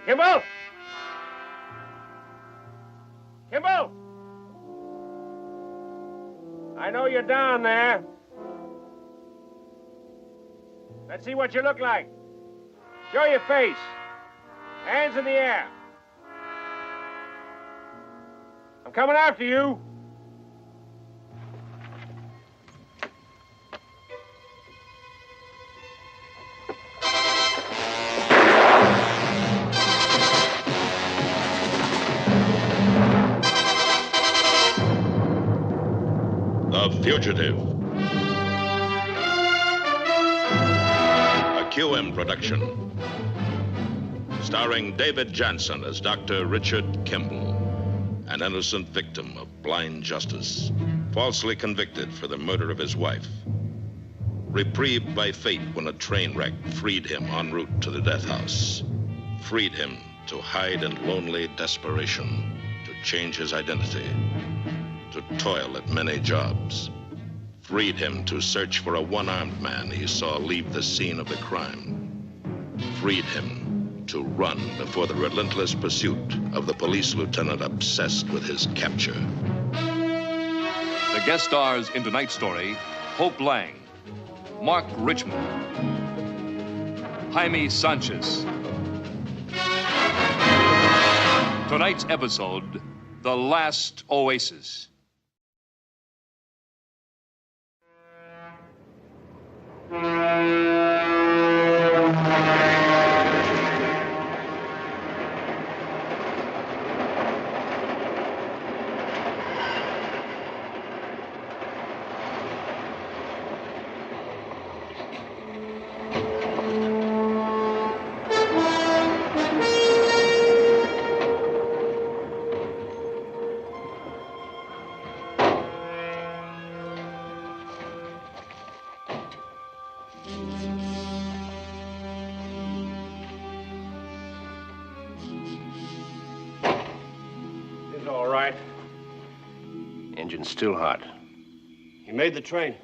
Kimball! Kimball! I know you're down there. Let's see what you look like. Show your face. Hands in the air. I'm coming after you. The Fugitive. A QM production. Starring David Jansen as Dr. Richard Kimball, an innocent victim of blind justice, falsely convicted for the murder of his wife. Reprieved by fate when a train wreck freed him en route to the death house. Freed him to hide in lonely desperation, to change his identity, to toil at many jobs. Freed him to search for a one-armed man he saw leave the scene of the crime. Freed him to run before the relentless pursuit of the police lieutenant obsessed with his capture. The guest stars in tonight's story: Hope Lang, Mark Richmond, Jaime Sanchez. Tonight's episode, The Last Oasis. Engine's still hot. He made the train.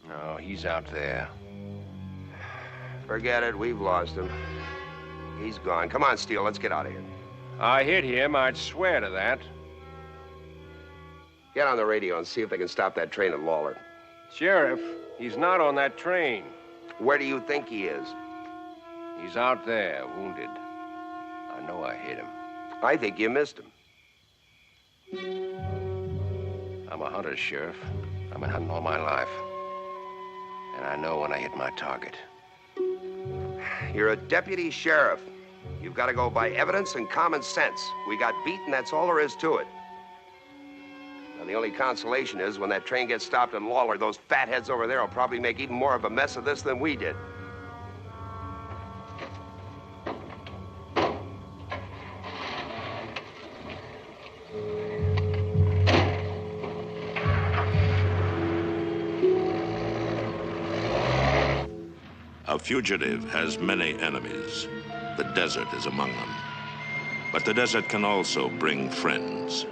No, he's out there. Forget it. We've lost him. He's gone. Come on, Steele. Let's get out of here. I hit him. I'd swear to that. Get on the radio and see if they can stop that train at Lawler. Sheriff, he's not on that train. Where do you think he is? He's out there, wounded. I know I hit him. I think you missed him. I'm a hunter, Sheriff. I've been hunting all my life. And I know when I hit my target. You're a deputy sheriff. You've got to go by evidence and common sense. We got beaten, that's all there is to it. Now, the only consolation is when that train gets stopped in Lawler, those fatheads over there will probably make even more of a mess of this than we did. A fugitive has many enemies. The desert is among them. But the desert can also bring friends.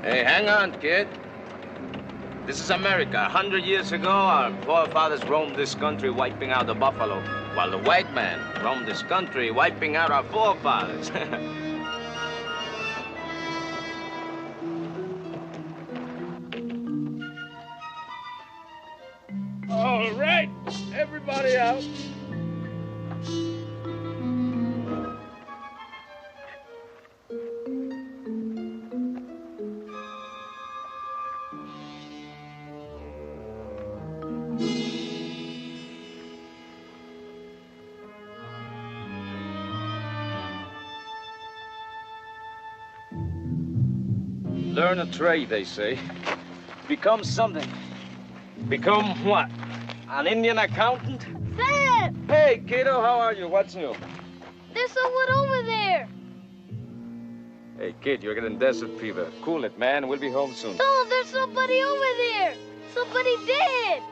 Hey, hang on, kid. This is America. 100 years ago, our forefathers roamed this country wiping out the buffalo, while the white man roamed this country wiping out our forefathers. All right, everybody out. Learn a trade, they say. Become something. Become what? An Indian accountant? Sam! Hey, kiddo, how are you? What's new? There's someone over there. Hey, kid, you're getting desert fever. Cool it, man. We'll be home soon. No, there's somebody over there. Somebody dead.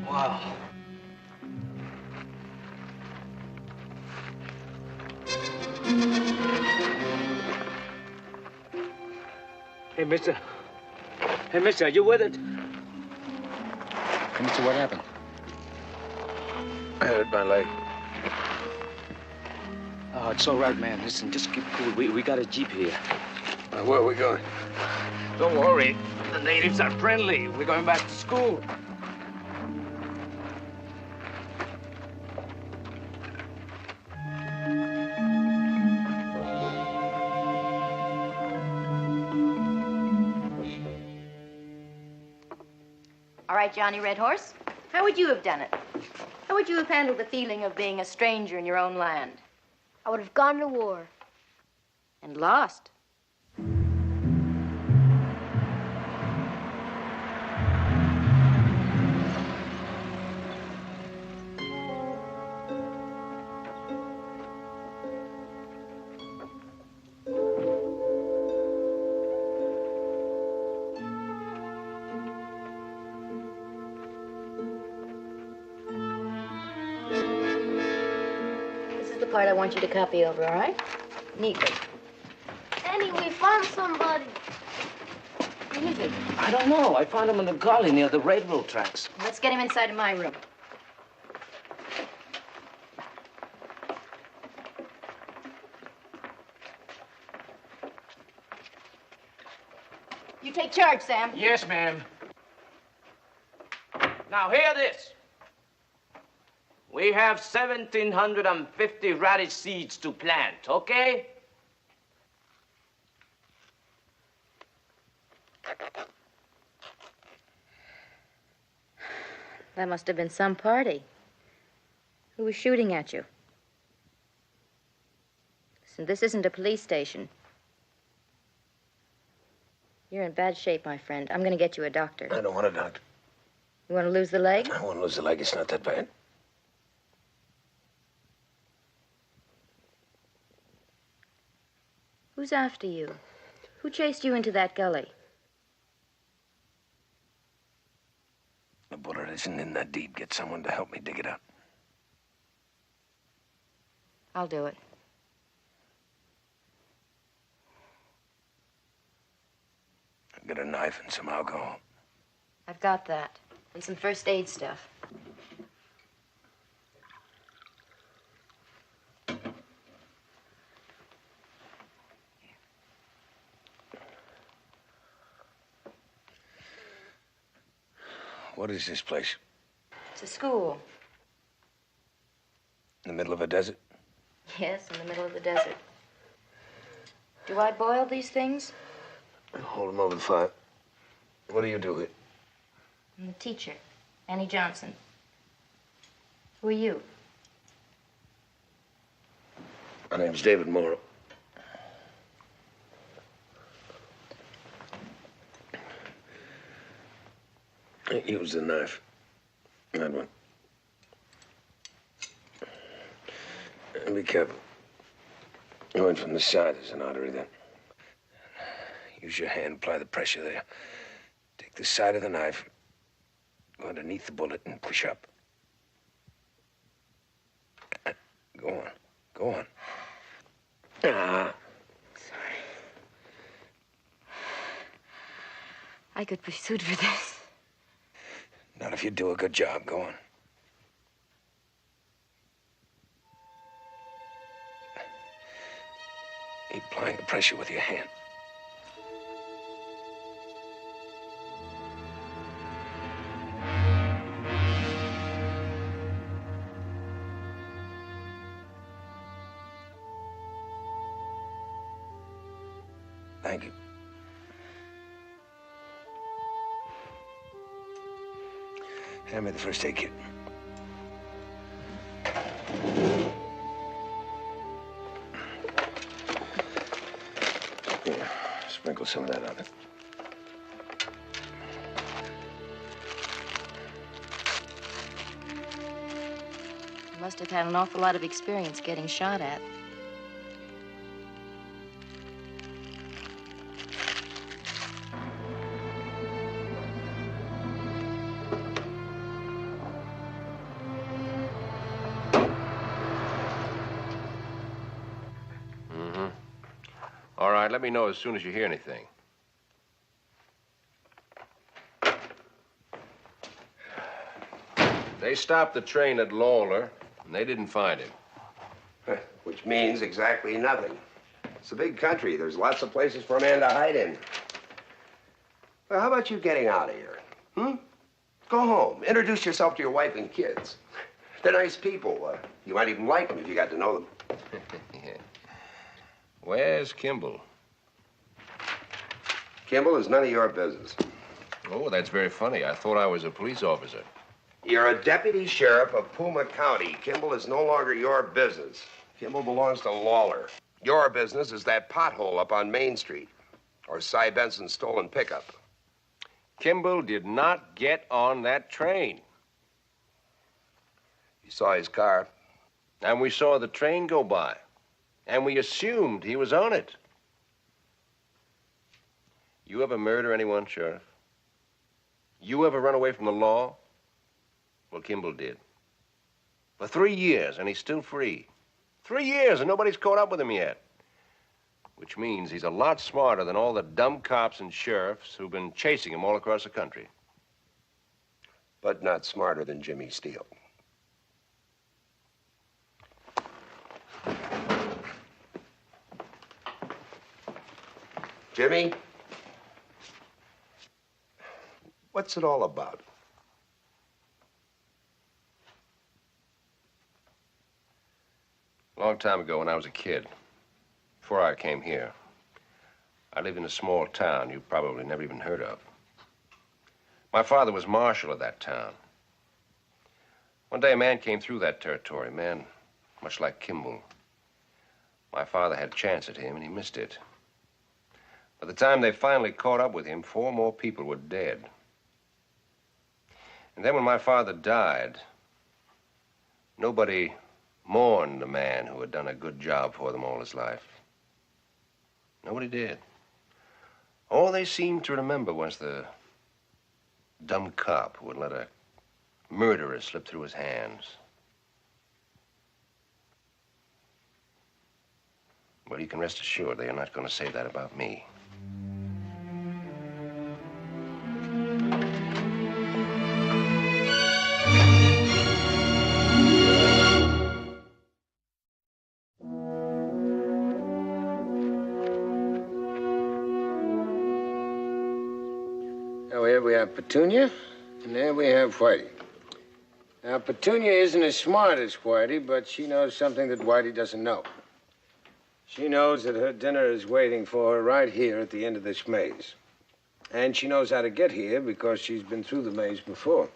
Wow. Hey, mister. Hey, mister, are you with it? Hey, mister, what happened? I hurt my leg. Oh, it's all right, man. Listen, just keep cool. We got a jeep here. Where are we going? Don't worry. The natives are friendly. We're going back to school. All right, Johnny Red Horse. How would you have done it? How would you have handled the feeling of being a stranger in your own land? I would have gone to war. And lost. Part I want you to copy over, all right? Neatly. Annie, we found somebody. Who is it? I don't know. I found him in the gully near the railroad tracks. Let's get him inside of my room. You take charge, Sam. Yes, ma'am. Now, hear this. We have 1,750 radish seeds to plant, okay? That must have been some party. Who was shooting at you? Listen, this isn't a police station. You're in bad shape, my friend. I'm going to get you a doctor. I don't want a doctor. You want to lose the leg? I want to lose the leg. It's not that bad. Who's after you? Who chased you into that gully? The bullet isn't in that deep. Get someone to help me dig it up. I'll do it. I've got a knife and some alcohol. I've got that. And some first aid stuff. What is this place? It's a school. In the middle of a desert? Yes, in the middle of the desert. Do I boil these things? Hold them over the fire. What do you do here? I'm the teacher, Annie Johnson. Who are you? My name's David Morrow. Use the knife. That one. And be careful. Going from the side, there's an artery there. Use your hand, apply the pressure there. Take the side of the knife, go underneath the bullet and push up. Go on. Go on. Ah. Sorry. I could be sued for this. Not if you do a good job. Go on. Keep applying the pressure with your hand. Thank you. Hand me the first aid kit. Here, sprinkle some of that on it. You must have had an awful lot of experience getting shot at. All right, let me know as soon as you hear anything. They stopped the train at Lawler, and they didn't find him. Which means exactly nothing. It's a big country. There's lots of places for a man to hide in. Well, how about you getting out of here? Go home. Introduce yourself to your wife and kids. They're nice people. You might even like them if you got to know them. Yeah. Where's Kimball? Kimball is none of your business. Oh, that's very funny. I thought I was a police officer. You're a deputy sheriff of Puma County. Kimball is no longer your business. Kimball belongs to Lawler. Your business is that pothole up on Main Street, or Cy Benson's stolen pickup. Kimball did not get on that train. You saw his car. And we saw the train go by. And we assumed he was on it. You ever murder anyone, Sheriff? You ever run away from the law? Well, Kimball did. For 3 years, and he's still free. 3 years, and nobody's caught up with him yet. Which means he's a lot smarter than all the dumb cops and sheriffs who've been chasing him all across the country. But not smarter than Jimmy Steele. Jimmy? What's it all about? A long time ago when I was a kid, before I came here, I lived in a small town you probably never even heard of. My father was marshal of that town. One day a man came through that territory, a man much like Kimball. My father had a chance at him and he missed it. By the time they finally caught up with him, 4 more people were dead. And then when my father died, nobody mourned the man who had done a good job for them all his life. Nobody did. All they seemed to remember was the dumb cop who would let a murderer slip through his hands. Well, you can rest assured they are not going to say that about me. Now, here we have Petunia, and there we have Whitey. Now, Petunia isn't as smart as Whitey, but she knows something that Whitey doesn't know. She knows that her dinner is waiting for her right here at the end of this maze. And she knows how to get here because she's been through the maze before.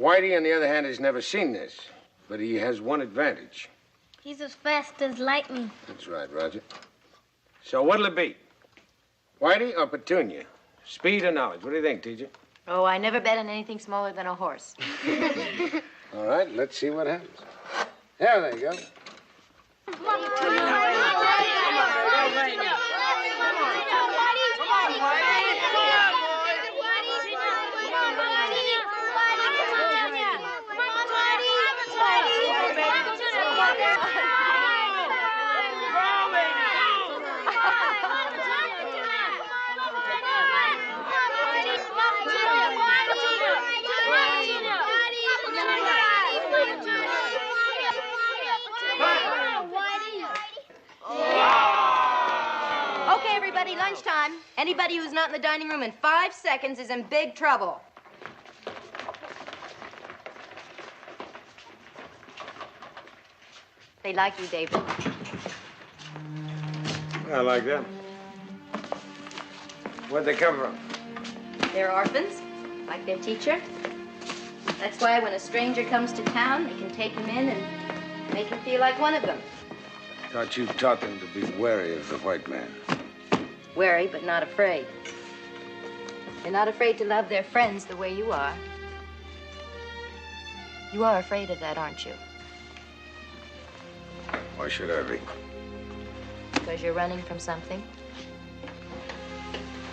Whitey, on the other hand, has never seen this, but he has one advantage. He's as fast as lightning. That's right, Roger. So what'll it be? Whitey or Petunia? Speed or knowledge? What do you think, teacher? Oh, I never bet on anything smaller than a horse. All right, let's see what happens. There they go. Okay, everybody, lunchtime. Anybody who's not in the dining room in 5 seconds is in big trouble. They like you, David. I like them. Where'd they come from? They're orphans, like their teacher. That's why when a stranger comes to town, they can take him in and make him feel like one of them. I thought you taught them to be wary of the white man. Wary, but not afraid. They're not afraid to love their friends the way you are. You are afraid of that, aren't you? Why should I be? Because you're running from something?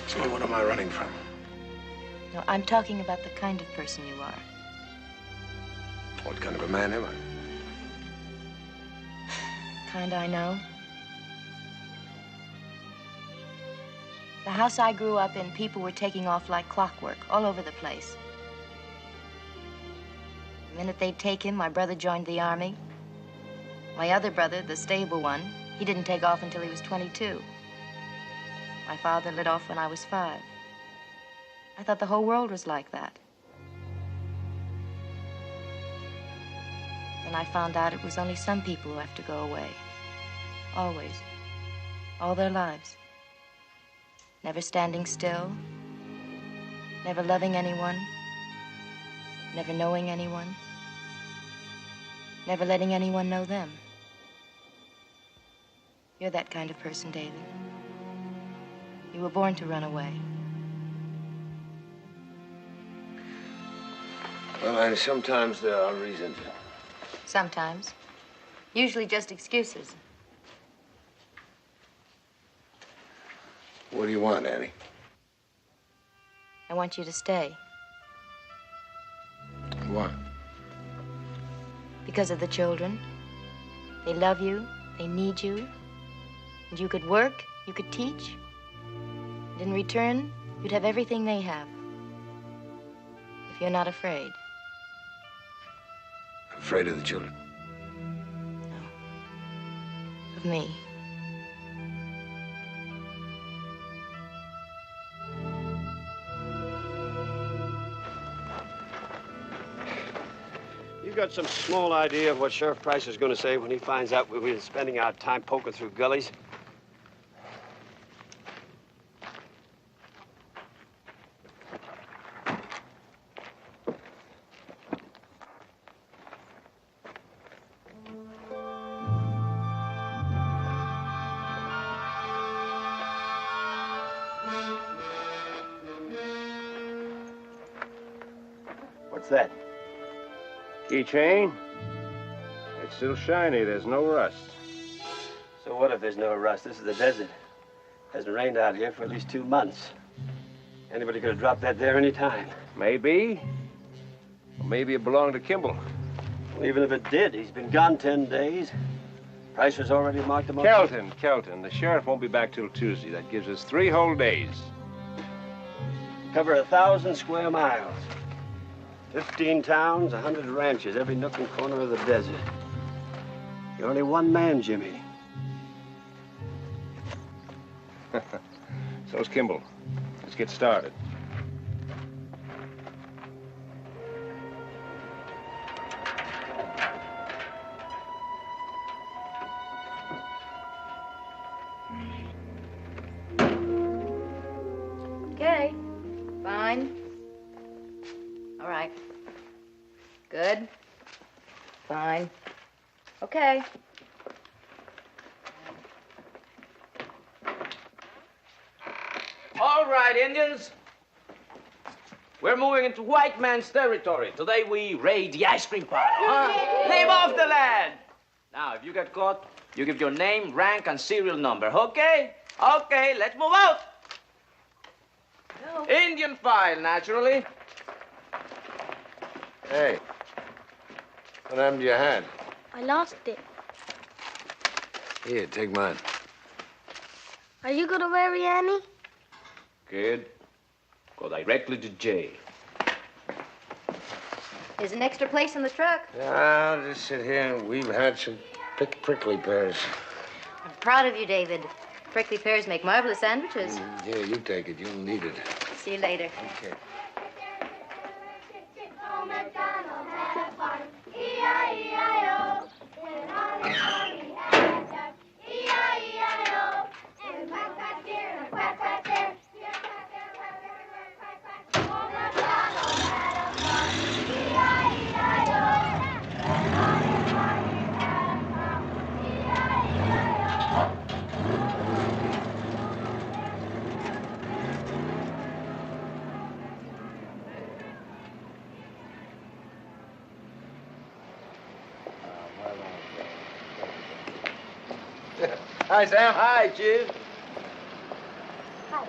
So what am I running from? No, I'm talking about the kind of person you are. What kind of a man am I? Kind I know. The house I grew up in, people were taking off like clockwork, all over the place. And minute they'd take him, my brother joined the army. My other brother, the stable one, he didn't take off until he was 22. My father lit off when I was 5. I thought the whole world was like that. And I found out it was only some people who have to go away. Always. All their lives. Never standing still. Never loving anyone. Never knowing anyone. Never letting anyone know them. You're that kind of person, David. You were born to run away. Well, and sometimes there are reasons. Sometimes. Usually just excuses. What do you want, Annie? I want you to stay. Why? Because of the children. They love you. They need you. And you could work. You could teach. And in return, you'd have everything they have. If you're not afraid. Afraid of the children? No. Of me. You got some small idea of what Sheriff Price is going to say when he finds out we've been spending our time poking through gullies? What's that? Keychain? It's still shiny. There's no rust. So what if there's no rust? This is the desert. Hasn't rained out here for at least 2 months. Anybody could have dropped that there any time. Maybe. Or maybe it belonged to Kimball. Well, even if it did, he's been gone 10 days. Price has already marked him up. Kelton. The sheriff won't be back till Tuesday. That gives us 3 whole days. Cover 1,000 square miles. 15 towns, 100 ranches, every nook and corner of the desert. You're only one man, Jimmy. So's Kimball. Let's get started. Okay. Fine. All right. Good. Fine. Okay. All right, Indians. We're moving into white man's territory. Today we raid the ice cream parlor, huh? Name off the land. Now, if you get caught, you give your name, rank, and serial number, okay? Okay, let's move out. No. Indian file, naturally. Hey. What happened to your hat? I lost it. Here, take mine. Are you gonna marry Annie? Kid, go directly to jail. There's an extra place in the truck. I'll just sit here and we've had some prickly pears. I'm proud of you, David. Prickly pears make marvelous sandwiches. Here, you take it. You'll need it. See you later. Okay. Hi, Sam. Hi, Chief. Hi.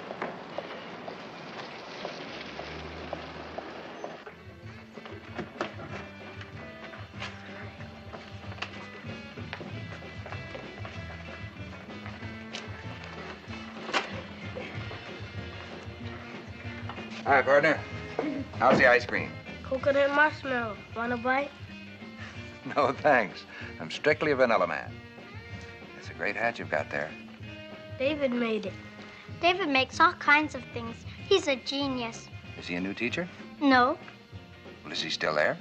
Hi, partner. How's the ice cream? Coconut marshmallow. Wanna bite? No, thanks. I'm strictly a vanilla man. It's a great hat you've got there. David made it. David makes all kinds of things. He's a genius. Is he a new teacher? No. Well, is he still there?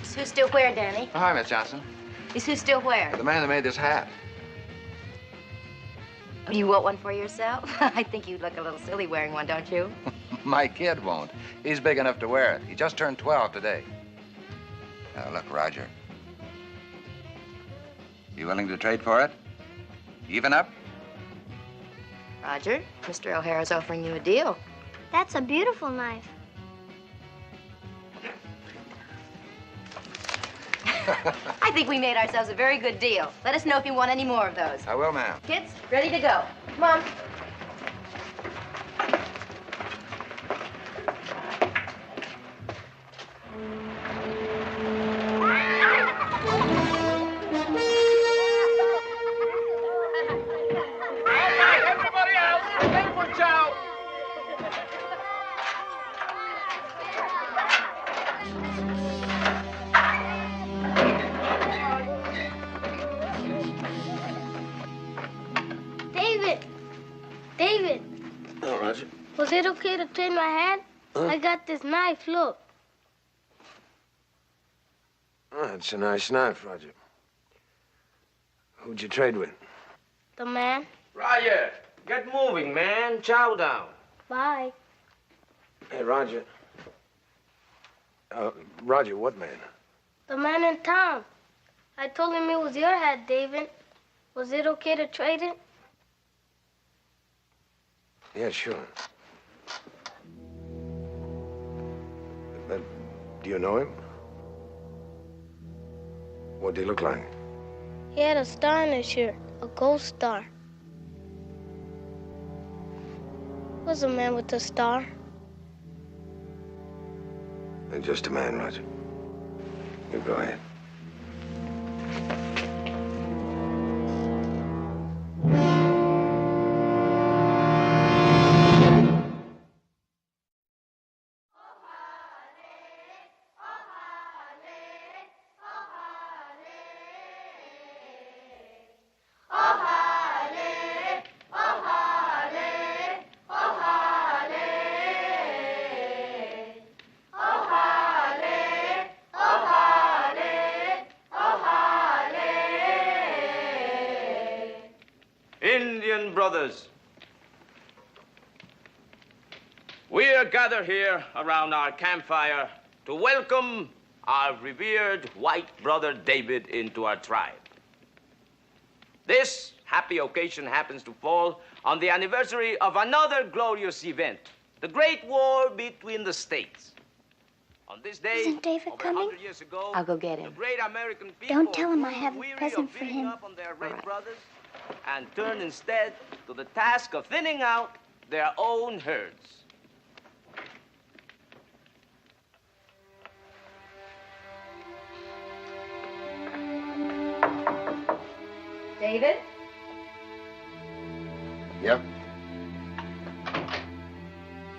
Is who still where, Danny? Oh, hi, Miss Johnson. Is who still where? The man that made this hat. You want one for yourself? I think you'd look a little silly wearing one, don't you? My kid won't. He's big enough to wear it. He just turned 12 today. Now, look, Roger. You willing to trade for it? Even up? Roger, Mr. O'Hara's offering you a deal. That's a beautiful knife. I think we made ourselves a very good deal. Let us know if you want any more of those. I will, ma'am. Kids, ready to go. Come on. David, Oh, Roger. was it okay to trade my hat? Huh? I got this knife, look. Oh, it's a nice knife, Roger. Who'd you trade with? The man. Roger, get moving, man. Chow down. Bye. Hey, Roger. Roger, what man? The man in town. I told him it was your hat, David. Was it okay to trade it? Yeah, sure. But do you know him? What did he look like? He had a star in his shirt, a gold star. Was a man with a star. Just a man, Roger. You go ahead. Indian brothers, we are gathered here around our campfire to welcome our revered white brother David into our tribe. This happy occasion happens to fall on the anniversary of another glorious event, the Great War between the states. On this day, Isn't David over coming? 100 years ago, I'll go get the him. great American people Don't tell him I grew have a weary present of for beating him. up on their red right. brothers and turned instead to the task of thinning out their own herds. David? Yep.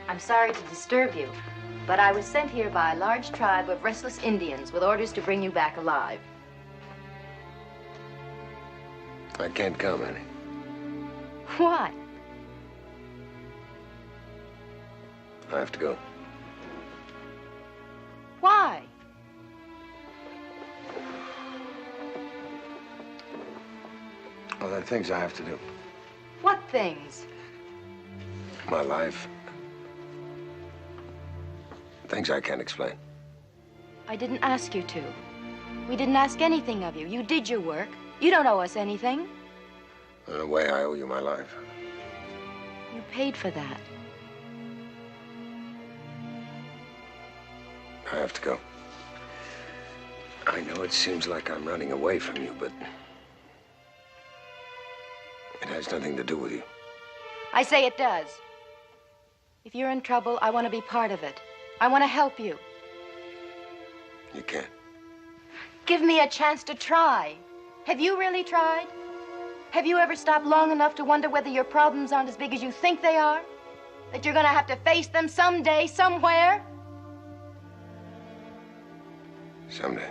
I'm sorry to disturb you, but I was sent here by a large tribe of restless Indians with orders to bring you back alive. I can't come, Annie. Why? I have to go. Why? Oh, there are things I have to do. What things? My life. Things I can't explain. I didn't ask you to. We didn't ask anything of you. You did your work. You don't owe us anything. In a way, I owe you my life. You paid for that. I have to go. I know it seems like I'm running away from you, but it has nothing to do with you. I say it does. If you're in trouble, I want to be part of it. I want to help you. You can't. Give me a chance to try. Have you really tried? Have you ever stopped long enough to wonder whether your problems aren't as big as you think they are? That you're going to have to face them someday, somewhere? Someday.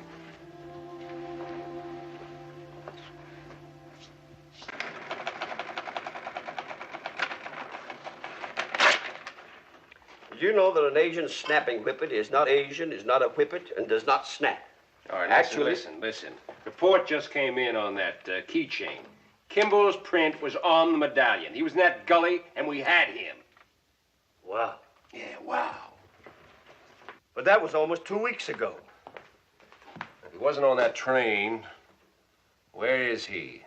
Did you know that an Asian snapping whippet is not Asian, is not a whippet, and does not snap? All right, Actually- listen. Report just came in on that keychain. Kimball's print was on the medallion. He was in that gully, and we had him. Wow. Yeah, wow. But that was almost 2 weeks ago. If he wasn't on that train, where is he?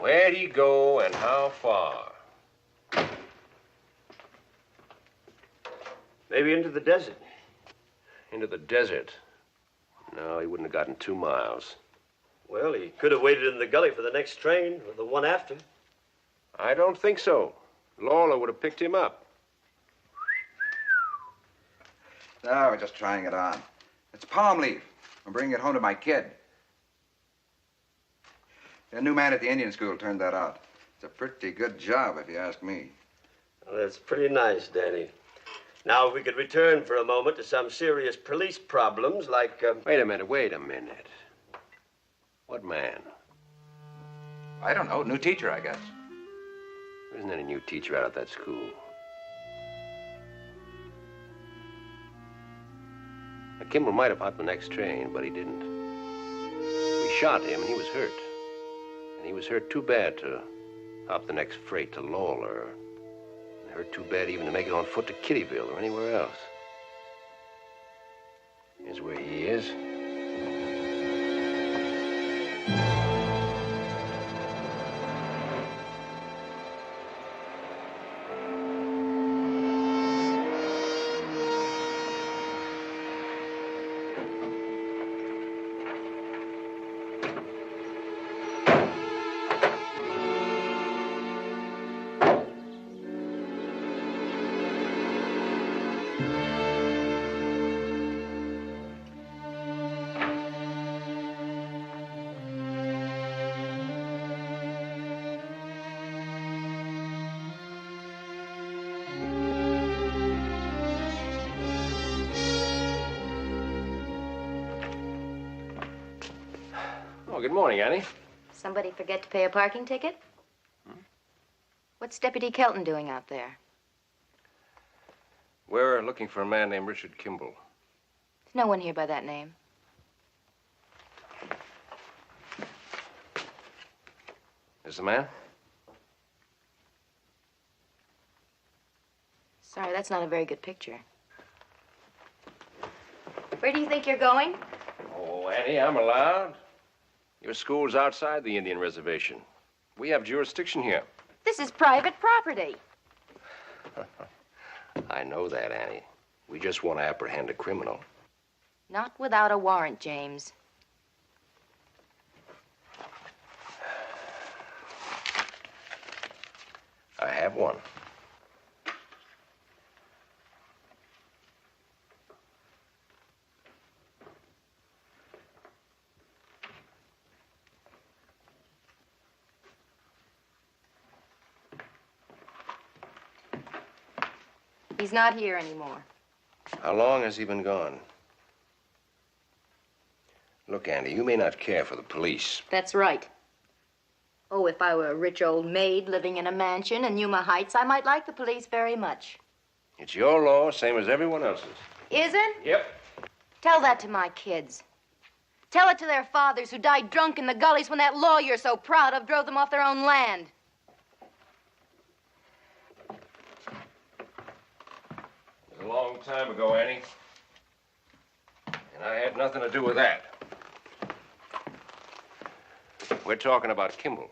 Where'd he go and how far? Maybe into the desert. Into the desert. No, he wouldn't have gotten 2 miles. Well, he could have waited in the gully for the next train, or the one after. I don't think so. Lawler would have picked him up. No, we're just trying it on. It's palm leaf. I'm bringing it home to my kid. A new man at the Indian school turned that out. It's a pretty good job, if you ask me. Well, that's pretty nice, Danny. Now, if we could return for a moment to some serious police problems like... Wait a minute. What man? I don't know. New teacher, I guess. There isn't any new teacher out at that school. Now, Kimball might have hopped the next train, but he didn't. We shot him, and he was hurt. And he was hurt too bad to hop the next freight to Lawler. And hurt too bad even to make it on foot to Kittyville or anywhere else. Here's where he is. Good morning, Annie. Somebody forget to pay a parking ticket? What's Deputy Kelton doing out there? We're looking for a man named Richard Kimball. There's no one here by that name. Is the man? Sorry, that's not a very good picture. Where do you think you're going? Oh, Annie, I'm allowed. Your school's outside the Indian reservation. We have jurisdiction here. This is private property. I know that, Annie. We just want to apprehend a criminal. Not without a warrant, James. I have one. He's not here anymore. How long has he been gone? Look, Andy, you may not care for the police. That's right. Oh, if I were a rich old maid living in a mansion in Yuma Heights, I might like the police very much. It's your law, same as everyone else's. Is it? Yep. Tell that to my kids. Tell it to their fathers who died drunk in the gullies when that law you're so proud of drove them off their own land. It was a long time ago, Annie. And I had nothing to do with that. We're talking about Kimball.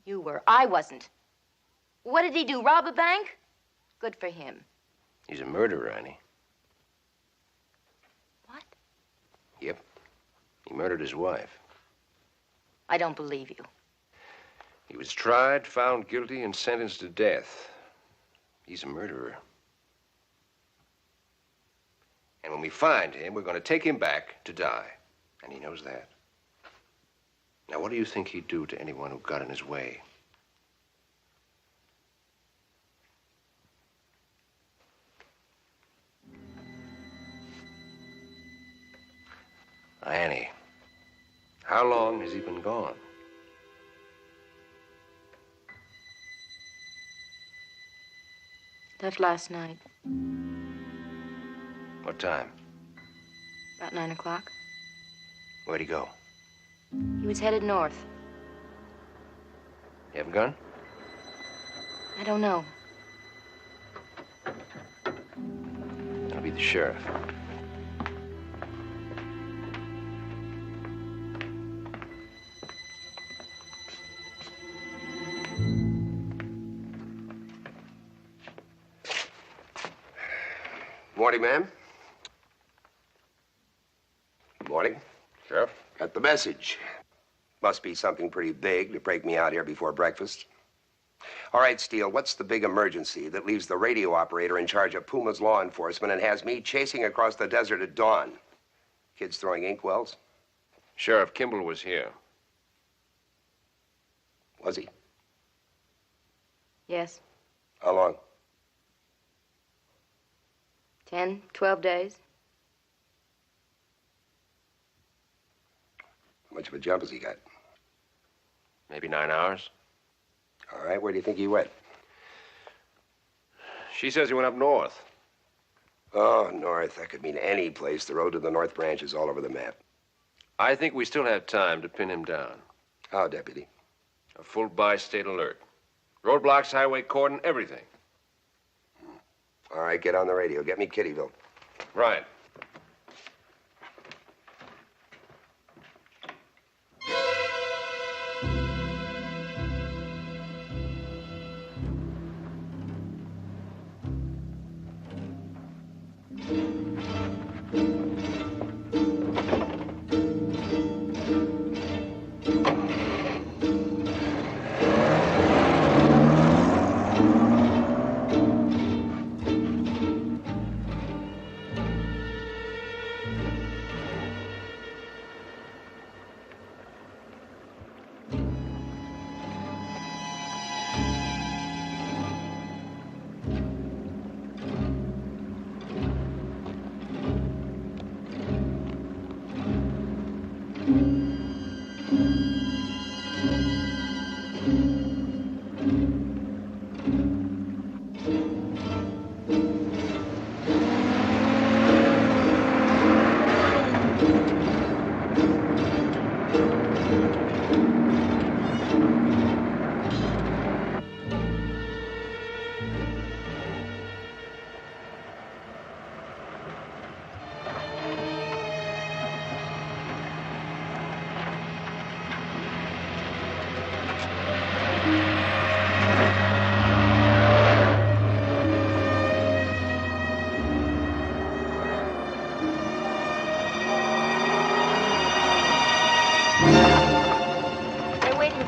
You were. I wasn't. What did he do, rob a bank? Good for him. He's a murderer, Annie. What? Yep. He murdered his wife. I don't believe you. He was tried, found guilty, and sentenced to death. He's a murderer. And when we find him, we're going to take him back to die. And he knows that. Now, what do you think he'd do to anyone who got in his way? Annie, how long has he been gone? Left last night. What time? About 9 o'clock. Where'd he go? He was headed north. You have a gun? I don't know. I'll be the sheriff. Morning, ma'am. Morning. Sheriff? Got the message. Must be something pretty big to break me out here before breakfast. All right, Steele, what's the big emergency that leaves the radio operator in charge of Puma's law enforcement and has me chasing across the desert at dawn? Kids throwing inkwells? Sheriff Kimball was here. Was he? Yes. How long? 10, 12 days. How much of a jump has he got? Maybe 9 hours. All right, where do you think he went? She says he went up north. Oh, north. That could mean any place. The road to the North Branch is all over the map. I think we still have time to pin him down. How, Deputy? A full bi-state alert. Roadblocks, highway cordon, everything. All right, get on the radio. Get me Kittyville. Right.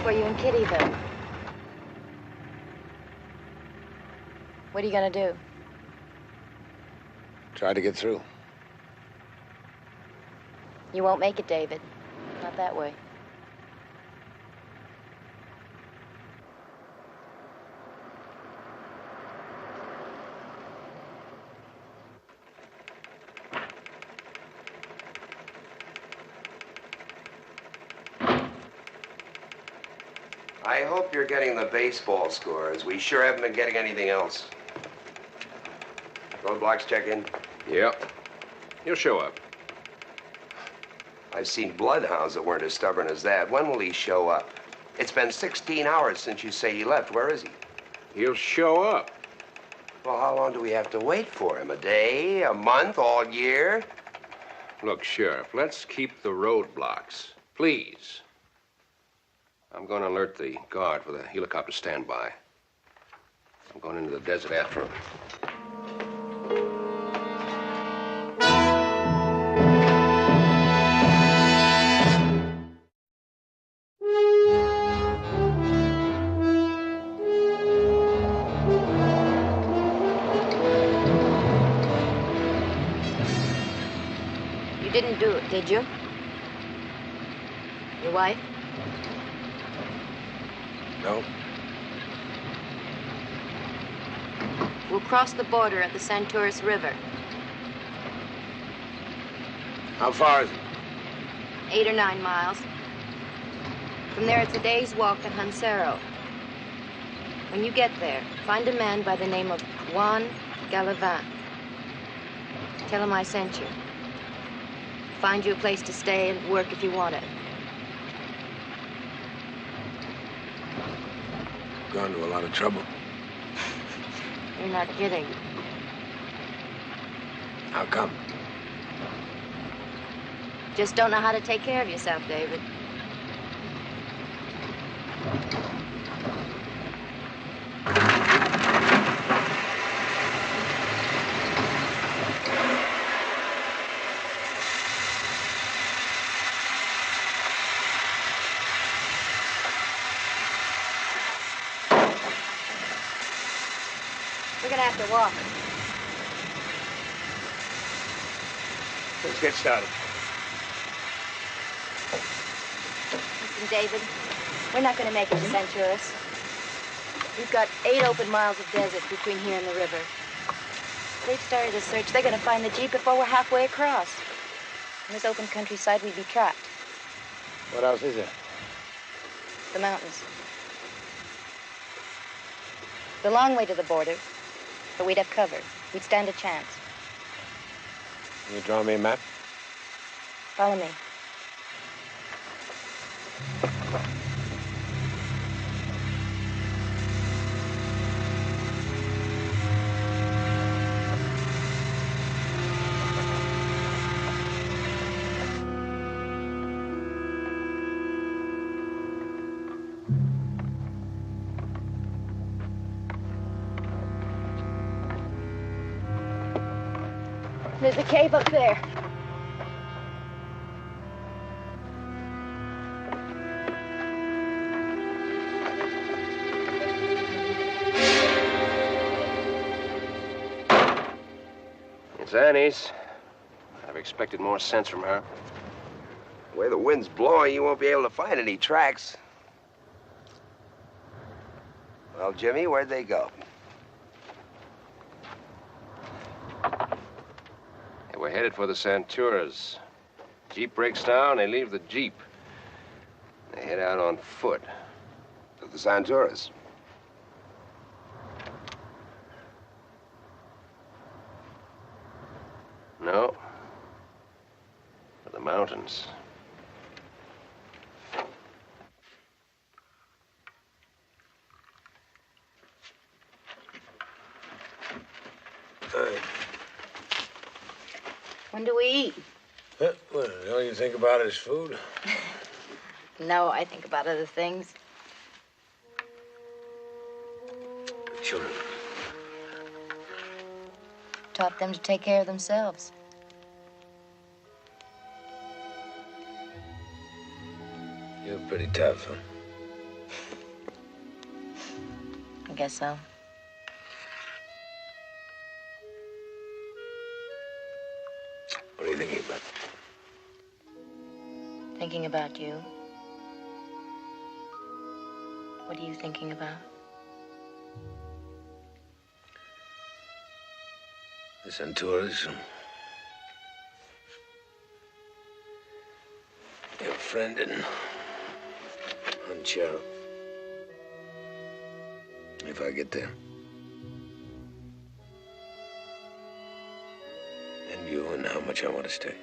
For you in Kittyville. What are you gonna do? Try to get through. You won't make it, David. Not that way. I hope you're getting the baseball scores. We sure haven't been getting anything else. Roadblocks check in? Yep. He'll show up. I've seen bloodhounds that weren't as stubborn as that. When will he show up? It's been 16 hours since you say he left. Where is he? He'll show up. Well, how long do we have to wait for him? A day? A month? All year? Look, Sheriff, let's keep the roadblocks. Please. I'm going to alert the guard for the helicopter standby. I'm going into the desert after him. You didn't do it, did you? Your wife? No. We'll cross the border at the Santurce River. How far is it? 8 or 9 miles. From there, it's a day's walk to Hansero. When you get there, find a man by the name of Juan Gallivan. Tell him I sent you. Find you a place to stay and work if you want it. Gone to a lot of trouble. You're not kidding. How come? Just don't know how to take care of yourself, David. We're gonna have to walk. Let's get started. Listen, David, we're not gonna make it to Santuras. We've got 8 open miles of desert between here and the river. They've started a search. They're gonna find the Jeep before we're halfway across. In this open countryside, we'd be trapped. What else is there? The mountains. The long way to the border, but we'd have cover. We'd stand a chance. Can you draw me a map? Follow me. There's a cave up there. It's Annie's. I've expected more sense from her. The way the wind's blowing, you won't be able to find any tracks. Well, Jimmy, where'd they go? Hey, we're headed for the Santuras. Jeep breaks down, they leave the Jeep. They head out on foot. To the Santuras. No. For the mountains. When do we eat? Well, all you think about is food. No, I think about other things. The children. Taught them to take care of themselves. You're pretty tough, huh? I guess so. What are you thinking about? Thinking about you. What are you thinking about? The Santuras. Your friend and Ranchero. If I get there. And you and how much I want to stay.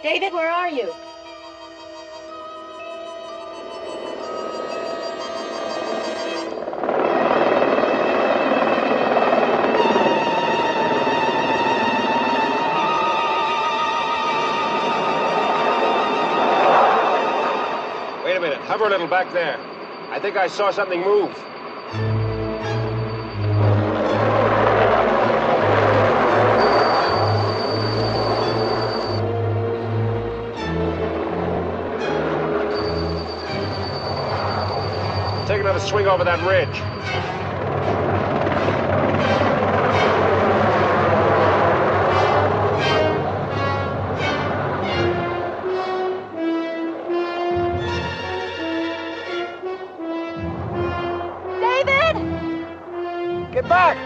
David, where are you? Wait a minute. Hover a little back there. I think I saw something move. Take another swing over that ridge. David! Get back!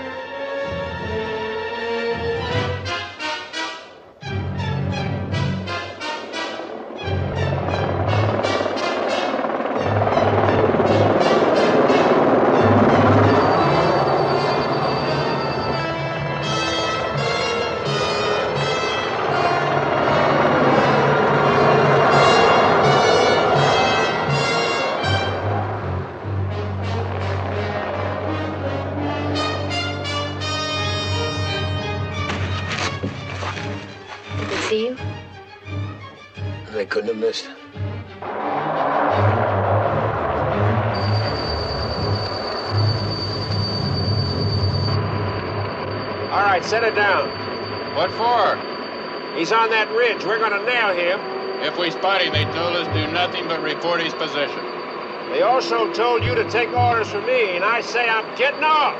See you? They couldn't have missed. All right, set it down. What for? He's on that ridge. We're gonna nail him. If we spot him, they told us do nothing but report his position. They also told you to take orders from me, and I say I'm getting off.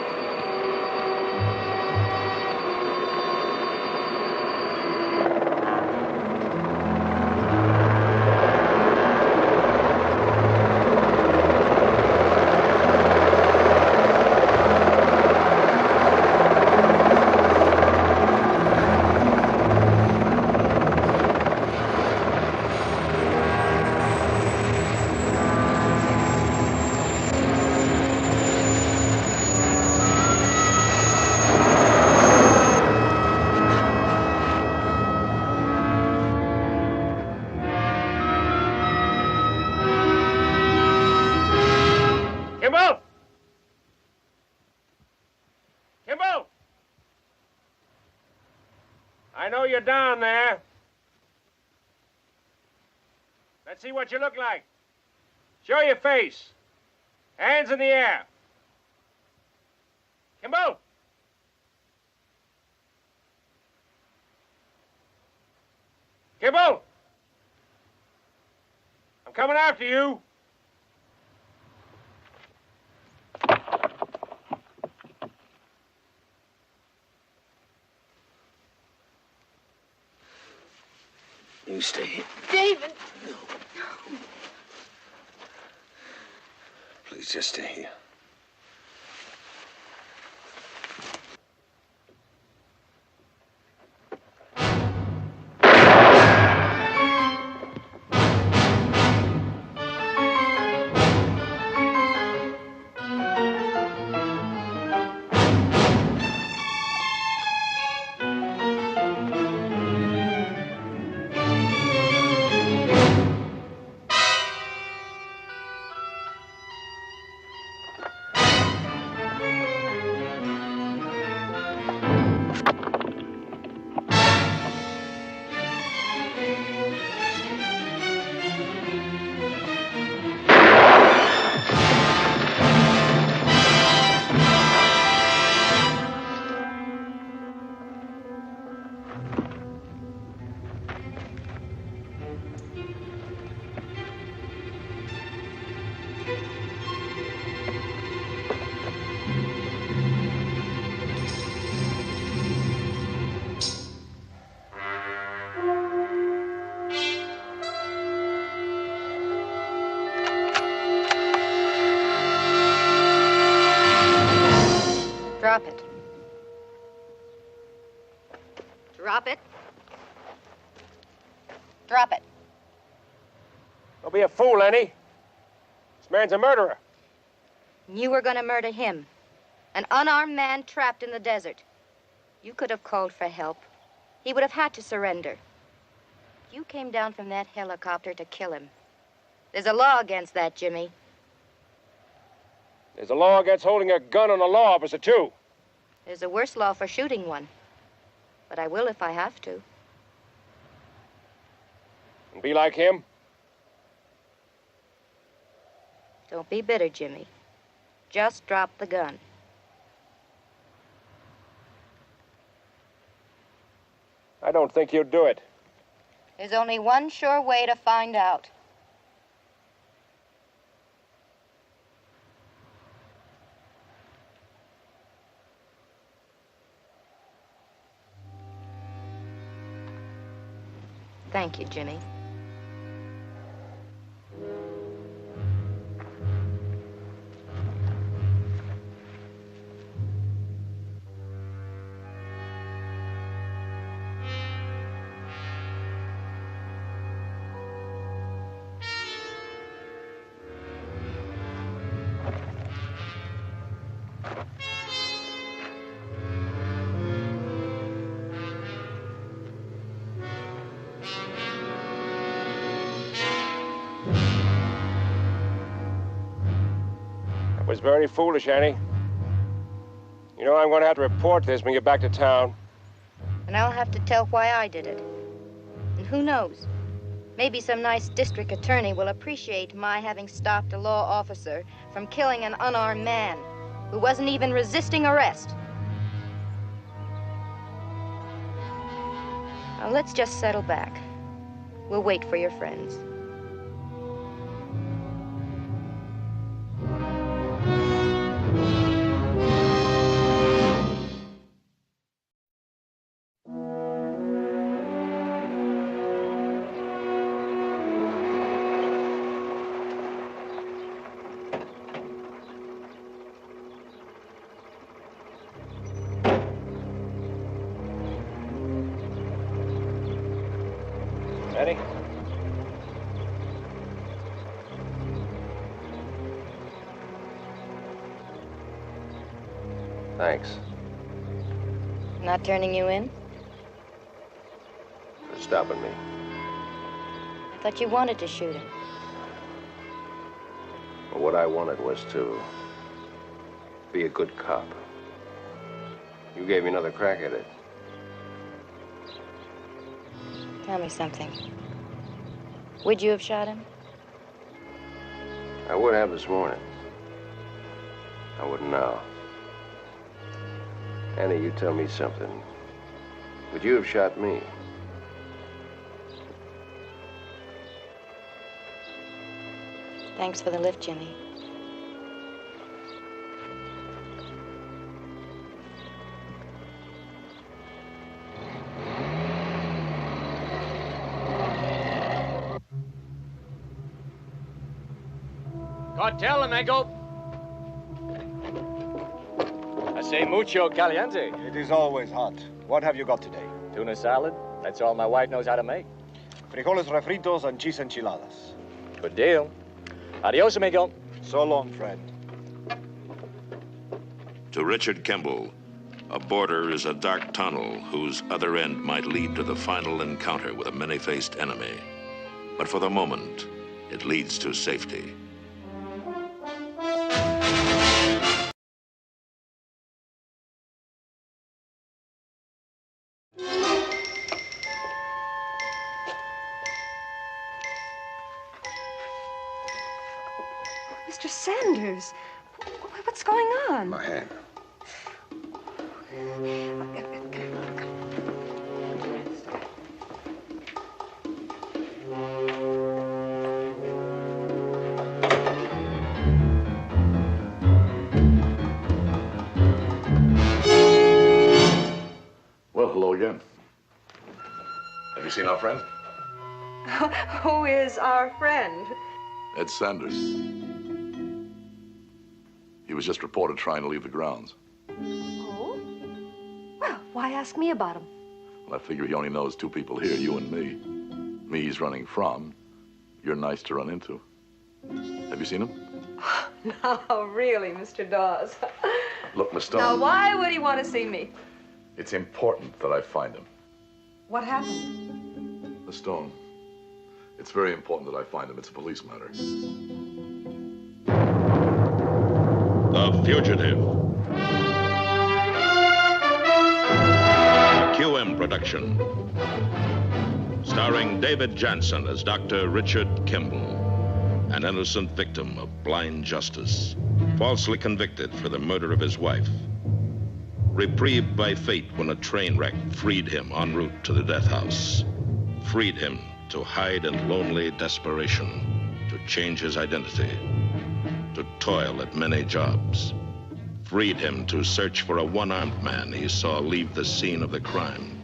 Kimball! Kimball! I know you're down there. Let's see what you look like. Show your face. Hands in the air. Kimball! Kimball! I'm coming after you. You stay here. David! Please just stay here. Drop it. Drop it. Drop it. Don't be a fool, Annie. This man's a murderer. You were going to murder him. An unarmed man trapped in the desert. You could have called for help. He would have had to surrender. You came down from that helicopter to kill him. There's a law against that, Jimmy. There's a law against holding a gun on a law officer, too. There's a worse law for shooting one. But I will if I have to. And be like him? Don't be bitter, Jimmy. Just drop the gun. I don't think you'll do it. There's only one sure way to find out. Thank you, Jimmy. It was very foolish, Annie. You know, I'm going to have to report this when you get back to town. And I'll have to tell why I did it. And who knows? Maybe some nice district attorney will appreciate my having stopped a law officer from killing an unarmed man who wasn't even resisting arrest. Now, let's just settle back. We'll wait for your friends. Annie? Thanks Not turning you in? for stopping me. I thought you wanted to shoot him. But what I wanted was to be a good cop. You gave me another crack at it. Tell me something. Would you have shot him? I would have this morning. I wouldn't now. Annie, you tell me something. Would you have shot me? Thanks for the lift, Jimmy. Cartel, amigo. I say mucho caliente. It is always hot. What have you got today? Tuna salad. That's all my wife knows how to make. Frijoles refritos and cheese enchiladas. Good deal. Adios, amigo. So long, friend. To Richard Kimball, a border is a dark tunnel whose other end might lead to the final encounter with a many-faced enemy. But for the moment, it leads to safety. Mr. Sanders, what's going on? My hand. Well, hello again. Have you seen our friend? Who is our friend? Ed Sanders. He was just reported trying to leave the grounds. Oh? Well, why ask me about him? Well, I figure he only knows two people here, you and me. Me he's running from. You're nice to run into. Have you seen him? No, really, Mr. Dawes. Look, Miss Stone. Now, why would he want to see me? It's important that I find him. What happened? Miss Stone, it's very important that I find him. It's a police matter. The Fugitive. A QM production. Starring David Jansen as Dr. Richard Kimball, an innocent victim of blind justice, falsely convicted for the murder of his wife. Reprieved by fate when a train wreck freed him en route to the death house. Freed him to hide in lonely desperation, to change his identity, to toil at many jobs. Freed him to search for a one-armed man he saw leave the scene of the crime.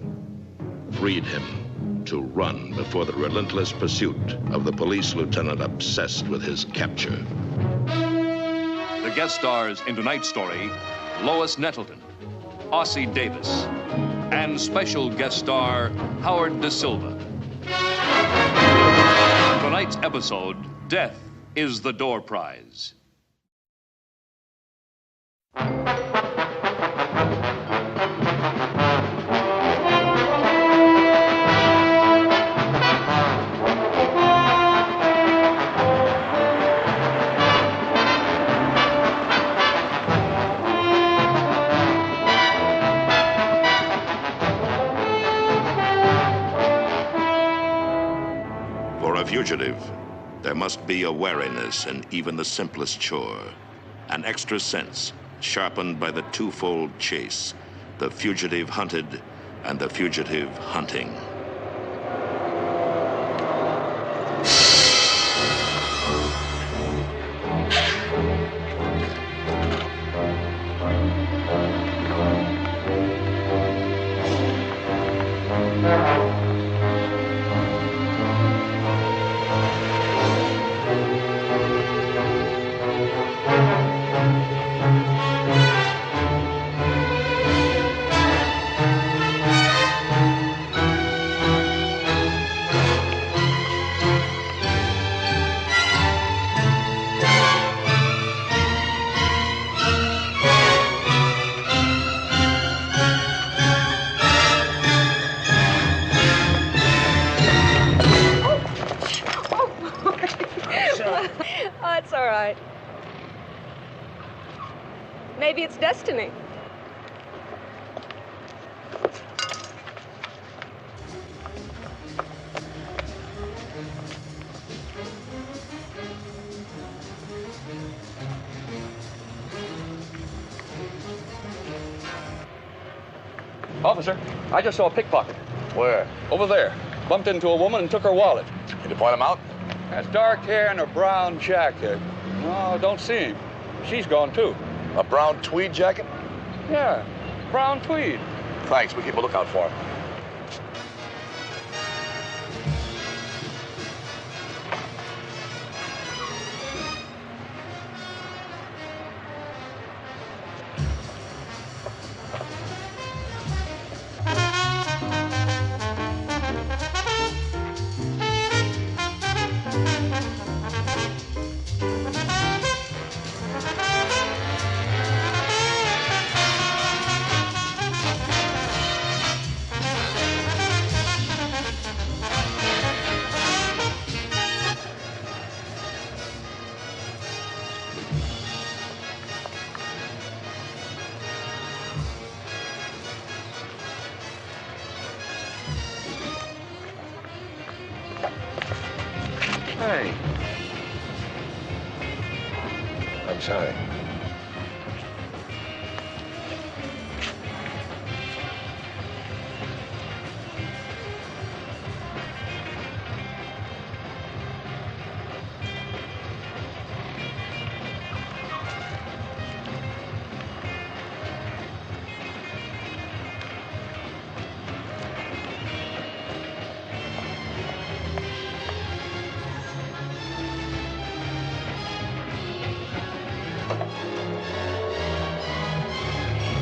Freed him to run before the relentless pursuit of the police lieutenant obsessed with his capture. The guest stars in tonight's story, Lois Nettleton, Ossie Davis, and special guest star, Howard Da Silva. Tonight's episode, Death is the Door Prize. Fugitive, there must be a wariness in even the simplest chore, an extra sense sharpened by the twofold chase, the fugitive hunted and the fugitive hunting. Maybe it's destiny. Officer, I just saw a pickpocket. Where? Over there. Bumped into a woman and took her wallet. Can you point him out? Has dark hair and a brown jacket. No, don't see him. She's gone, too. A brown tweed jacket? Yeah, brown tweed. Thanks. We'll keep a lookout for him. Hey. I'm sorry.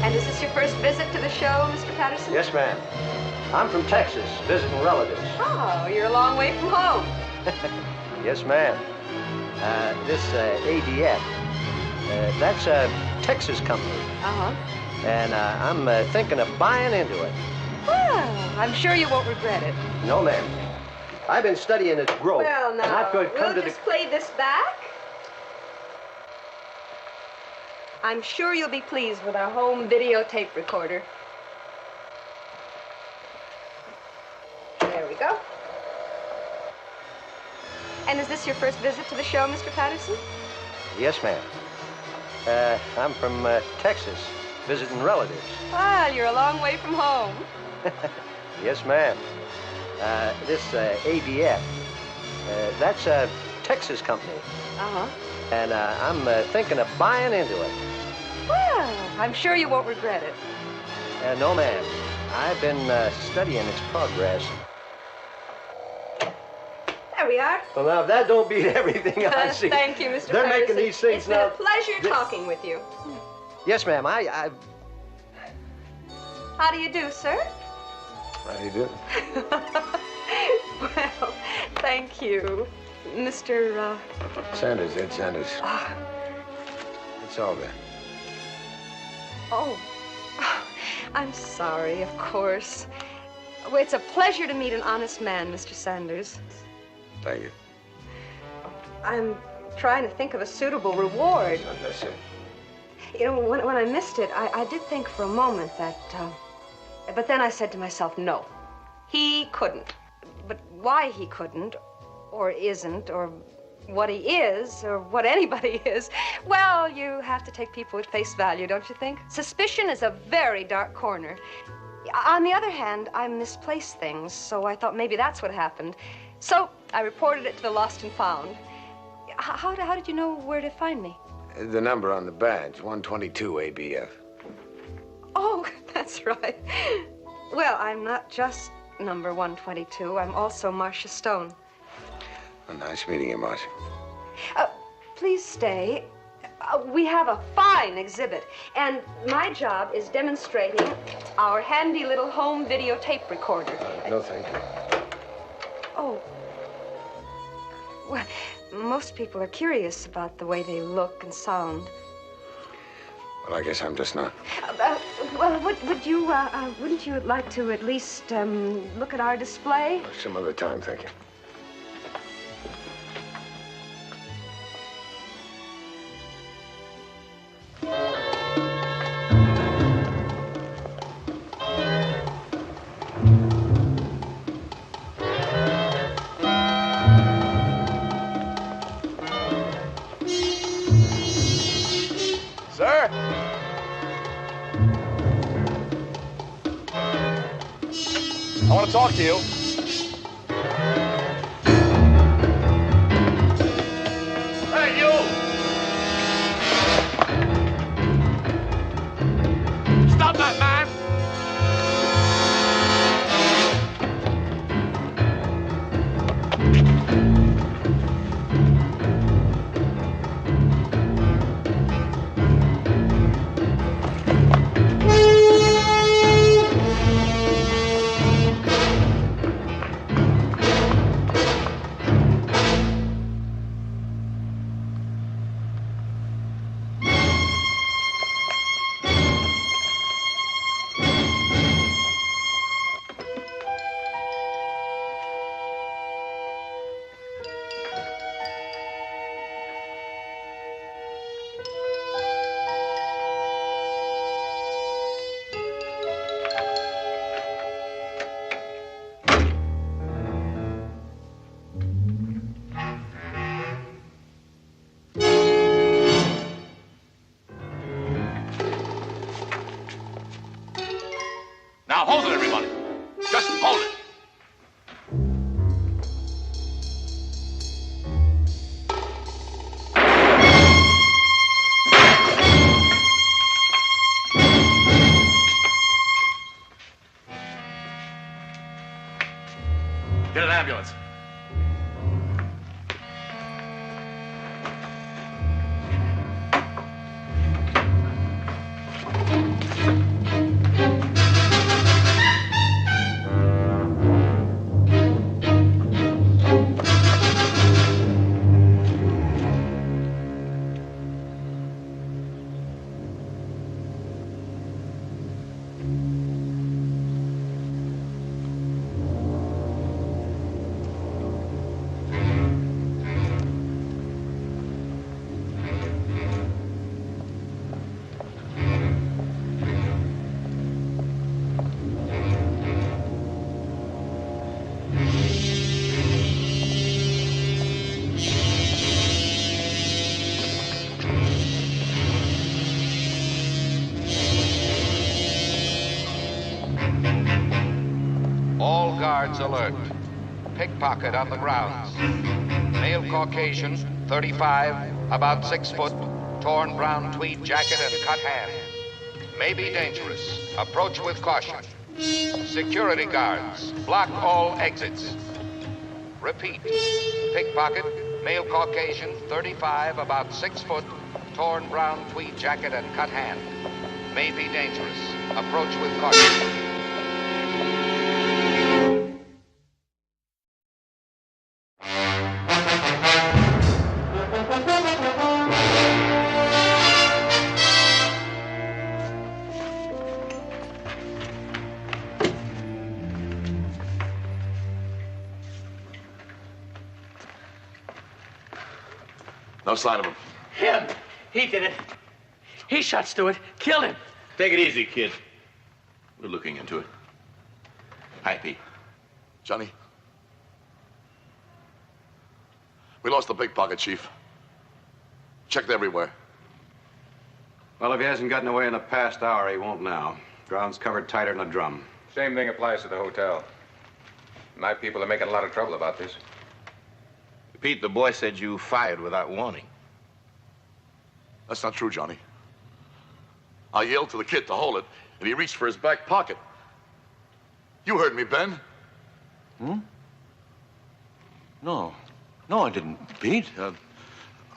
And is this your first visit to the show, Mr. Patterson? Yes, ma'am. I'm from Texas, visiting relatives. Oh, you're a long way from home. Yes, ma'am. This ADF, that's a Texas company. Uh-huh. And I'm thinking of buying into it. Well, I'm sure you won't regret it. No, ma'am. I've been studying its growth. Well, and now, I've come we'll to just play this back. I'm sure you'll be pleased with our home videotape recorder. There we go. And is this your first visit to the show, Mr. Patterson? Yes, ma'am. I'm from Texas, visiting relatives. Well, you're a long way from home. Yes, ma'am. This ABF, that's a Texas company. Uh-huh. And I'm thinking of buying into it. Well, I'm sure you won't regret it. No, ma'am. I've been studying its progress. There we are. Well, now, if that don't beat everything I see. Thank you, Mr. They're Patterson. making these things It's been now. a pleasure talking with you. Yes, ma'am. How do you do, sir? How do you do? Well, thank you, Mr. Sanders, Ed Sanders. It's all there. Oh, I'm sorry, of course. Well, it's a pleasure to meet an honest man, Mr. Sanders. Thank you. I'm trying to think of a suitable reward. That's it. You know, when I missed it, I did think for a moment that, but then I said to myself, no, he couldn't. But why he couldn't, or isn't, or what he is, or what anybody is, well, you have to take people at face value, don't you think? Suspicion is a very dark corner. On the other hand, I misplace things, so I thought maybe that's what happened. So I reported it to the Lost and Found. How did you know where to find me? The number on the badge, 122 ABF. Oh, that's right. Well, I'm not just number 122. I'm also Marcia Stone. Well, nice meeting you, Marcia. Please stay. We have a fine exhibit, and my job is demonstrating our handy little home videotape recorder. No, thank you. Oh. Well, most people are curious about the way they look and sound. Well, I guess I'm just not. Well, wouldn't you like to at least look at our display? Some other time, thank you. Sir? I want to talk to you. Hey, you! Stop that, man! Now hold it, everybody. Just hold it. Get an ambulance. guards alert. Pickpocket on the grounds. Male Caucasian, 35, about 6 foot, torn brown tweed jacket and cut hand. May be dangerous. Approach with caution. Security guards, block all exits. Repeat. Pickpocket, male Caucasian, 35, about 6 foot, torn brown tweed jacket and cut hand. May be dangerous. Approach with caution. No sign of him. Him! He did it. He shot Stewart. Killed him. Take it easy, kid. We're looking into it. Hi, Pete. Johnny? We lost the pickpocket, Chief. Checked everywhere. Well, if he hasn't gotten away in the past hour, he won't now. Ground's covered tighter than a drum. Same thing applies to the hotel. My people are making a lot of trouble about this. Pete, the boy said you fired without warning. That's not true, Johnny. I yelled to the kid to hold it, and he reached for his back pocket. You heard me, Ben. Hmm? No, I didn't, Pete.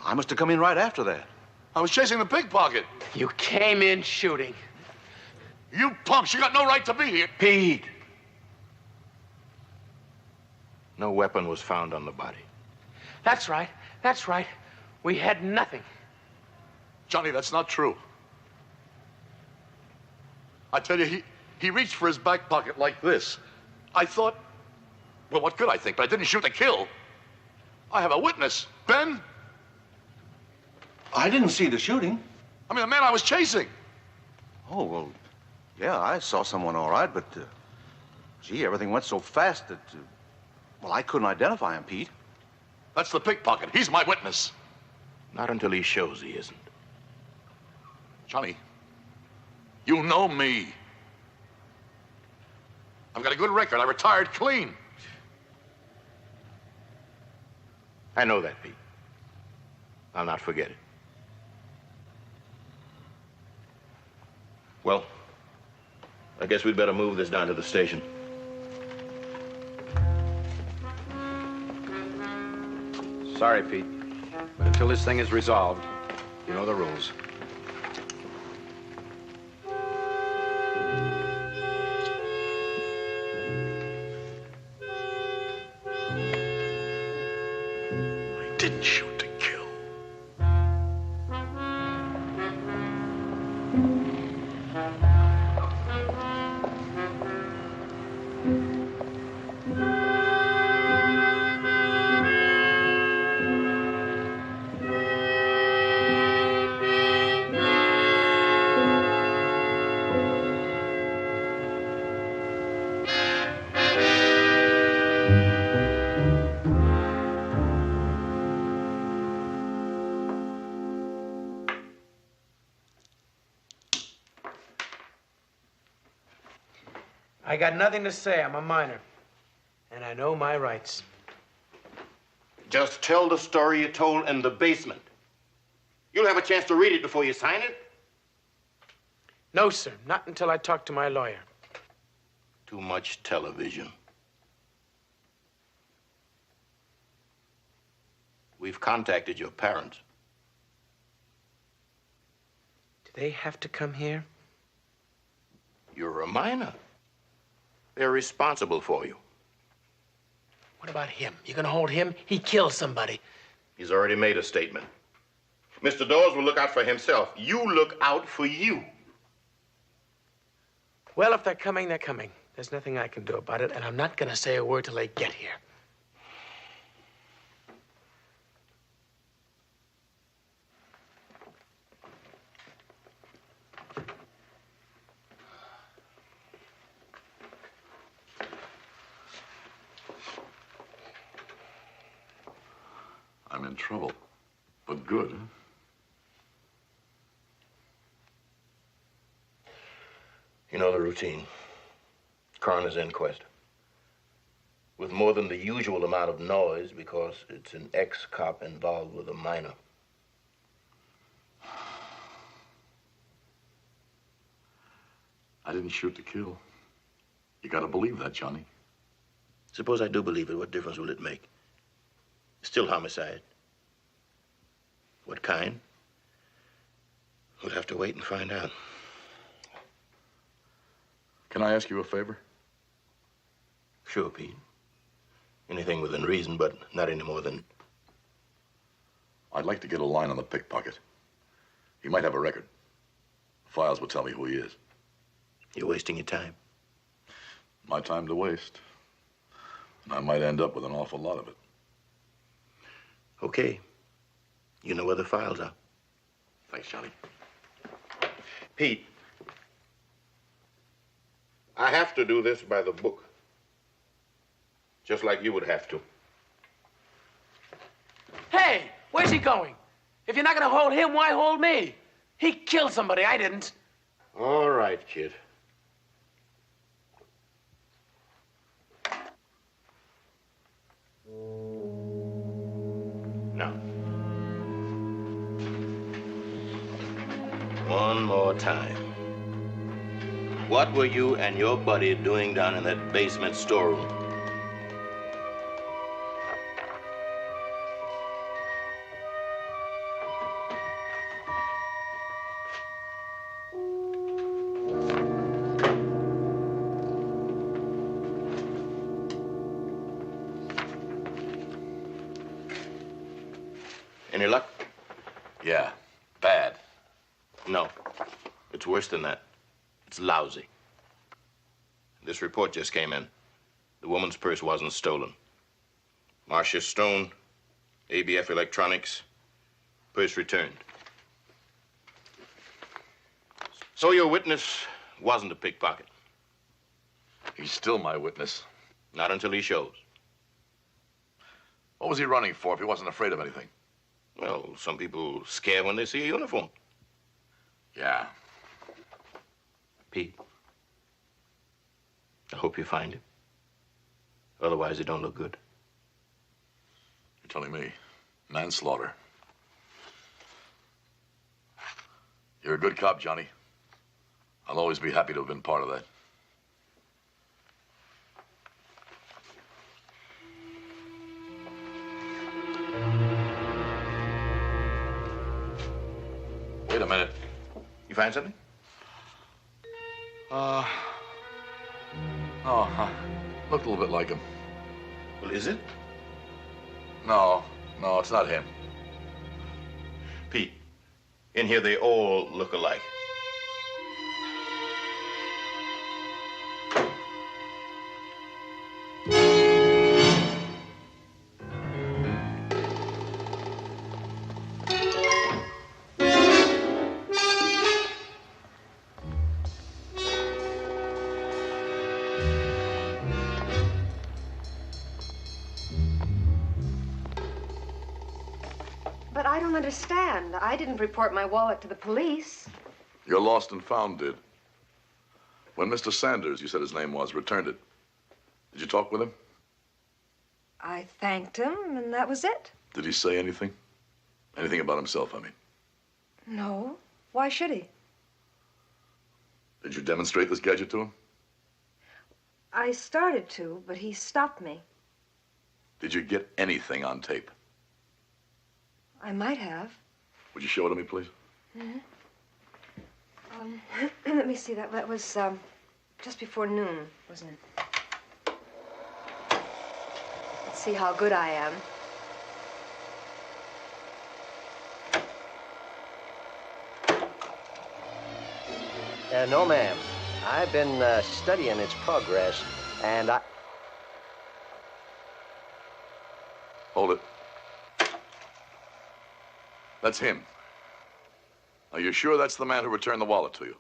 I must have come in right after that. I was chasing the pickpocket. You came in shooting. You punks, you got no right to be here. Pete! No weapon was found on the body. That's right. That's right. We had nothing. Johnny, that's not true. I tell you, he reached for his back pocket like this. I thought, well, what could I think? But I didn't shoot to kill. I have a witness. Ben? I didn't see the shooting. I mean, the man I was chasing. Oh, well, yeah, I saw someone all right, but, gee, everything went so fast that, well, I couldn't identify him, Pete. That's the pickpocket. He's my witness. Not until he shows he isn't. Johnny, you know me. I've got a good record. I retired clean. I know that, Pete. I'll not forget it. Well, I guess we'd better move this down to the station. Sorry, Pete. But until this thing is resolved, you know the rules. I didn't shoot to kill. I got nothing to say. I'm a minor. And I know my rights. Just tell the story you told in the basement. You'll have a chance to read it before you sign it. No, sir. Not until I talk to my lawyer. Too much television. We've contacted your parents. Do they have to come here? You're a minor. They're responsible for you. What about him? You gonna hold him? He killed somebody. He's already made a statement. Mr. Dawes will look out for himself. You look out for you. Well, if they're coming, they're coming. There's nothing I can do about it, and I'm not gonna say a word till they get here. I'm in trouble. But good, huh? You know the routine. Coroner's inquest. with more than the usual amount of noise because it's an ex-cop involved with a minor. I didn't shoot to kill. You gotta believe that, Johnny. Suppose I do believe it, what difference will it make? Still homicide. What kind? We'll have to wait and find out. Can I ask you a favor? Sure, Pete. Anything within reason, but not any more than... I'd like to get a line on the pickpocket. He might have a record. Files will tell me who he is. You're wasting your time. My time to waste. And I might end up with an awful lot of it. Okay. You know where the files are. Thanks, Johnny. Pete, I have to do this by the book. Just like you would have to. Hey, where's he going? If you're not gonna hold him, why hold me? He killed somebody, I didn't. All right, kid. Now, one more time. What were you and your buddy doing down in that basement storeroom? Any luck? Yeah, bad. No, it's worse than that. It's lousy. This report just came in. The woman's purse wasn't stolen. Marcia Stone, ABF Electronics, purse returned. So your witness wasn't a pickpocket. He's still my witness. Not until he shows. What was he running for if he wasn't afraid of anything? Well, some people scare when they see a uniform. Yeah. Pete, I hope you find him. Otherwise, it don't look good. You're telling me manslaughter. You're a good cop, Johnny. I'll always be happy to have been part of that. Wait a minute. You find something? Looked a little bit like him. Well, is it? No, it's not him. Pete, in here they all look alike. But I don't understand. I didn't report my wallet to the police. Your lost and found did. When Mr. Sanders, you said his name was, returned it, did you talk with him? I thanked him, and that was it. Did he say anything? Anything about himself, I mean. No. Why should he? Did you demonstrate this gadget to him? I started to, but he stopped me. Did you get anything on tape? I might have. Would you show it to me, please? Mm-hmm. Let me see. That was just before noon, wasn't it? Let's see how good I am. No, ma'am. I've been studying its progress, and I... Hold it. That's him. Are you sure that's the man who returned the wallet to you?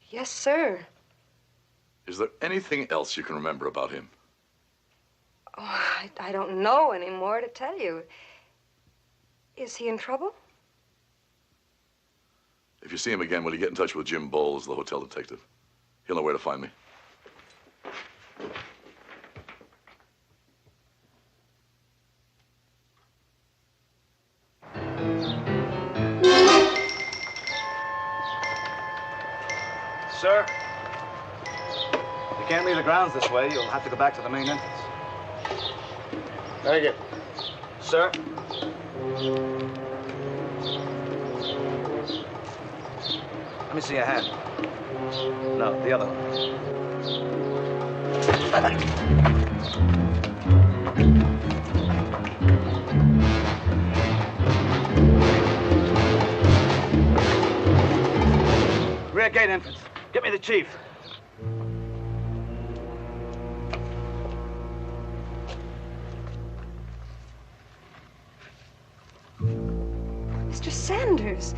Yes, sir. Is there anything else you can remember about him? Oh, I don't know anymore to tell you. Is he in trouble? If you see him again, will you get in touch with Jim Bowles, the hotel detective? He'll know where to find me. sir. You can't leave the grounds this way. You'll have to go back to the main entrance. Thank you. Sir? Let me see your hand. No, the other one. Rear gate entrance. Get me the chief. Mr. Sanders,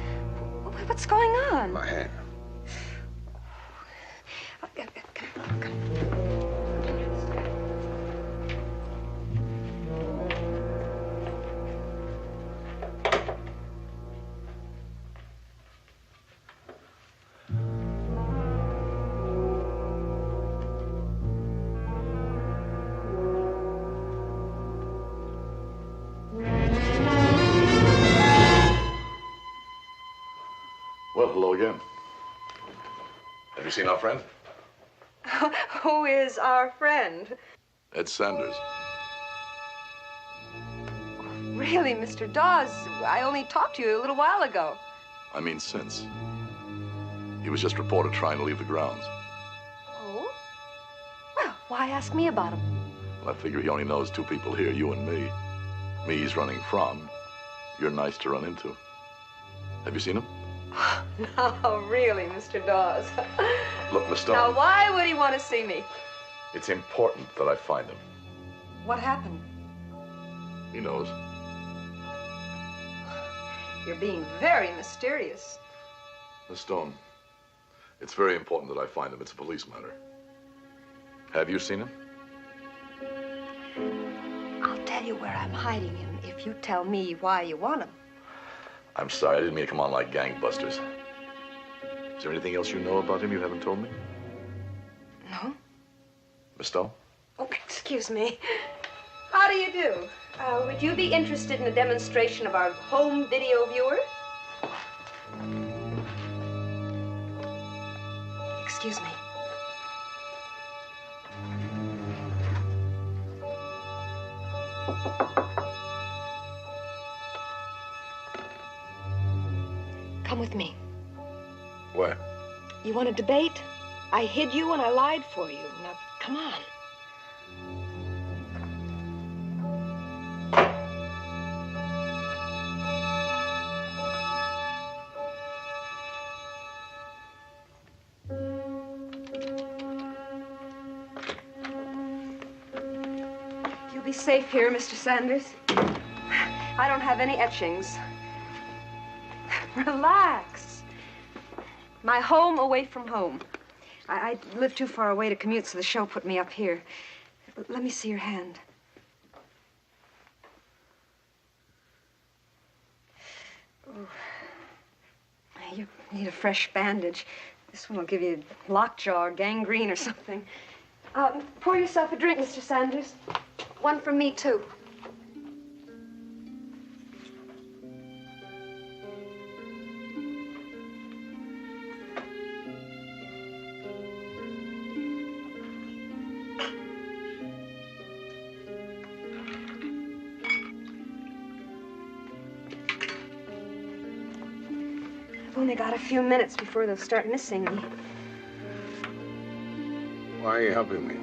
what's going on? My hand. Well, hello again. Have you seen our friend? Who is our friend? Ed Sanders. Really, Mr. Dawes, I only talked to you a little while ago. I mean, since. He was just reported trying to leave the grounds. Oh? Well, why ask me about him? Well, I figure he only knows two people here, you and me. Me, he's running from. You're nice to run into. Have you seen him? No, really, Mr. Dawes. Look, Miss Stone. Now, why would he want to see me? It's important that I find him. What happened? He knows. You're being very mysterious. Miss Stone, it's very important that I find him. It's a police matter. Have you seen him? I'll tell you where I'm hiding him if you tell me why you want him. I'm sorry, I didn't mean to come on like gangbusters. Is there anything else you know about him you haven't told me? No? Miss Stone? Oh, excuse me. How do you do? Would you be interested in a demonstration of our home video viewer? Excuse me. Come with me. Where? You want to debate? I hid you and I lied for you. Now, come on. You'll be safe here, Mr. Sanders. I don't have any etchings. Relax. My home away from home. I live too far away to commute, so the show put me up here. Let me see your hand. Ooh. You need a fresh bandage. This one will give you lockjaw or gangrene or something. Pour yourself a drink, Mr. Sanders. One from me, too. I've only got a few minutes before they'll start missing me. Why are you helping me?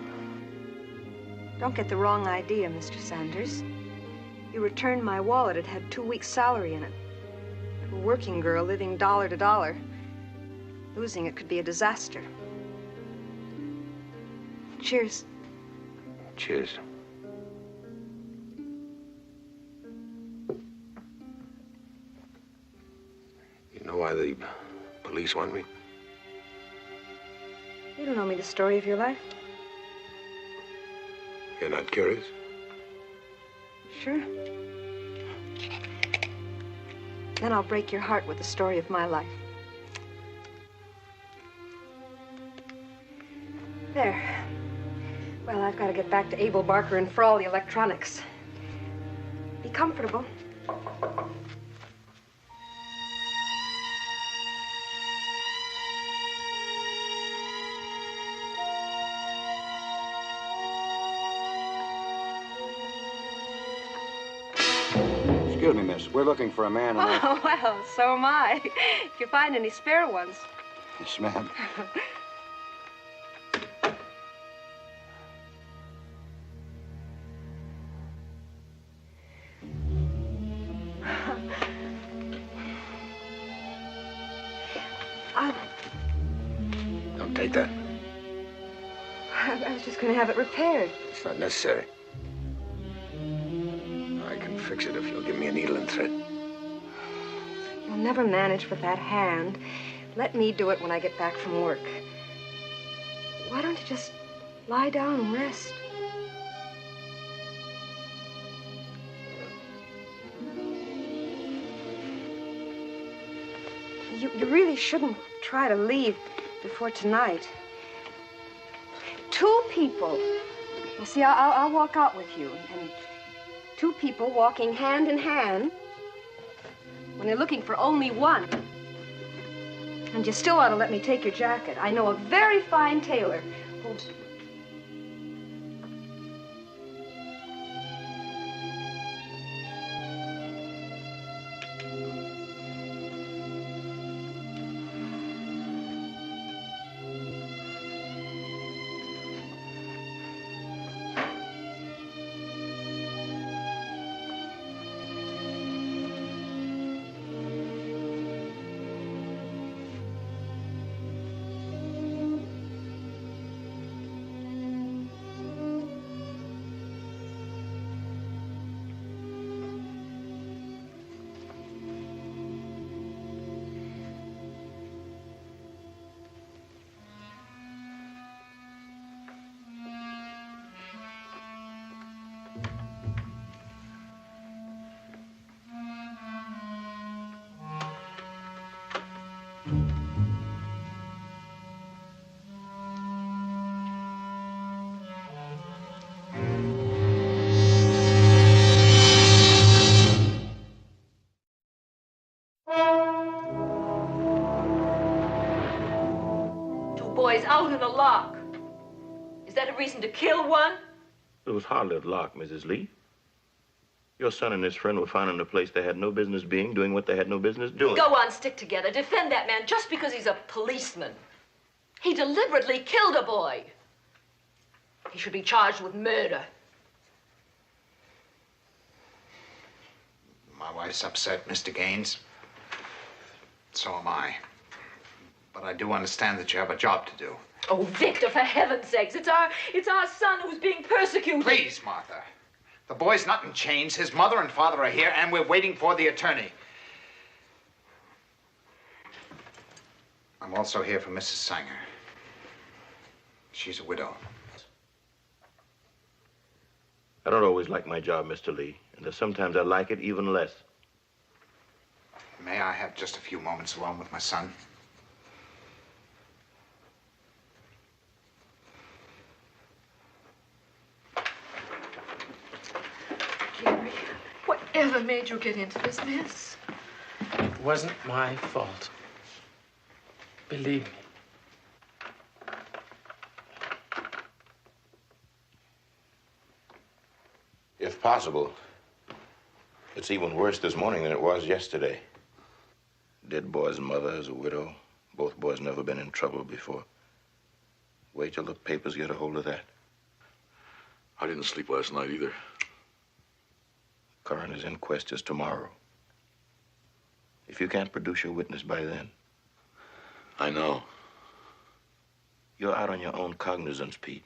Don't get the wrong idea, Mr. Sanders. You returned my wallet. It had 2 weeks' salary in it. A working girl living dollar to dollar. Losing it could be a disaster. Cheers. Cheers. You know why the police want me? You don't know me the story of your life. You're not curious? Sure. Then I'll break your heart with the story of my life. There. Well, I've got to get back to Abel Barker and Frall the electronics. Be comfortable. Excuse me, miss. We're looking for a man in a... Oh, well, so am I. If you find any spare ones. Yes, ma'am. Don't take that. I was just going to have it repaired. It's not necessary. I can fix it if you'll give me a needle and thread. You'll never manage with that hand. Let me do it when I get back from work. Why don't you just lie down and rest? You really shouldn't try to leave before tonight. 2 people. You see, I'll walk out with you. And 2 people walking hand in hand when they're looking for only one. And you still ought to let me take your jacket. I know a very fine tailor who... Boys out in the lock. Is that a reason to kill one? It was hardly a lock, Mrs. Lee. Your son and his friend were found in a place they had no business being, doing what they had no business doing. Go on, stick together. Defend that man just because he's a policeman. He deliberately killed a boy. He should be charged with murder. My wife's upset, Mr. Gaines. So am I. But I do understand that you have a job to do. Oh, Victor, for heaven's sakes, it's our son who's being persecuted. Please, Martha. The boy's not in chains. His mother and father are here, and we're waiting for the attorney. I'm also here for Mrs. Sanger. She's a widow. I don't always like my job, Mr. Lee, and there's sometimes I like it even less. May I have just a few moments alone with my son? Gary, whatever made you get into this mess? It wasn't my fault. Believe me. If possible, it's even worse this morning than it was yesterday. Dead boy's mother is a widow. Both boys never been in trouble before. Wait till the papers get a hold of that. I didn't sleep last night either. Coroner's inquest is tomorrow. If you can't produce your witness by then. I know. You're out on your own cognizance, Pete.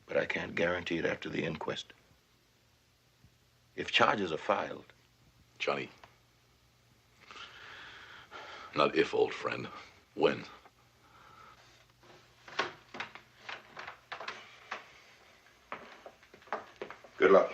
But I can't guarantee it after the inquest. If charges are filed... Johnny. Not if, old friend. When? Good luck.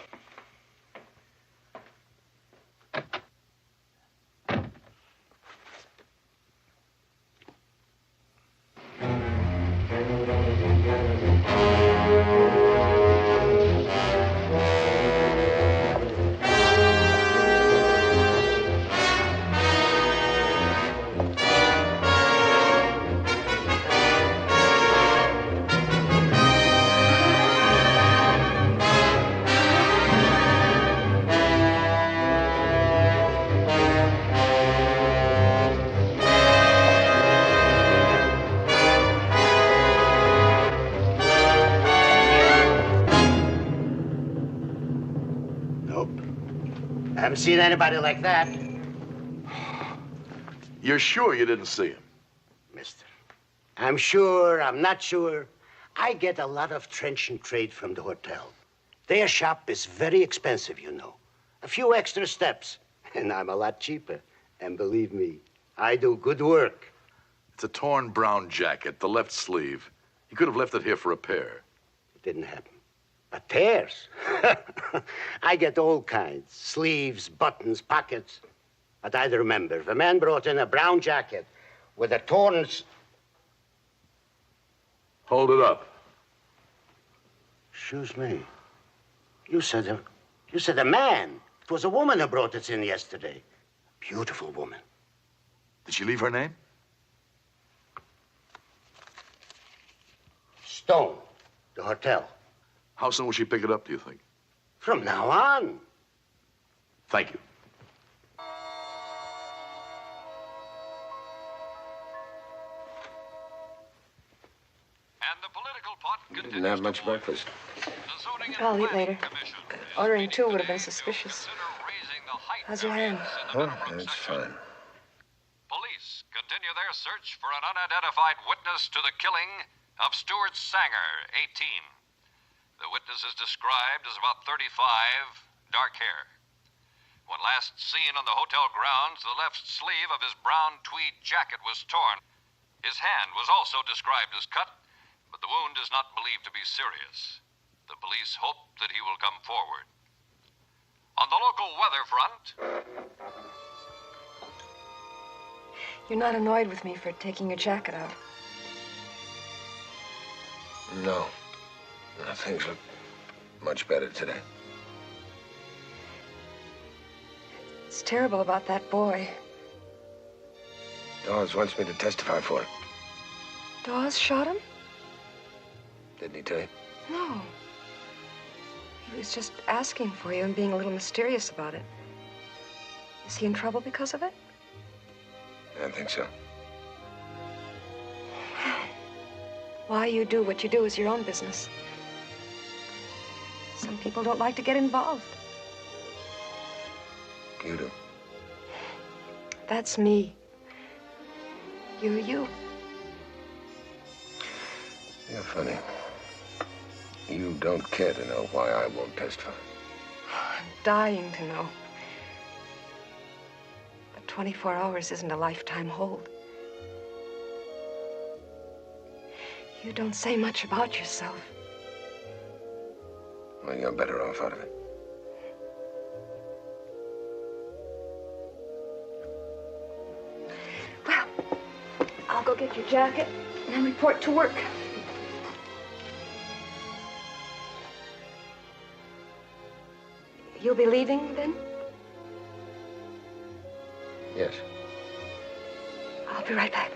Haven't seen anybody like that. You're sure you didn't see him? Mister, I'm sure, I'm not sure. I get a lot of trench and trade from the hotel. Their shop is very expensive, you know. A few extra steps, and I'm a lot cheaper. And believe me, I do good work. It's a torn brown jacket, the left sleeve. You could have left it here for repair. It didn't happen. But tears? I get all kinds. Sleeves, buttons, pockets. But I'd remember, if a man brought in a brown jacket with a torn... Hold it up. Excuse me. You said a man. It was a woman who brought it in yesterday. Beautiful woman. Did she leave her name? Stone, the hotel. How soon will she pick it up, do you think? From now on. Thank you. Didn't have much breakfast. I'll eat later. Ordering two would have been suspicious. How's your hand? Oh, it's fine. Police continue their search for an unidentified witness to the killing of Stuart Sanger, 18. The witness is described as about 35, dark hair. When last seen on the hotel grounds, the left sleeve of his brown tweed jacket was torn. His hand was also described as cut, but the wound is not believed to be serious. The police hope that he will come forward. On the local weather front... You're not annoyed with me for taking your jacket out. No. Things look much better today. It's terrible about that boy. Dawes wants me to testify for him. Dawes shot him? Didn't he tell you? No. He was just asking for you and being a little mysterious about it. Is he in trouble because of it? I don't think so. Why you do what you do is your own business. Some people don't like to get involved. You do. That's me. You're you. You're funny. You don't care to know why I won't testify. I'm dying to know. But 24 hours isn't a lifetime hold. You don't say much about yourself. Well, you're better off out of it. Well, I'll go get your jacket and report to work. You'll be leaving then? Yes. I'll be right back.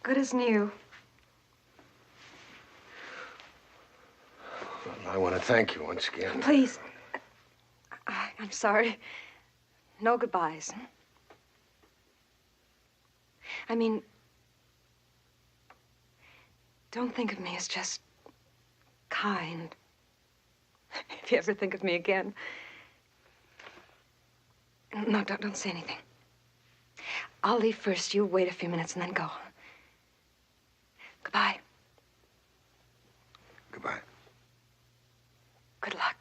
Good as new. Well, I want to thank you once again. Please. I'm sorry. No goodbyes. I mean, don't think of me as just kind. If you ever think of me again. No, don't say anything. I'll leave first. You wait a few minutes and then go. Goodbye. Goodbye. Good luck.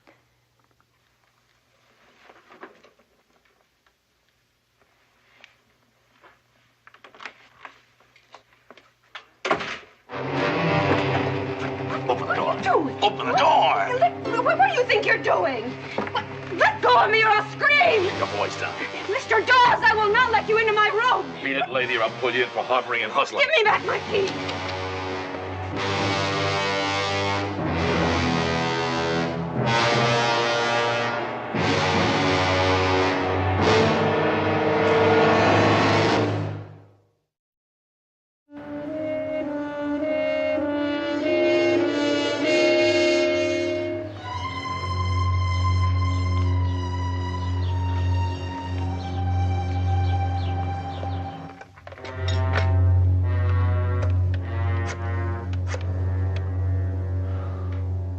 Open the door! What do you think you're doing? Let go of me or I'll scream! Your voice down. Mr. Dawes, I will not let you into my room! Beat it, lady, or I'll pull you in for harboring and hustling. Give me back my key!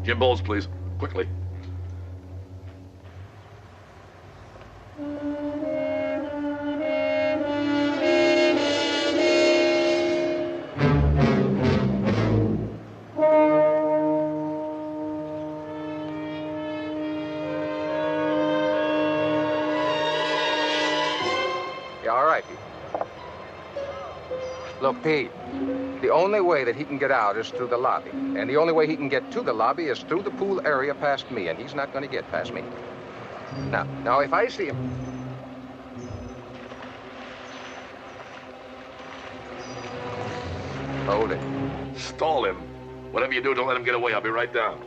Jim Bowles, please. Quickly. Yeah, all right, Pete. Look, Pete, the only way that he can get out is through the lobby. And the only way he can get to the lobby is through the pool area past me, and he's not going to get past me. Now, if I see him... Hold it. Stall him. Whatever you do, don't let him get away. I'll be right down.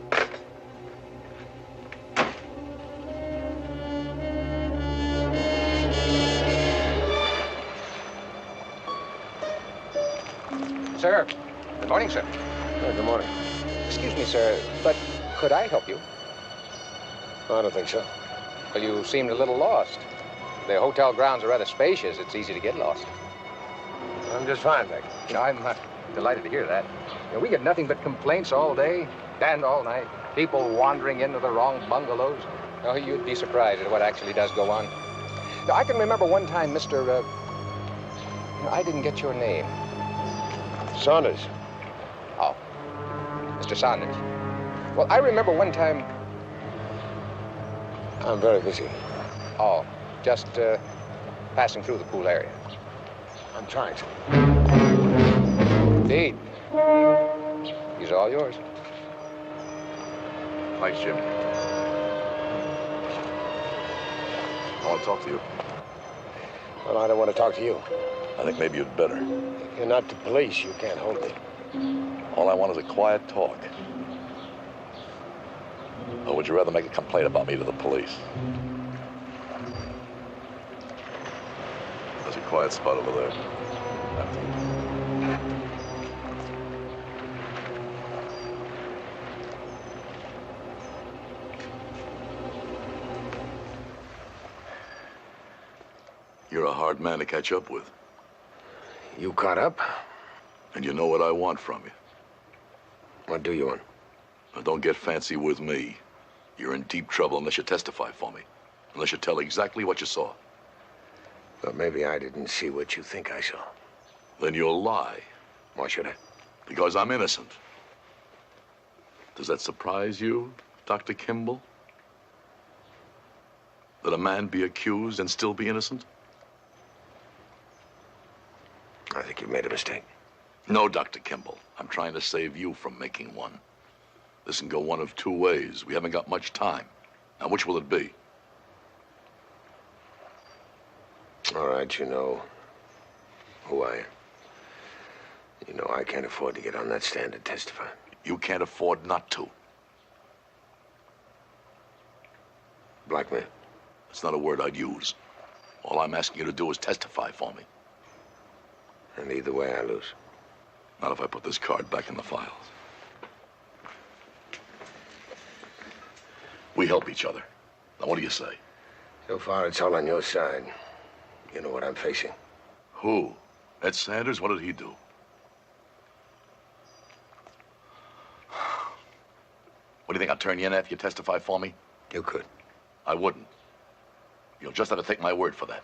Sir. Good morning, sir. Good morning. Excuse me, sir, but could I help you? I don't think so. Well, you seemed a little lost. The hotel grounds are rather spacious. It's easy to get lost. I'm just fine, Vic. You know, I'm delighted to hear that. You know, we get nothing but complaints all day and all night. People wandering into the wrong bungalows. Oh, you'd be surprised at what actually does go on. Now, I can remember one time, Mr. I didn't get your name. Saunders. Oh, Mr. Saunders. Well, I remember one time... I'm very busy. Oh, just passing through the pool area. I'm trying to. Indeed. He's all yours. Thanks, Jim. I want to talk to you. Well, I don't want to talk to you. I think maybe you'd better. If you're not the police, you can't hold me. All I want is a quiet talk. Or would you rather make a complaint about me to the police? There's a quiet spot over there. You're a hard man to catch up with. You caught up? And you know what I want from you. What do you want? Now, don't get fancy with me. You're in deep trouble unless you testify for me. Unless you tell exactly what you saw. But maybe I didn't see what you think I saw. Then you'll lie. Why should I? Because I'm innocent. Does that surprise you, Dr. Kimball? That a man be accused and still be innocent? I think you've made a mistake. No, Dr. Kimball. I'm trying to save you from making one. This can go one of two ways. We haven't got much time. Now, which will it be? All right, you know who I am. You know I can't afford to get on that stand and testify. You can't afford not to. Blackmail? That's not a word I'd use. All I'm asking you to do is testify for me. And either way, I lose. Not if I put this card back in the files. We help each other. Now, what do you say? So far, it's all on your side. You know what I'm facing. Who? Ed Sanders? What did he do? What do you think, I'll turn you in after you testify for me? You could. I wouldn't. You'll just have to take my word for that.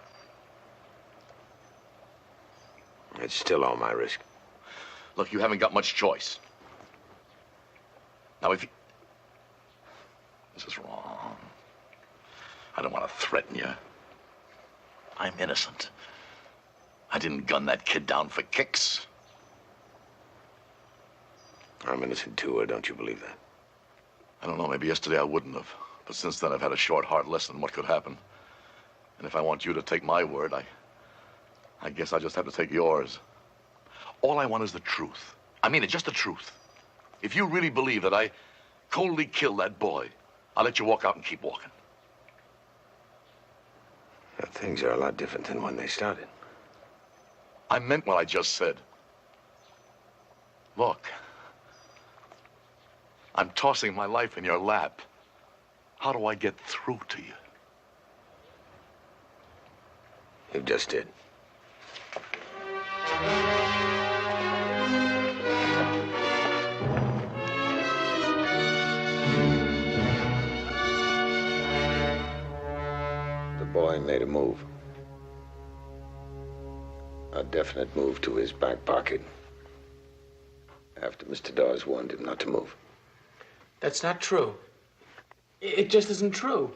It's still all my risk. Look, you haven't got much choice. Now, if you... This is wrong. I don't want to threaten you. I'm innocent. I didn't gun that kid down for kicks. I'm innocent too, or don't you believe that? I don't know, maybe yesterday I wouldn't have. But since then, I've had a short, hard lesson what could happen. And if I want you to take my word, I guess I just have to take yours. All I want is the truth. I mean it, just the truth. If you really believe that I coldly killed that boy, I'll let you walk out and keep walking. Yeah, things are a lot different than when they started. I meant what I just said. Look, I'm tossing my life in your lap. How do I get through to you? You just did. The boy made a move. A definite move to his back pocket. After Mr. Dawes warned him not to move. That's not true. It just isn't true.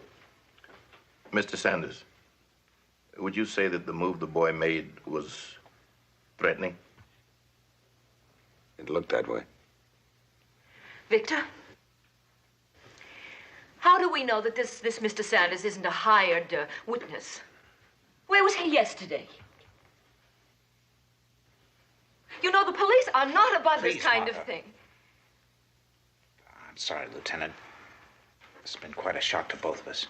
Mr. Sanders, would you say that the move the boy made was threatening? It looked that way. Victor? How do we know that this Mr. Sanders isn't a hired witness? Where was he yesterday? You know, the police are not above this kind of thing. I'm sorry, Lieutenant. This has been quite a shock to both of us.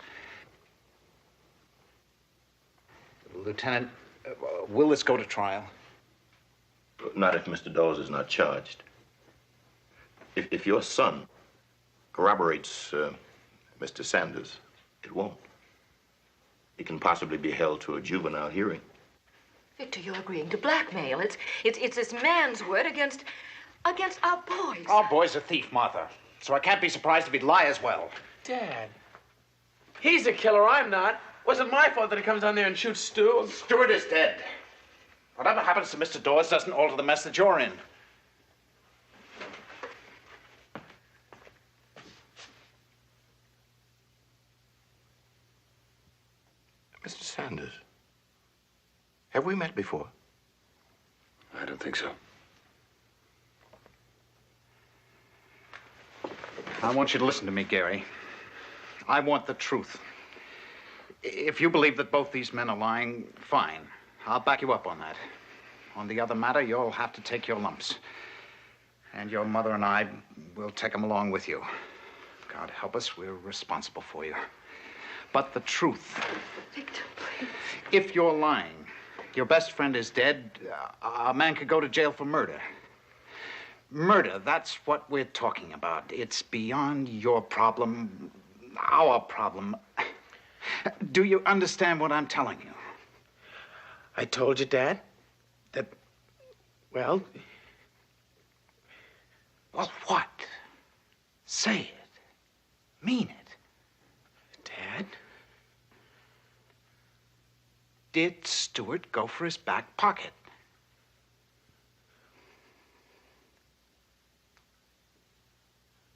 Lieutenant, will this go to trial? Not if Mr. Dawes is not charged. If your son corroborates Mr. Sanders, it won't. He can possibly be held to a juvenile hearing. Victor, you're agreeing to blackmail. It's this man's word against our boys. Our boy's a thief, Martha. So I can't be surprised if he'd lie as well. Dad, he's a killer, I'm not. Wasn't my fault that he comes down there and shoots Stu. Stewart is dead. Whatever happens to Mr. Dawes doesn't alter the mess that you're in. Mr. Sanders, have we met before? I don't think so. I want you to listen to me, Gary. I want the truth. If you believe that both these men are lying, fine. I'll back you up on that. On the other matter, you'll have to take your lumps. And your mother and I will take them along with you. God help us, we're responsible for you. But the truth. Victor, please. If you're lying, your best friend is dead, a man could go to jail for murder. Murder, that's what we're talking about. It's beyond your problem, our problem. Do you understand what I'm telling you? I told you, Dad, that, well... Well, what? Say it. Mean it. Dad? Did Stewart go for his back pocket?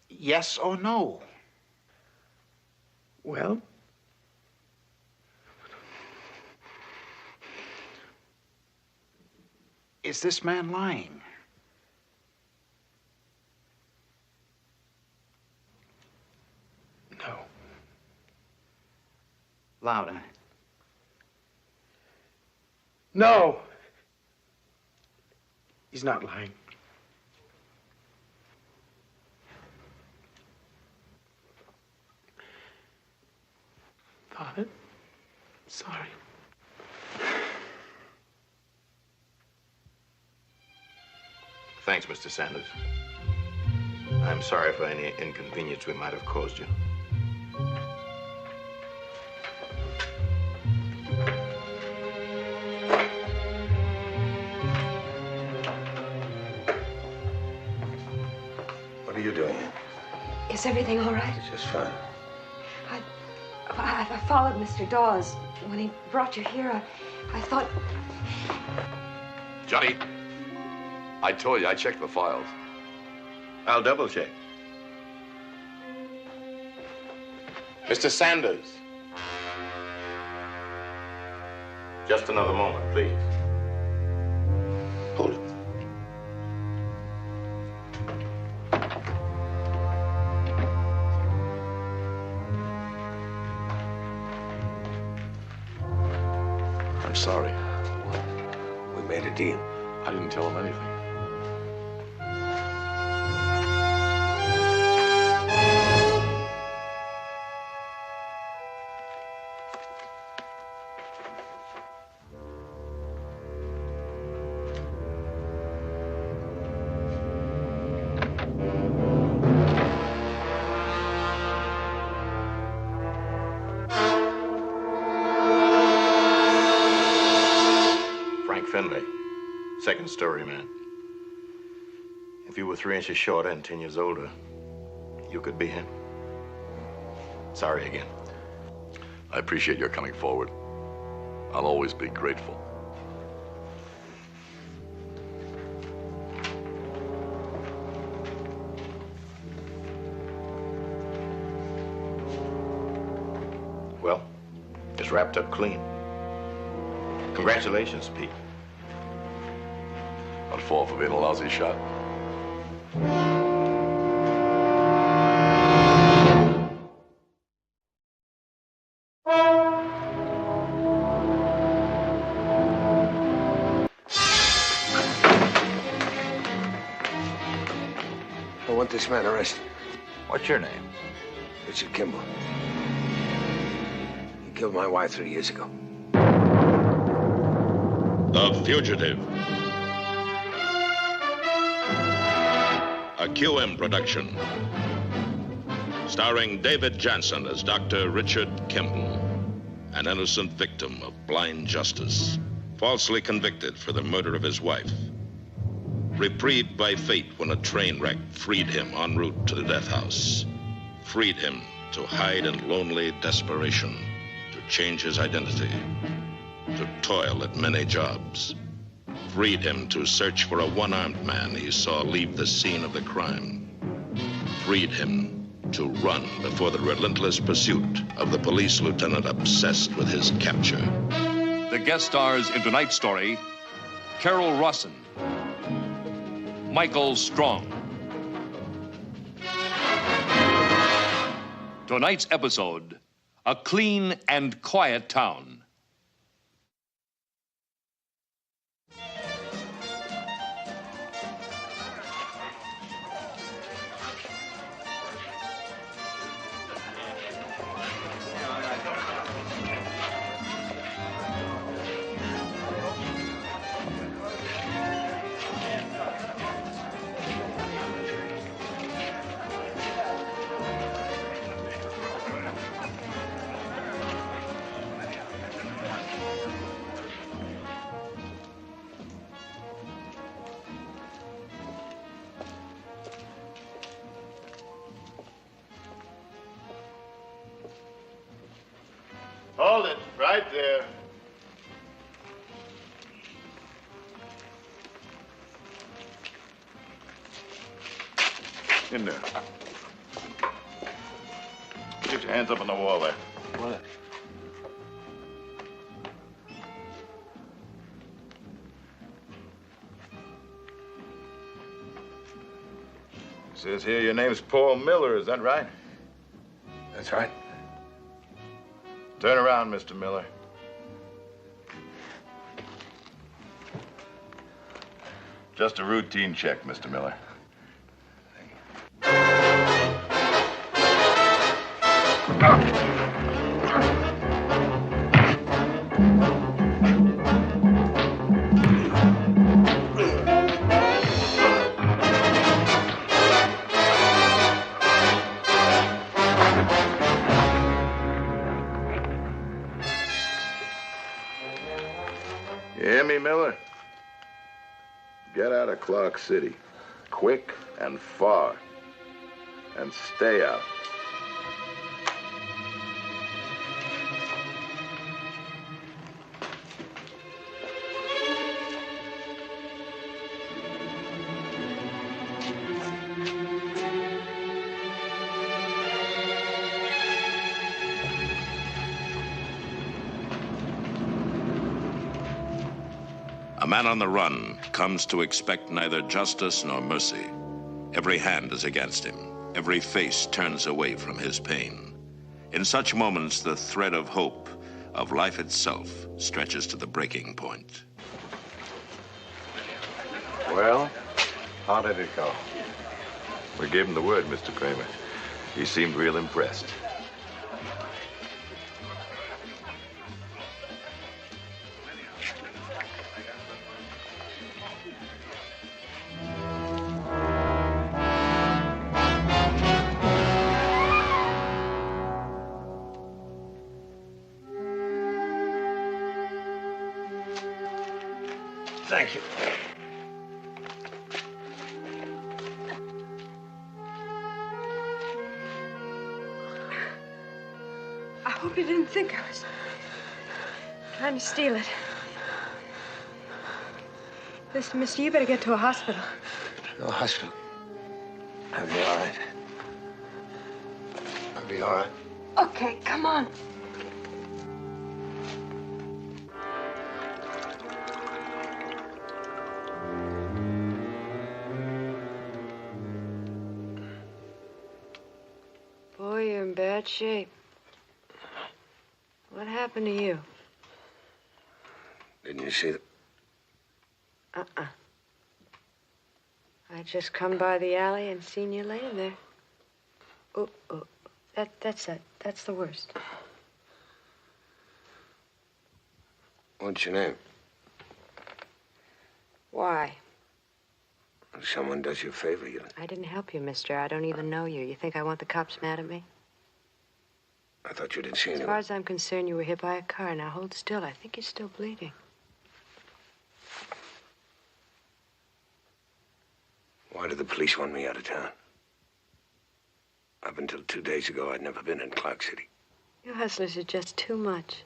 Yes or no? Well... Is this man lying? No. Louder. No! He's not lying. Father, sorry. Thanks, Mr. Sanders. I'm sorry for any inconvenience we might have caused you. What are you doing here? Is everything all right? It's just fine. I followed Mr. Dawes. When he brought you here, I thought... Johnny, I told you, I checked the files. I'll double check. Mr. Sanders. Just another moment, please. Hold it. I'm sorry. We made a deal. I didn't tell him anything. Finley, second story man. If you were 3 inches shorter and 10 years older, you could be him. Sorry again. I appreciate your coming forward. I'll always be grateful. Well, it's wrapped up clean. Congratulations, Pete. I'd fall for being a lousy shot. I want this man arrested. What's your name? Richard Kimball. He killed my wife 3 years ago. The Fugitive. A QM production. Starring David Jansen as Dr. Richard Kimball, an innocent victim of blind justice, falsely convicted for the murder of his wife. Reprieved by fate when a train wreck freed him en route to the death house. Freed him to hide in lonely desperation, to change his identity, to toil at many jobs. Freed him to search for a one-armed man he saw leave the scene of the crime. Freed him to run before the relentless pursuit of the police lieutenant obsessed with his capture. The guest stars in tonight's story, Carol Rawson, Michael Strong. Tonight's episode, A Clean and Quiet Town. Hold it, right there. In there. Get your hands up on the wall there. What? Says here your name's Paul Miller, is that right? That's right. Turn around, Mr. Miller. Just a routine check, Mr. Miller. You hear me, Miller? Get out of Clark City, quick and far, and stay out. A man on the run comes to expect neither justice nor mercy. Every hand is against him. Every face turns away from his pain. In such moments, the thread of hope, of life itself stretches to the breaking point. Well, how did it go? We gave him the word, Mr. Kramer. He seemed real impressed. Thank you. I hope you didn't think I was trying to steal it. Listen, mister, you better get to a hospital. No hospital. I'll be all right. I'll be all right. Okay, come on. Boy, you're in bad shape. What happened to you? Didn't you see the... I just come by the alley and seen you laying there. Oh, that's it. That's the worst. What's your name? Why? If someone does you a favor, you... I didn't help you, mister. I don't even know you. You think I want the cops mad at me? I thought you didn't see As anyone. far as I'm concerned, you were hit by a car. Now hold still. I think you're still bleeding. Why did the police want me out of town? Up until 2 days ago, I'd never been in Clark City. You hustlers are just too much.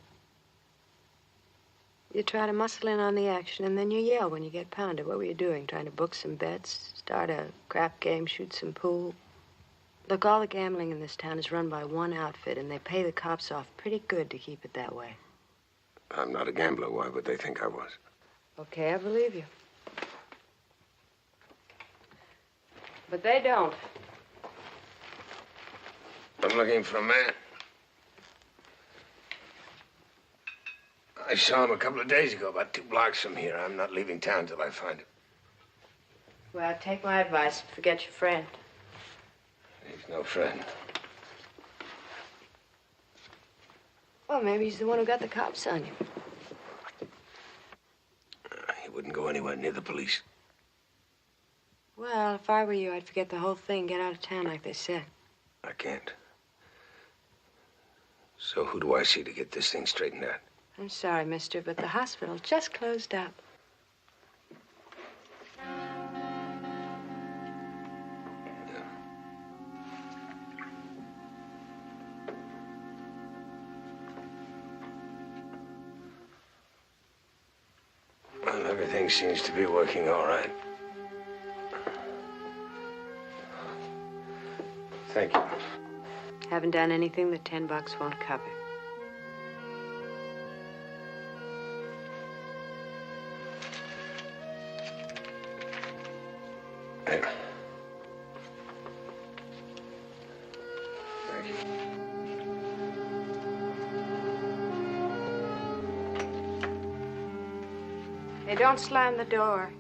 You try to muscle in on the action, and then you yell when you get pounded. What were you doing? Trying to book some bets? Start a crap game? Shoot some pool? Look, all the gambling in this town is run by one outfit, and they pay the cops off pretty good to keep it that way. I'm not a gambler. Why would they think I was? Okay, I believe you. But they don't. I'm looking for a man. I saw him a couple of days ago, about 2 blocks from here. I'm not leaving town till I find him. Well, take my advice. Forget your friend. He's no friend. Well, maybe he's the one who got the cops on you. He wouldn't go anywhere near the police. Well, if I were you, I'd forget the whole thing, get out of town like they said. I can't. So who do I see to get this thing straightened out? I'm sorry, mister, but the hospital just closed up. Well, everything seems to be working all right. Thank you. Haven't done anything that $10 won't cover. Hey. Thank you. Hey, don't slam the door.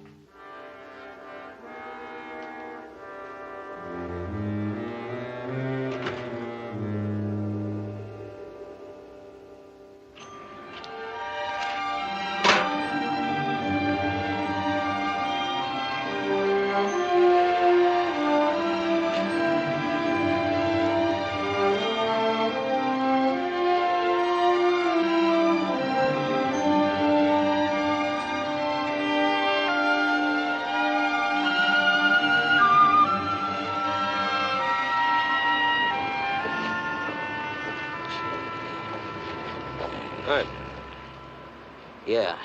Hi. Yeah.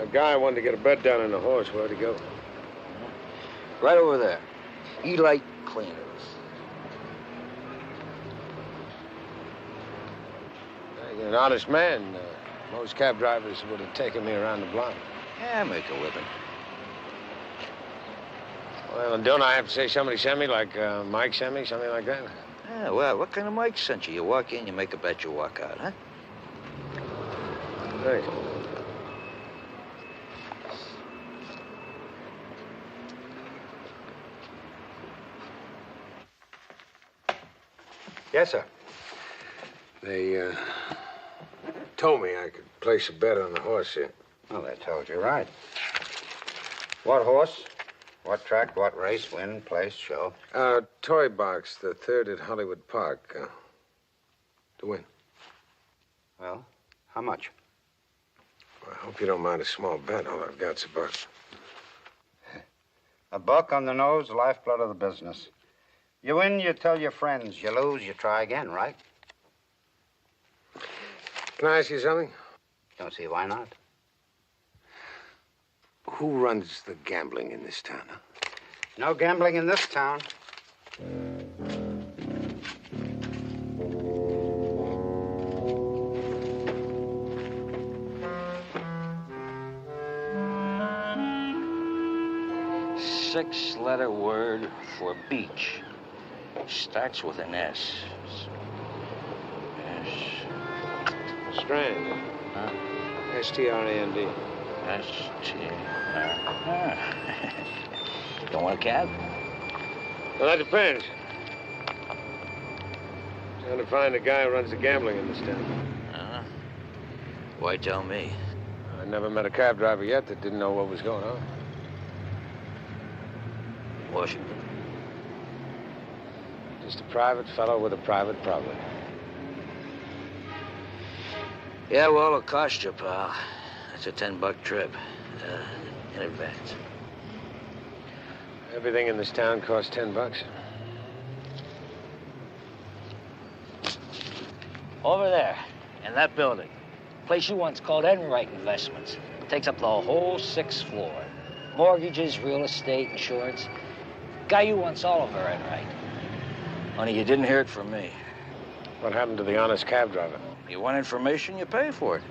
A guy wanted to get a bed down on the horse. Where'd he go? Right over there. Elite Cleaners. You're an honest man. Most cab drivers would have taken me around the block. Yeah, make a living. Well, don't I have to say somebody sent me, like Mike sent me, something like that? Yeah, well, what kind of Mike sent you? You walk in, you make a bet, you walk out, huh? Thanks. Yes, sir. They told me I could place a bet on the horse here. Well, they told you right. What horse? What track? What race? Win, place, show? Toy box, the third at Hollywood Park. To win. Well, how much? Well, I hope you don't mind a small bet. All I've got's a buck. A buck on the nose, lifeblood of the business. You win, you tell your friends. You lose, you try again, right? Can I ask you something? Don't see why not. Who runs the gambling in this town, huh? No gambling in this town. Six-letter word for beach. Starts with an S. Strand. Huh? S-T-R-A-N-D. S-T-R. Don't want a cab? Well, that depends. Trying to find the guy who runs the gambling in this town. Why tell me? I never met a cab driver yet that didn't know what was going on. Washington. Just a private fellow with a private problem. Yeah, well, it'll cost you, pal. That's a $10 trip. In advance. Everything in this town costs $10. Over there, in that building. Place you once called Enright Investments. Takes up the whole 6th floor. Mortgages, real estate, insurance. Guy you once Oliver Enright. Only you didn't hear it from me. What happened to the honest cab driver? You want information, you pay for it.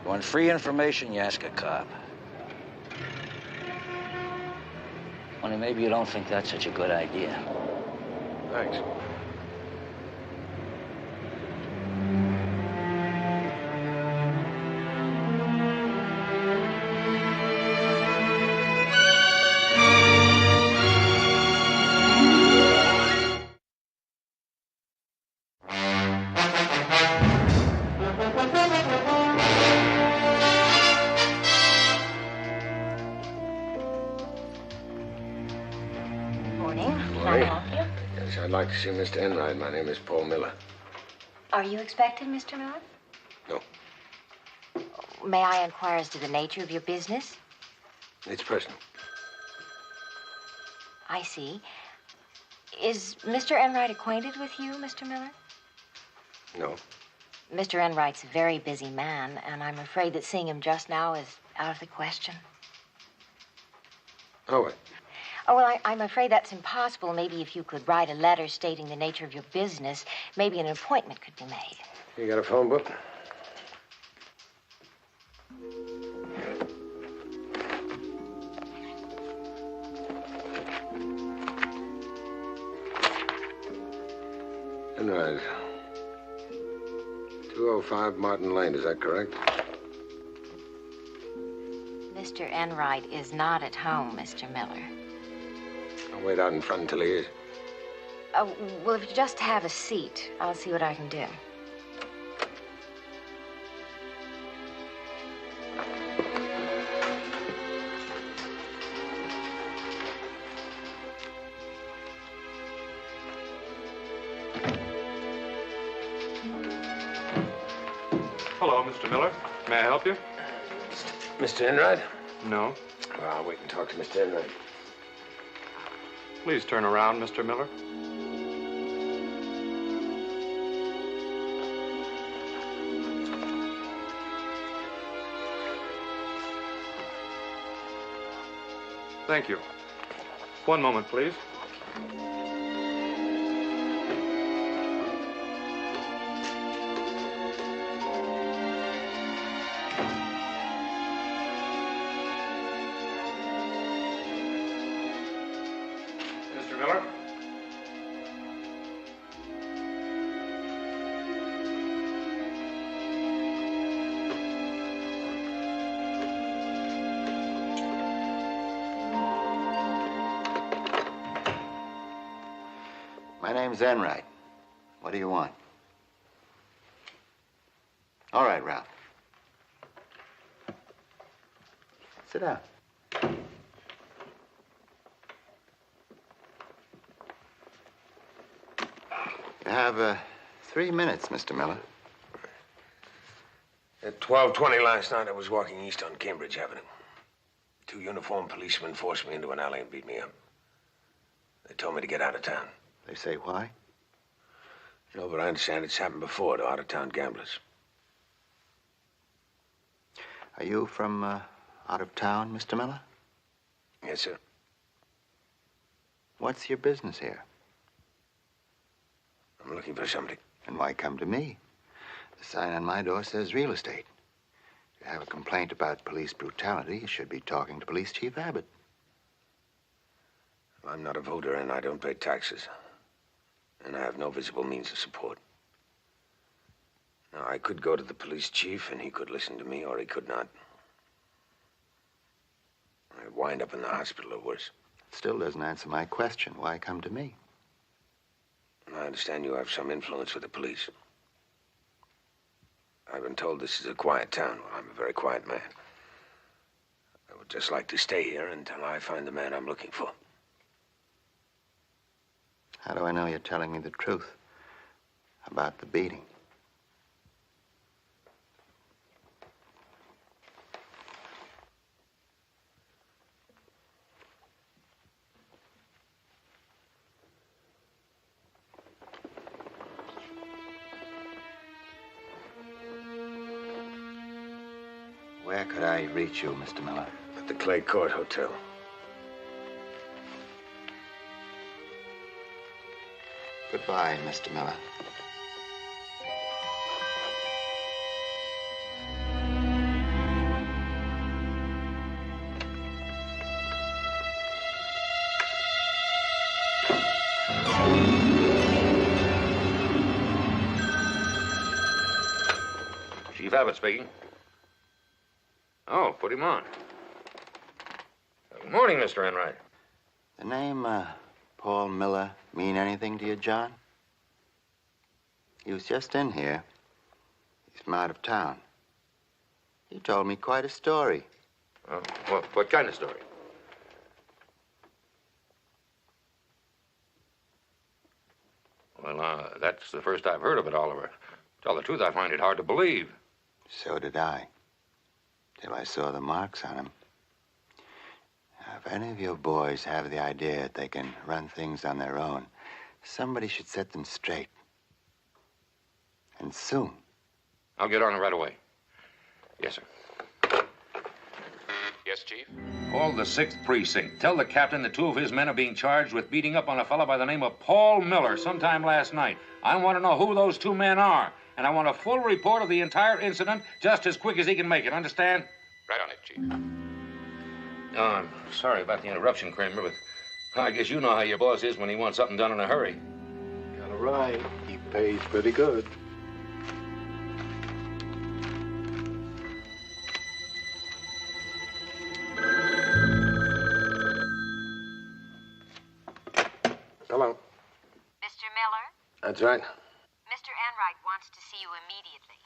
You want free information, you ask a cop. Only maybe you don't think that's such a good idea. Thanks. I'd like to see Mr. Enright. My name is Paul Miller. Are you expected, Mr. Miller? No. May I inquire as to the nature of your business? It's personal. I see. Is Mr. Enright acquainted with you, Mr. Miller? No. Mr. Enright's a very busy man, and I'm afraid that seeing him just now is out of the question. Oh, what? Oh, well, I'm afraid that's impossible. Maybe if you could write a letter stating the nature of your business, maybe an appointment could be made. You got a phone book? Enright. 205 Martin Lane, is that correct? Mr. Enright is not at home, Mr. Miller. I'll wait out in front until he is. Oh, well, if you just have a seat, I'll see what I can do. Hello, Mr. Miller. May I help you? Mr. Enright? No. Well, I'll wait and talk to Mr. Enright. Please turn around, Mr. Miller. Thank you. One moment, please. Mr. Miller? name's Enright. What do you want? All right, Ralph. Sit down. You have 3 minutes, Mr. Miller. At 12:20 last night, I was walking east on Cambridge Avenue. 2 uniformed policemen forced me into an alley and beat me up. They told me to get out of town. They say why? No, but I understand it's happened before to out-of-town gamblers. Are you from out of town, Mr. Miller? Yes, sir. What's your business here? I'm looking for somebody. And why come to me? The sign on my door says real estate. If you have a complaint about police brutality, you should be talking to Police Chief Abbott. I'm not a voter and I don't pay taxes. And I have no visible means of support. Now, I could go to the police chief and he could listen to me, or he could not. I'd wind up in the hospital or worse. Still doesn't answer my question. Why come to me? I understand you have some influence with the police. I've been told this is a quiet town. Well, I'm a very quiet man. I would just like to stay here until I find the man I'm looking for. How do I know you're telling me the truth about the beating? Where could I reach you, Mr. Miller? At the Clay Court Hotel. Goodbye, Mr. Miller. Chief Abbott speaking. Oh, put him on. Good morning, Mr. Enright. The name, Paul Miller mean anything to you, John? He was just in here. He's from out of town. He told me quite a story. Oh, what kind of story? Well, that's the first I've heard of it, Oliver. Tell the truth, I find it hard to believe. So did I. Till I saw the marks on him. If any of your boys have the idea that they can run things on their own, somebody should set them straight. And soon. I'll get on it right away. Yes, sir. Yes, Chief? Call the 6th Precinct. Tell the captain that 2 of his men are being charged with beating up on a fellow by the name of Paul Miller sometime last night. I want to know who those 2 men are. And I want a full report of the entire incident just as quick as he can make it. Understand? Right on it, Chief. Oh, I'm sorry about the interruption, Kramer, but I guess you know how your boss is when he wants something done in a hurry. Got it right. He pays pretty good. Hello. Mr. Miller? That's right. Mr. Enright wants to see you immediately.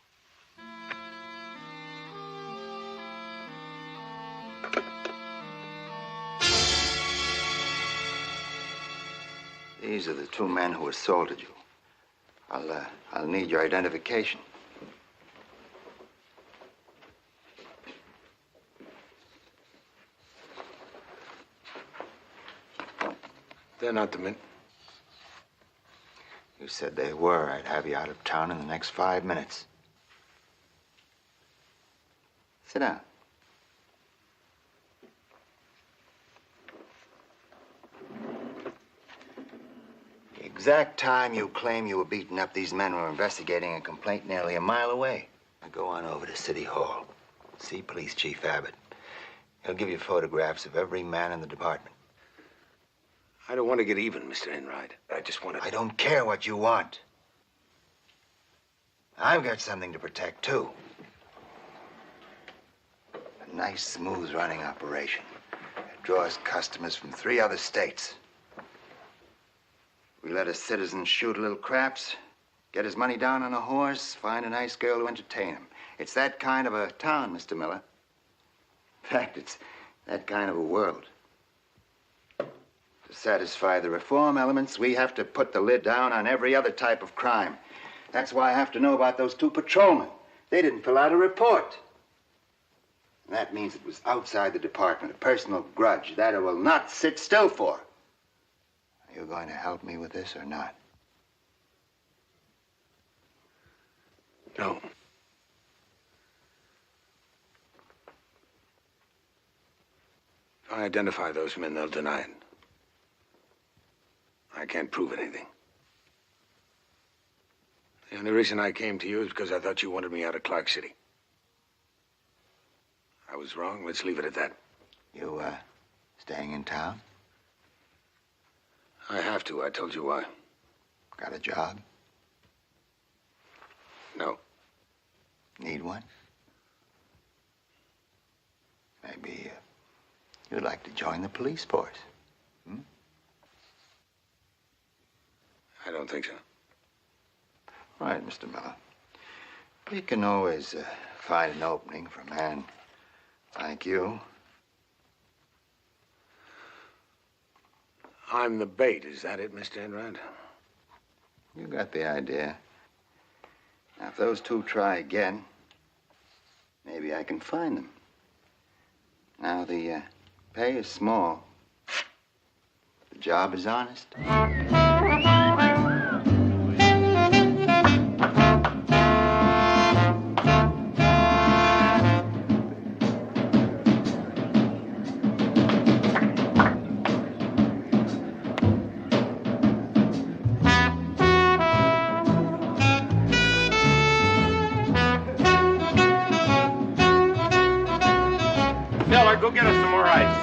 These are the 2 men who assaulted you. I'll need your identification. They're not the men. You said they were. I'd have you out of town in the next 5 minutes. Sit down. The exact time you claim you were beaten up, these men were investigating a complaint nearly a mile away. Now go on over to City Hall. See Police Chief Abbott. He'll give you photographs of every man in the department. I don't want to get even, Mr. Enright. I just want to... I don't care what you want. I've got something to protect, too. A nice, smooth-running operation. It draws customers from 3 other states. We let a citizen shoot a little craps, get his money down on a horse, find a nice girl to entertain him. It's that kind of a town, Mr. Miller. In fact, it's that kind of a world. To satisfy the reform elements, we have to put the lid down on every other type of crime. That's why I have to know about those 2 patrolmen. They didn't fill out a report. And that means it was outside the department, a personal grudge that I will not sit still for. Are you going to help me with this or not? No. If I identify those men, they'll deny it. I can't prove anything. The only reason I came to you is because I thought you wanted me out of Clark City. I was wrong. Let's leave it at that. You, staying in town? I have to. I told you why. Got a job? No. Need one? Maybe you'd like to join the police force. I don't think so. All right, Mr. Miller. We can always find an opening for a man like you. I'm the bait. Is that it, Mr. Enright? You got the idea. Now, if those 2 try again, maybe I can find them. Now, the pay is small. The job is honest. Miller, go get us some more ice.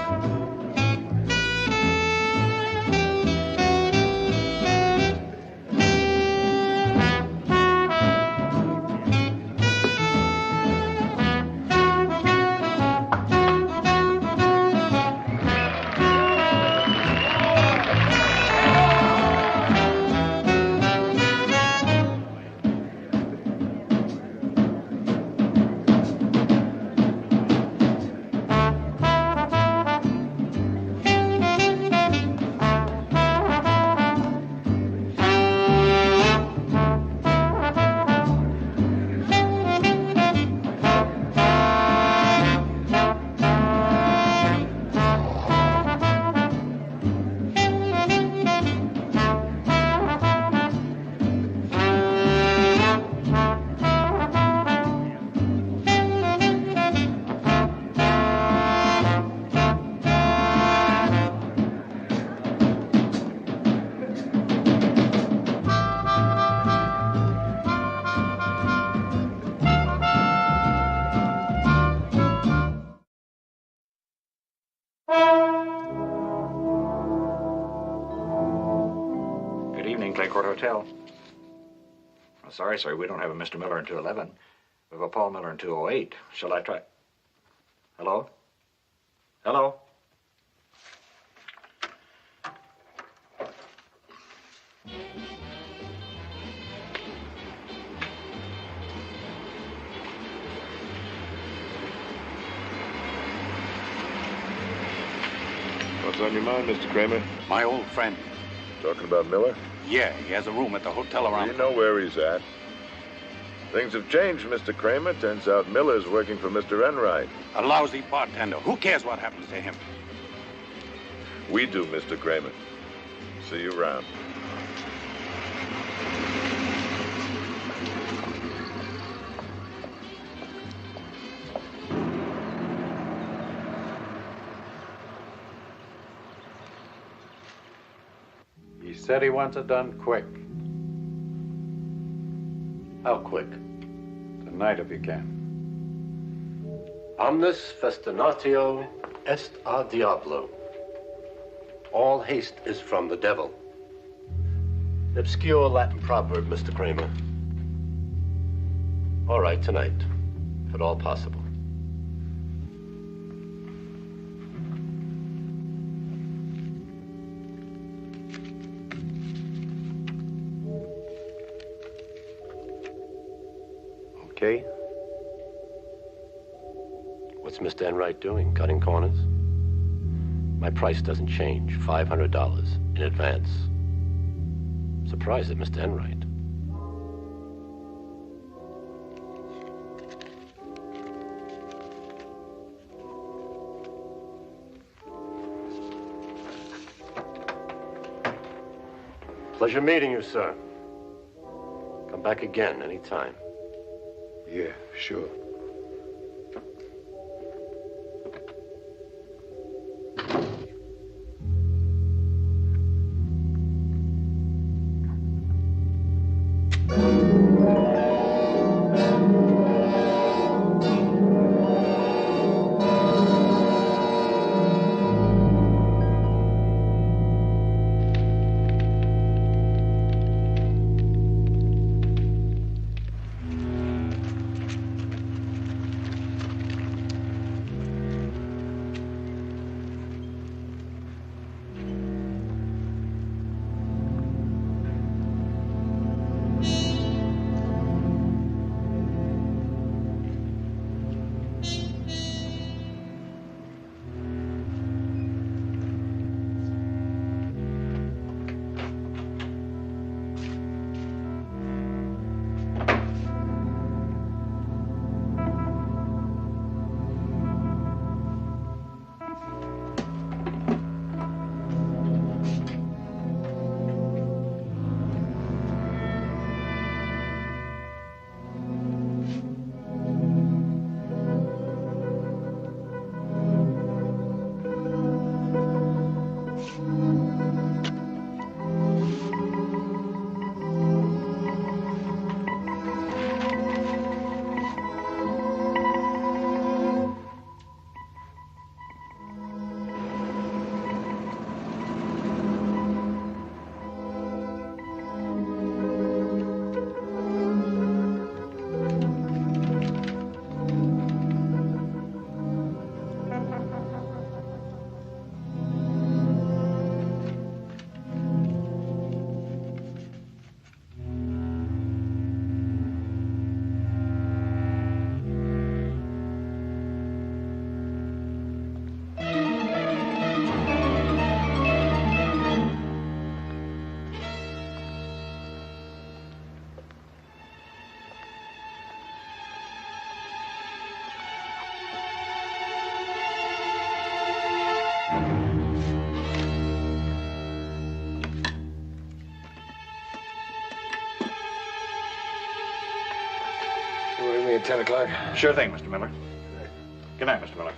Hotel. Oh, sorry, sir, we don't have a Mr. Miller in 211. We have a Paul Miller in 208. Shall I try? Hello? Hello? What's on your mind, Mr. Kramer? My old friend. Talking about Miller? Yeah, he has a room at the hotel around. You know where he's at. Things have changed, Mr. Kramer. Turns out Miller's working for Mr. Enright. A lousy bartender. Who cares what happens to him? We do, Mr. Kramer. See you around. He said he wants it done quick. How quick? Tonight, if you can. Omnis festinatio est a diablo. All haste is from the devil. Obscure Latin proverb, Mr. Kramer. All right, tonight, if at all possible. Kay? What's Mr. Enright doing? Cutting corners? My price doesn't change. $500 in advance. Surprised at Mr. Enright. Pleasure meeting you, sir. Come back again anytime. Yeah, sure. At 10 o'clock? Sure thing, Mr. Miller. Good night, Mr. Miller.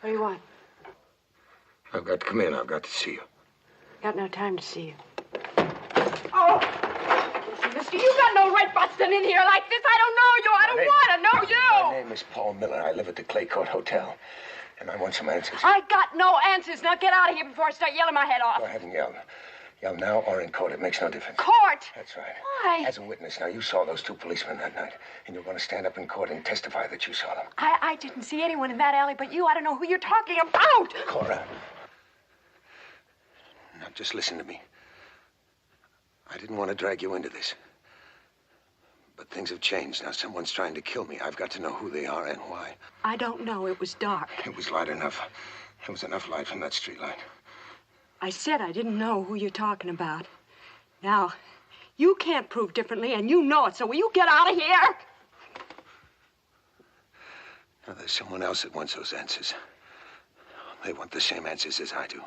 What do you want? I've got to come in. I've got to see you. Got no time to see you. Oh! Listen, mister, you got no right busting in here like this. I don't know you. I don't want to know you. My name is Paul Miller. I live at the Clay Court Hotel. And I want some answers. I got no answers. Now get out of here before I start yelling my head off. Go ahead and yell. Yell now or in court. It makes no difference. Court? That's right. Why? As a witness. Now, you saw those two policemen that night. And you're going to stand up in court and testify that you saw them. I didn't see anyone in that alley but you. I don't know who you're talking about. Cora. Now, just listen to me. I didn't want to drag you into this. But things have changed. Now someone's trying to kill me. I've got to know who they are and why. I don't know. It was dark. It was light enough. There was enough light from that street light. I said I didn't know who you're talking about. Now, you can't prove differently, and you know it, so will you get out of here? Now, there's someone else that wants those answers. They want the same answers as I do.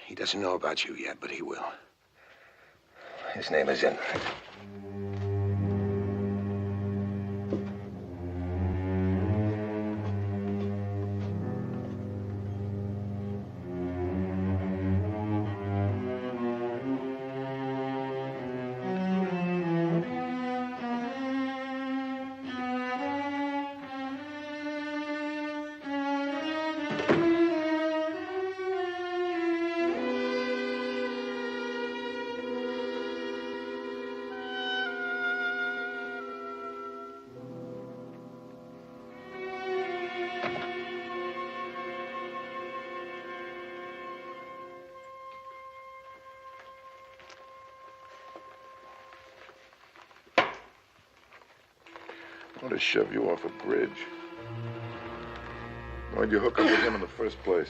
He doesn't know about you yet, but he will. His name is Enright. I want to shove you off a bridge. Why'd you hook up with him in the first place?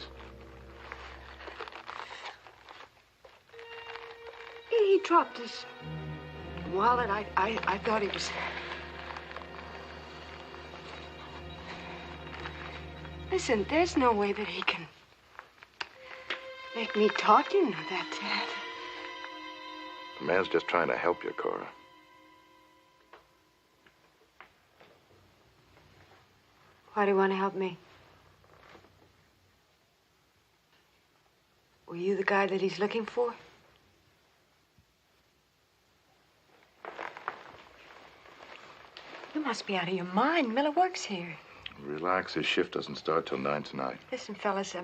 He dropped his wallet. I thought he was... Listen, there's no way that he can make me talk. You know that, Dad. The man's just trying to help you, Cora. Why do you want to help me? Were you the guy that he's looking for? You must be out of your mind. Miller works here. Relax, his shift doesn't start till 9 tonight. Listen, fellas,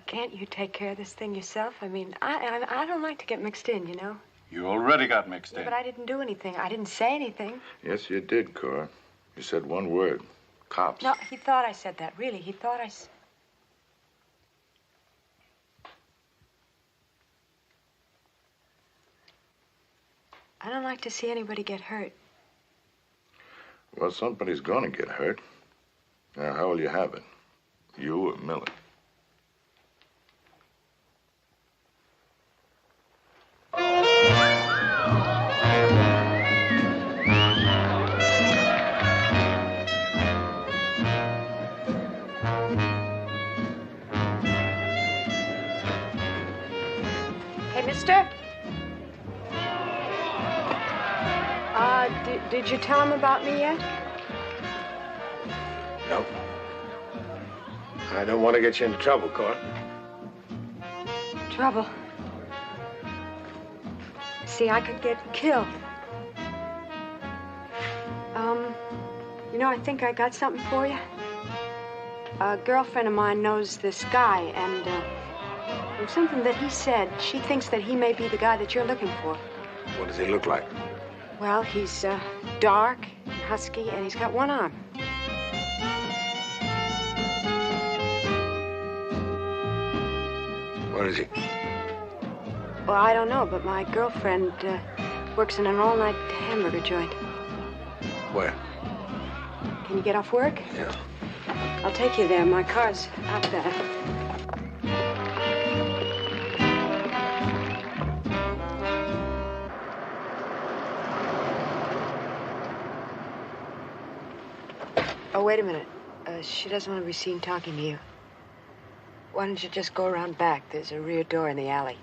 can't you take care of this thing yourself? I mean, I don't like to get mixed in, you know? You already got mixed Yeah, in. but I didn't do anything. I didn't say anything. Yes, you did, Cora. You said one word. Cops. No, he thought I said that, really. He thought I don't like to see anybody get hurt. Well, somebody's gonna get hurt. Now, how will you have it? You or Miller? Hey, mister? Did you tell him about me yet? No. I don't want to get you into trouble, Cora. Trouble. See, I could get killed. You know, I think I got something for you. A girlfriend of mine knows this guy, and from something that he said, she thinks that he may be the guy that you're looking for. What does he look like? Well, he's dark and husky, and he's got one arm. Where is he? Well, I don't know, but my girlfriend works in an all-night hamburger joint. Where? Can you get off work? Yeah. I'll take you there. My car's out there. Oh, wait a minute. She doesn't want to be seen talking to you. Why don't you just go around back? There's a rear door in the alley.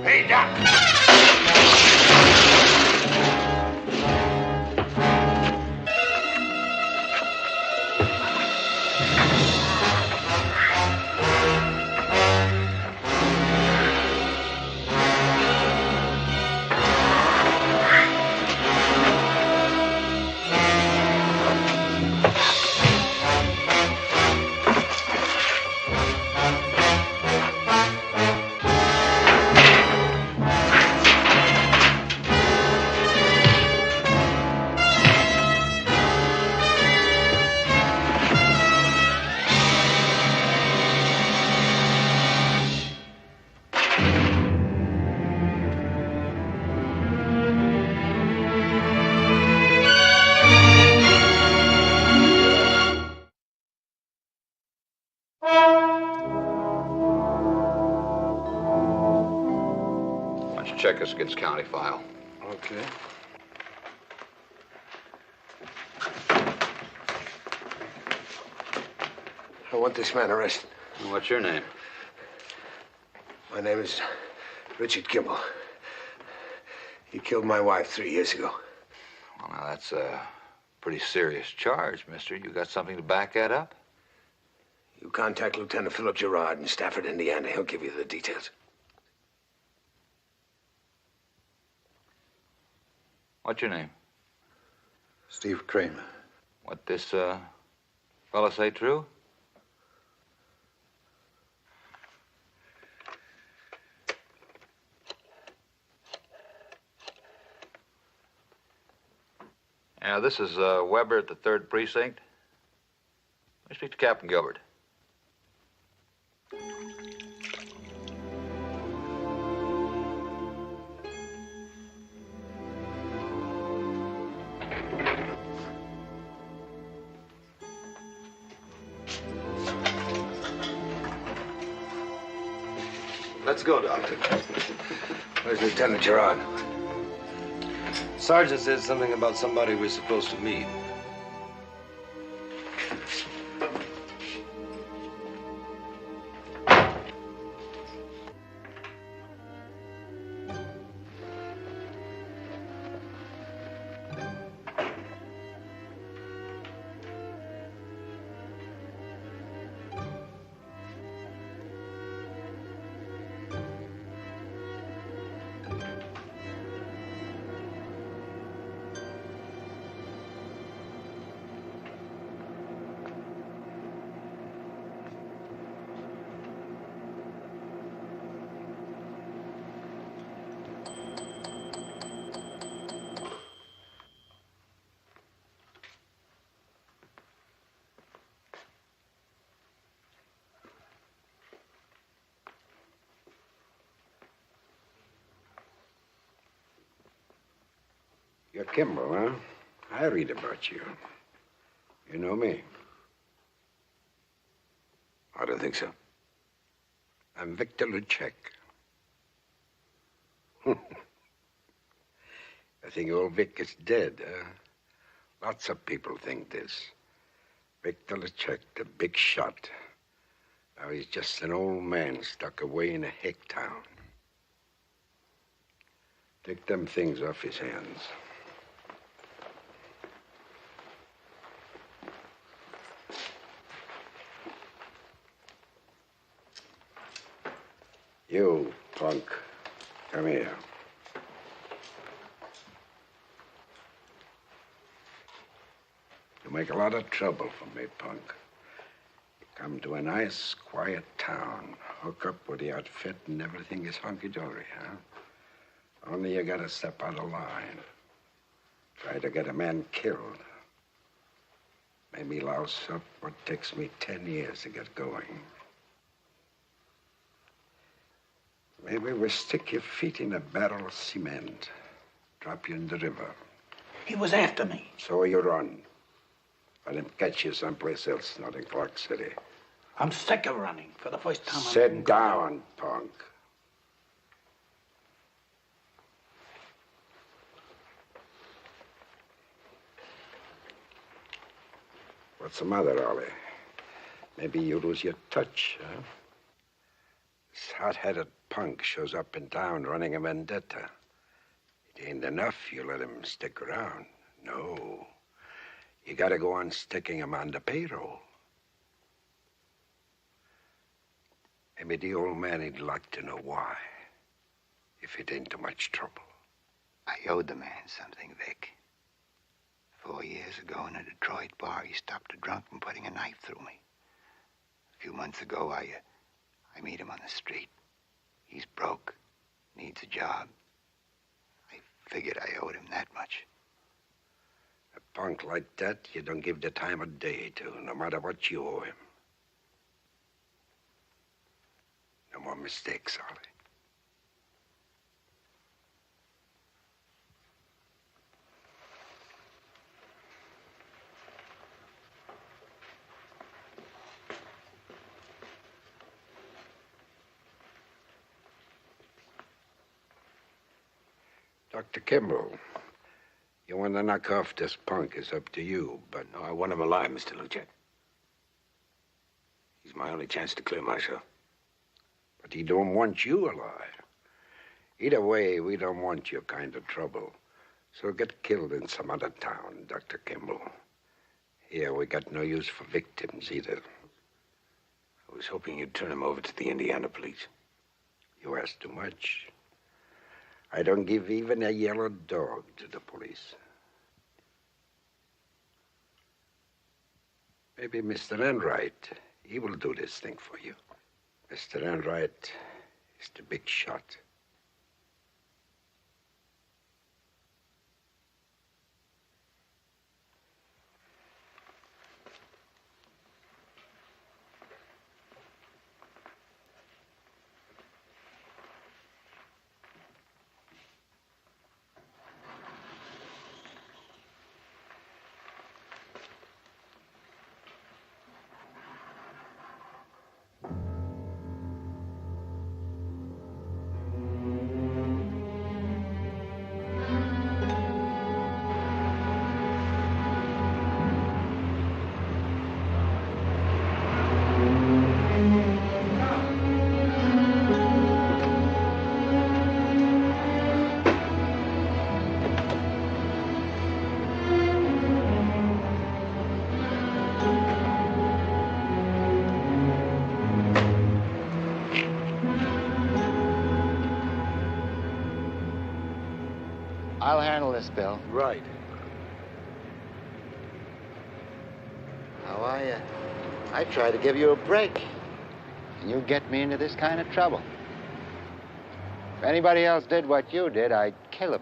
Hey, Doc! Why don't you check this against county file? Okay. I want this man arrested. What's your name? My name is Richard Kimball. He killed my wife 3 years ago. Well, now, that's a pretty serious charge, mister. You got something to back that up? You contact Lieutenant Philip Gerard in Stafford, Indiana. He'll give you the details. What's your name? Steve Kramer. What this, fella say true? Yeah, this is Weber at the 3rd Precinct. Let me speak to Captain Gilbert. Let's go, Doctor. Where's Lieutenant Gerard? Sergeant said something about somebody we're supposed to meet. You're Kimball, huh? I read about you. You know me. I don't think so. I'm Victor Luchek. I think old Vic is dead, huh? Lots of people think this. Victor Luchek, the big shot. Now he's just an old man stuck away in a hick town. Take them things off his hands. You, punk, come here. You make a lot of trouble for me, punk. You come to a nice, quiet town, hook up with the outfit, and everything is hunky-dory, huh? Only you gotta step out of line. Try to get a man killed. Maybe louse up what takes me 10 years to get going. Maybe we stick your feet in a barrel of cement, drop you in the river. He was after me. So you run. Let him catch you someplace else, not in Clark City. I'm sick of running for the first time. Sit down, punk. What's the matter, Ollie? Maybe you lose your touch, huh? This hot-headed punk shows up in town running a vendetta. It ain't enough you let him stick around. No. You gotta go on sticking him on the payroll. Maybe the old man would like to know why, if it ain't too much trouble. I owed the man something, Vic. 4 years ago in a Detroit bar, he stopped a drunk from putting a knife through me. A few months ago, I meet him on the street. He's broke, needs a job. I figured I owed him that much. A punk like that, you don't give the time of day to, no matter what you owe him. No more mistakes, Ollie. Dr. Kimball, you want to knock off this punk, it's up to you, but... No, I want him alive, Mr. Luchek. He's my only chance to clear myself. But he don't want you alive. Either way, we don't want your kind of trouble. So get killed in some other town, Dr. Kimball. Here, we got no use for victims either. I was hoping you'd turn him over to the Indiana police. You ask too much. I don't give even a yellow dog to the police. Maybe Mr. Enright, he will do this thing for you. Mr. Enright is the big shot. I'll handle this, Bill. Right. How I try to give you a break. And you get me into this kind of trouble. If anybody else did what you did, I'd kill him.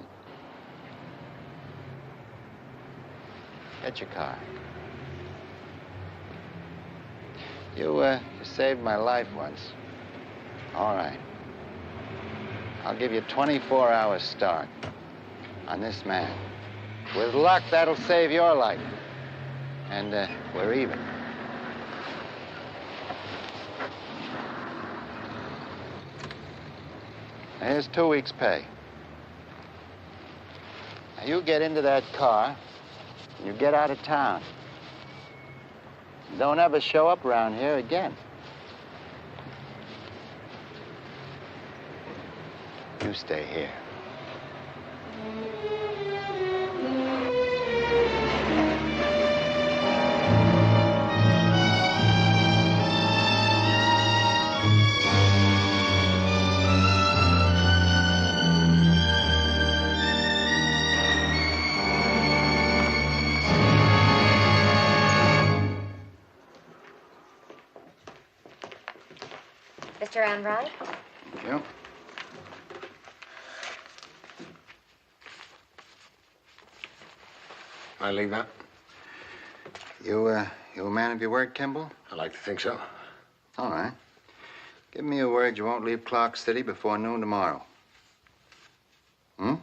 Get your car. You saved my life once. All right. I'll give you 24 hours start on this man. With luck, that'll save your life. And we're even. Here's 2 weeks' pay. Now, you get into that car, and you get out of town. Don't ever show up around here again. You stay here. Mr. Enright? Yep. I leave now? You a man of your word, Kimball? I like to think so. All right. Give me a word you won't leave Clark City before noon tomorrow. Hmm?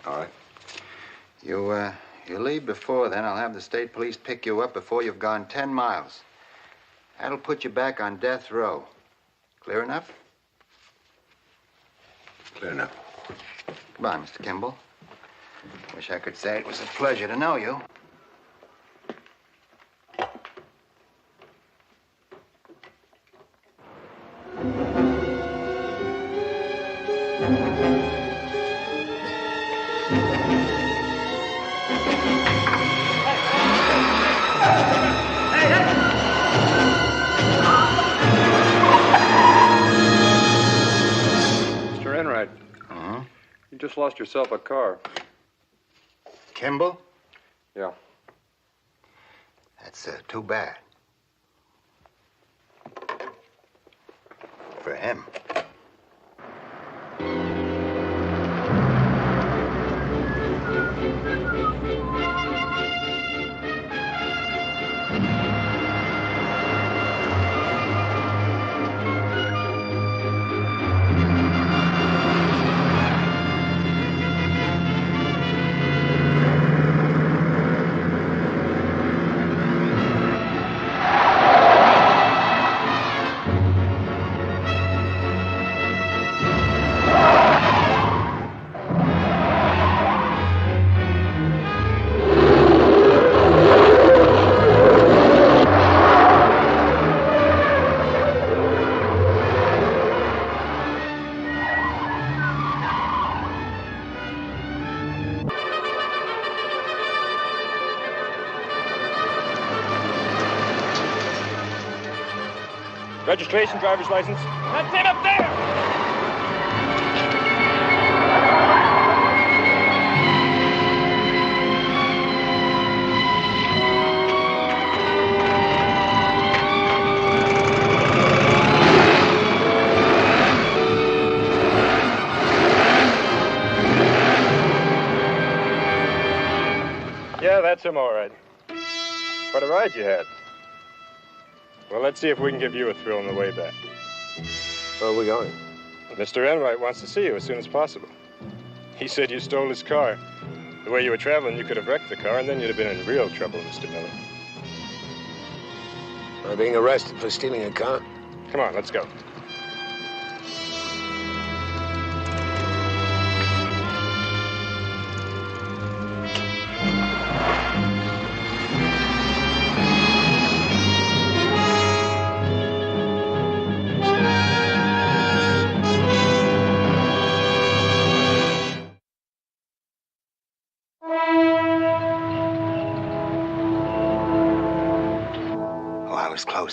All right. You leave before then, I'll have the state police pick you up before you've gone 10 miles. That'll put you back on death row. Clear enough? Clear enough. Goodbye, Mr. Kimball. Wish I could say it was a pleasure to know you. Mr. Enright. Uh-huh. You just lost yourself a car. Kimball? Yeah. That's too bad. For him. Registration, driver's license. That's it up there! Yeah, that's him, all right. What a ride you had. Well, let's see if we can give you a thrill on the way back. Where are we going? Mr. Enright wants to see you as soon as possible. He said you stole his car. The way you were traveling, you could have wrecked the car, and then you'd have been in real trouble, Mr. Miller. Am I being arrested for stealing a car? Come on, let's go.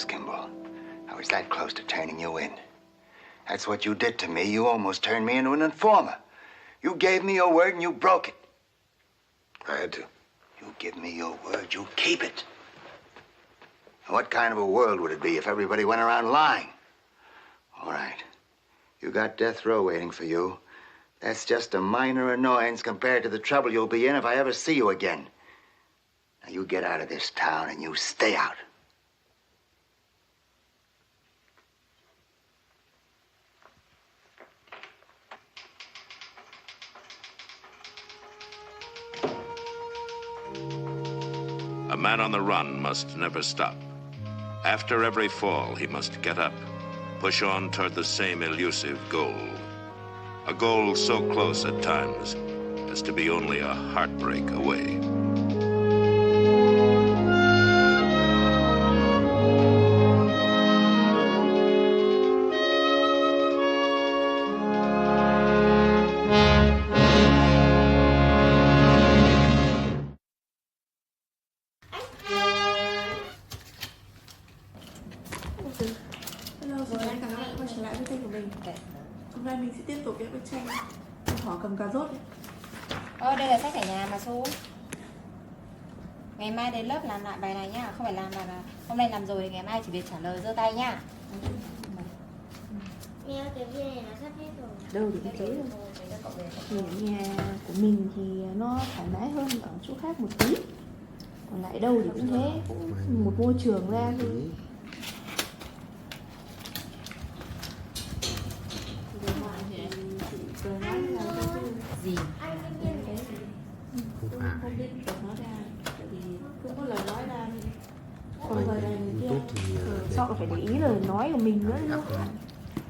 Kimball. I was that close to turning you in. That's what you did to me. You almost turned me into an informer. You gave me your word and you broke it. I had to. You give me your word, you keep it. What kind of a world would it be if everybody went around lying? All right. You got death row waiting for you. That's just a minor annoyance compared to the trouble you'll be in if I ever see you again. Now you get out of this town and you stay out. A man on the run must never stop. After every fall, he must get up, push on toward the same elusive goal. A goal so close at times as to be only a heartbreak away. Đây là sách ở nhà mà Su. Ngày mai đến lớp làm lại bài này nhá, không phải làm là hôm nay làm rồi thì ngày mai chỉ việc trả lời giơ tay nhá. Nghe cái viên này nó sắp hết rồi. Đâu thì cái rồi. Thì ở nhà của mình thì nó thoải mái hơn ở chỗ khác một tí. Còn lại đâu thì cũng thế, cũng một môi trường ra thôi. Gì? Không biết được nói ra, tại vì không có lời nói ra. Còn lời này người kia, sao phải để ý lời nói của mình nữa đúng không?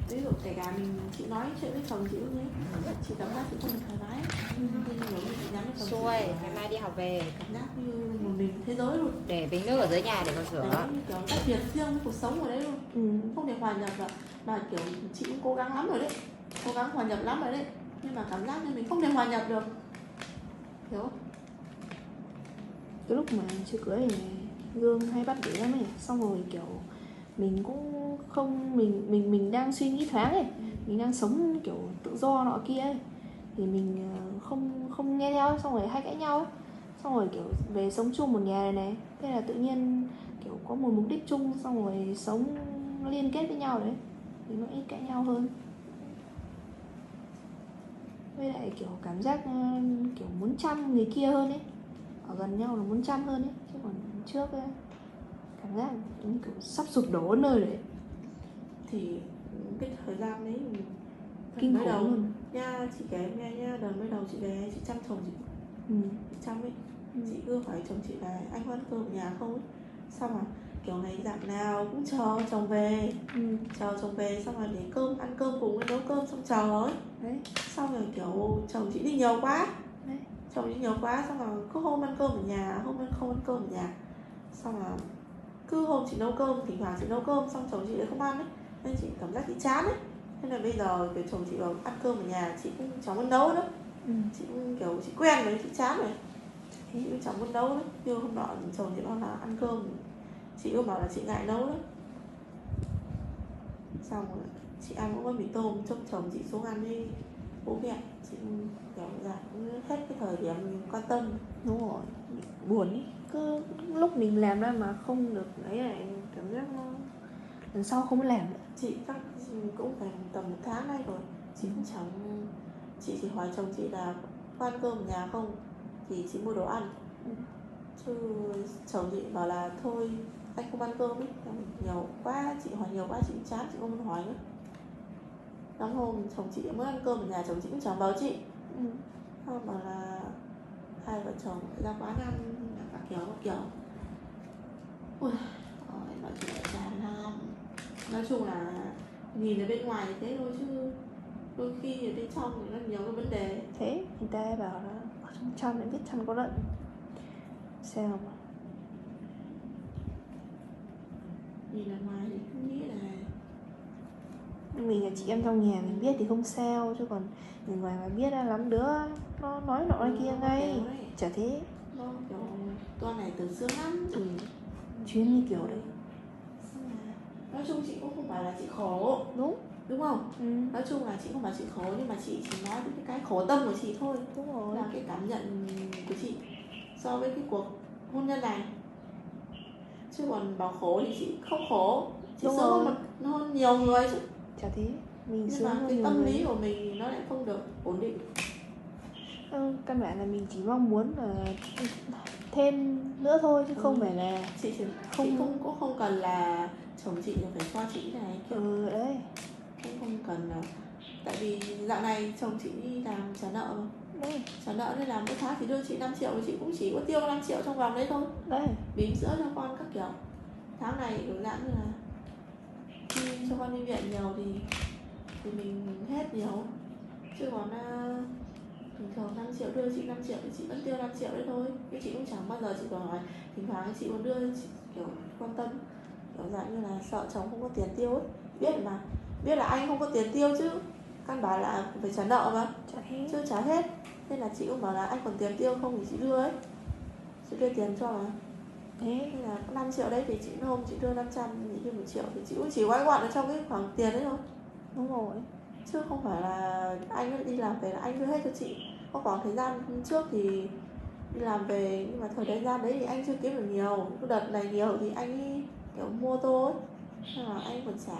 Ví dụ kể cả mình chị nói chuyện với chồng chị cũng thế, chị cảm giác chị không được thoải mái. Xuôi, ngày mai đi học về. Cảm giác như một mình thế giới luôn. Để bình nước ở dưới nhà để con rửa. Đấy, kiểu tách biệt riêng với cuộc sống ở đấy luôn. Không thể hòa nhập được. Mà kiểu chị cũng cố gắng lắm rồi đấy. Cố gắng hòa nhập lắm rồi đấy. Nhưng mà cảm giác như mình không thể hòa nhập được. Hiểu không? Cái lúc mà chưa cưới thì Gương hay bắt bẻ lắm ấy. Xong rồi kiểu mình cũng không, mình đang suy nghĩ thoáng ấy. Mình đang sống kiểu tự do nọ kia ấy. Thì mình không nghe theo, xong rồi hay cãi nhau ấy. Xong rồi kiểu về sống chung một nhà này. Thế là tự nhiên kiểu có một mục đích chung, xong rồi sống liên kết với nhau đấy. Thì nó ít cãi nhau hơn. Với lại kiểu cảm giác kiểu muốn chăm người kia hơn ấy. Ở gần nhau là muốn chăm hơn ấy. Chứ còn trước ấy, cảm giác kiểu sắp sụp đổ ở nơi đấy. Thì cái thời gian đấy kinh khủng luôn nha. Chị kể em nghe nha, đợt mới đầu chị về chị chăm chồng chị. Chị chăm ấy. Chị cứ hỏi chồng chị là anh có ăn cơm ở nhà không ấy. Xong rồi kiểu ngày dặm nào cũng chờ chồng về. Chờ chồng về xong rồi để cơm, ăn cơm cùng với nấu cơm xong chờ ấy. Đấy. Xong rồi kiểu chồng chị đi nhiều quá. Đấy. Chồng đi nhiều quá xong rồi cứ hôm ăn cơm ở nhà, hôm không ăn cơm ở nhà. Xong rồi cứ hôm chị nấu cơm, thỉnh thoảng chị nấu cơm xong chồng chị lại không ăn ấy. Nên chị cảm giác chị chán ấy. Thế là bây giờ kiểu chồng chị bảo ăn cơm ở nhà chị cũng chẳng muốn nấu nữa. Chị cũng kiểu chị quen rồi, chị chán rồi. Chị cũng chẳng muốn nấu nữa. Nhưng hôm nọ chồng chị bảo là ăn cơm, chị cũng bảo là chị ngại nấu nữa. Xong rồi chị ăn cũng có mì tôm, trông chồng chị xuống ăn đi bố mẹ. Chị kiểu là hết cái thời điểm mình quan tâm. Đúng rồi, buồn ý. Cứ lúc mình làm ra mà không được ấy này, cảm giác nó lần sau không làm nữa. Chị chắc cũng phải tầm 1 tháng nay rồi. Chị cũng chẳng... Chị chỉ hỏi chồng chị là có ăn cơm ở nhà không thì chị mua đồ ăn. Chứ chồng chị bảo là thôi anh không ăn cơm ấy, nhiều quá, chị hỏi nhiều quá chị cũng chán, chị không muốn hỏi nữa. Lắm hôm chồng chị mới ăn cơm ở nhà, chồng chị cũng chẳng báo chị. Không bảo là hai vợ chồng ra quán ăn các kiểu. Ui, nói chung là chán lắm. Nói chung là nhìn ở bên ngoài thì thế thôi chứ đôi khi ở bên trong thì nó nhiều cái vấn đề. Thế người ta bảo là ở trong chăn lại biết chăn có lợn. Sao mà nhìn ở ngoài thì cứ nghĩ là mình là chị em trong nhà mình biết thì không sao, chứ còn người ngoài mà biết là lắm đứa nó nói nọ nói kia ngay. Chả thế. Nó kiểu con này từ xưa lắm. Chuyên như kiểu đấy. Nói chung chị cũng không phải là chị khổ. Đúng không? Nói chung là chị không phải chị khổ, nhưng mà chị chỉ nói cái khổ tâm của chị thôi. Đúng rồi. Là cái cảm nhận của chị so với cái cuộc hôn nhân này. Chứ còn bảo khổ thì chị không khổ. Chị sướng hơn nhiều người chứ. Chả thế. Mình nhưng mà cái tâm lý của mình nó lại không được ổn định. Căn bản là mình chỉ mong muốn là thêm nữa thôi, chứ không phải là chị cũng không cần là chồng chị phải cho chị này kiểu. Đấy. Cũng không cần là tại vì dạo này chồng chị đi làm trả nợ mà. Đấy. Trả nợ nên là mỗi tháng thì đưa chị 5 triệu, chị cũng chỉ có tiêu 5 triệu trong vòng đấy thôi. Đấy. Bỉm sữa cho con các kiểu. Tháng này đổi dạng như là khi cho con đi viện nhiều thì mình hết nhiều. Chứ còn bình thường 5 triệu đưa chị 5 triệu thì chị vẫn tiêu 5 triệu đấy thôi. Nhưng chị cũng chẳng bao giờ chị còn hỏi. Thỉnh thoảng chị còn đưa chị kiểu quan tâm, kiểu dạng như là sợ chồng không có tiền tiêu ấy. Biết là anh không có tiền tiêu chứ, căn bản là phải trả nợ mà. Chứ trả hết. Nên là chị cũng bảo là anh còn tiền tiêu không thì chị đưa ấy. Chị đưa tiền cho mà. Thế nên là 5 triệu đấy thì chị hôm chị đưa 500, chị đưa 1 triệu thì chị cũng chỉ gói gọn ở trong cái khoản tiền đấy thôi. Đúng rồi. Chứ không phải là anh đi làm về là anh đưa hết cho chị. Có khoảng thời gian trước thì đi làm về, nhưng mà thời gian đấy thì anh chưa kiếm được nhiều. Cái đợt này nhiều thì anh kiểu mua ô tô ấy, nên là anh còn trả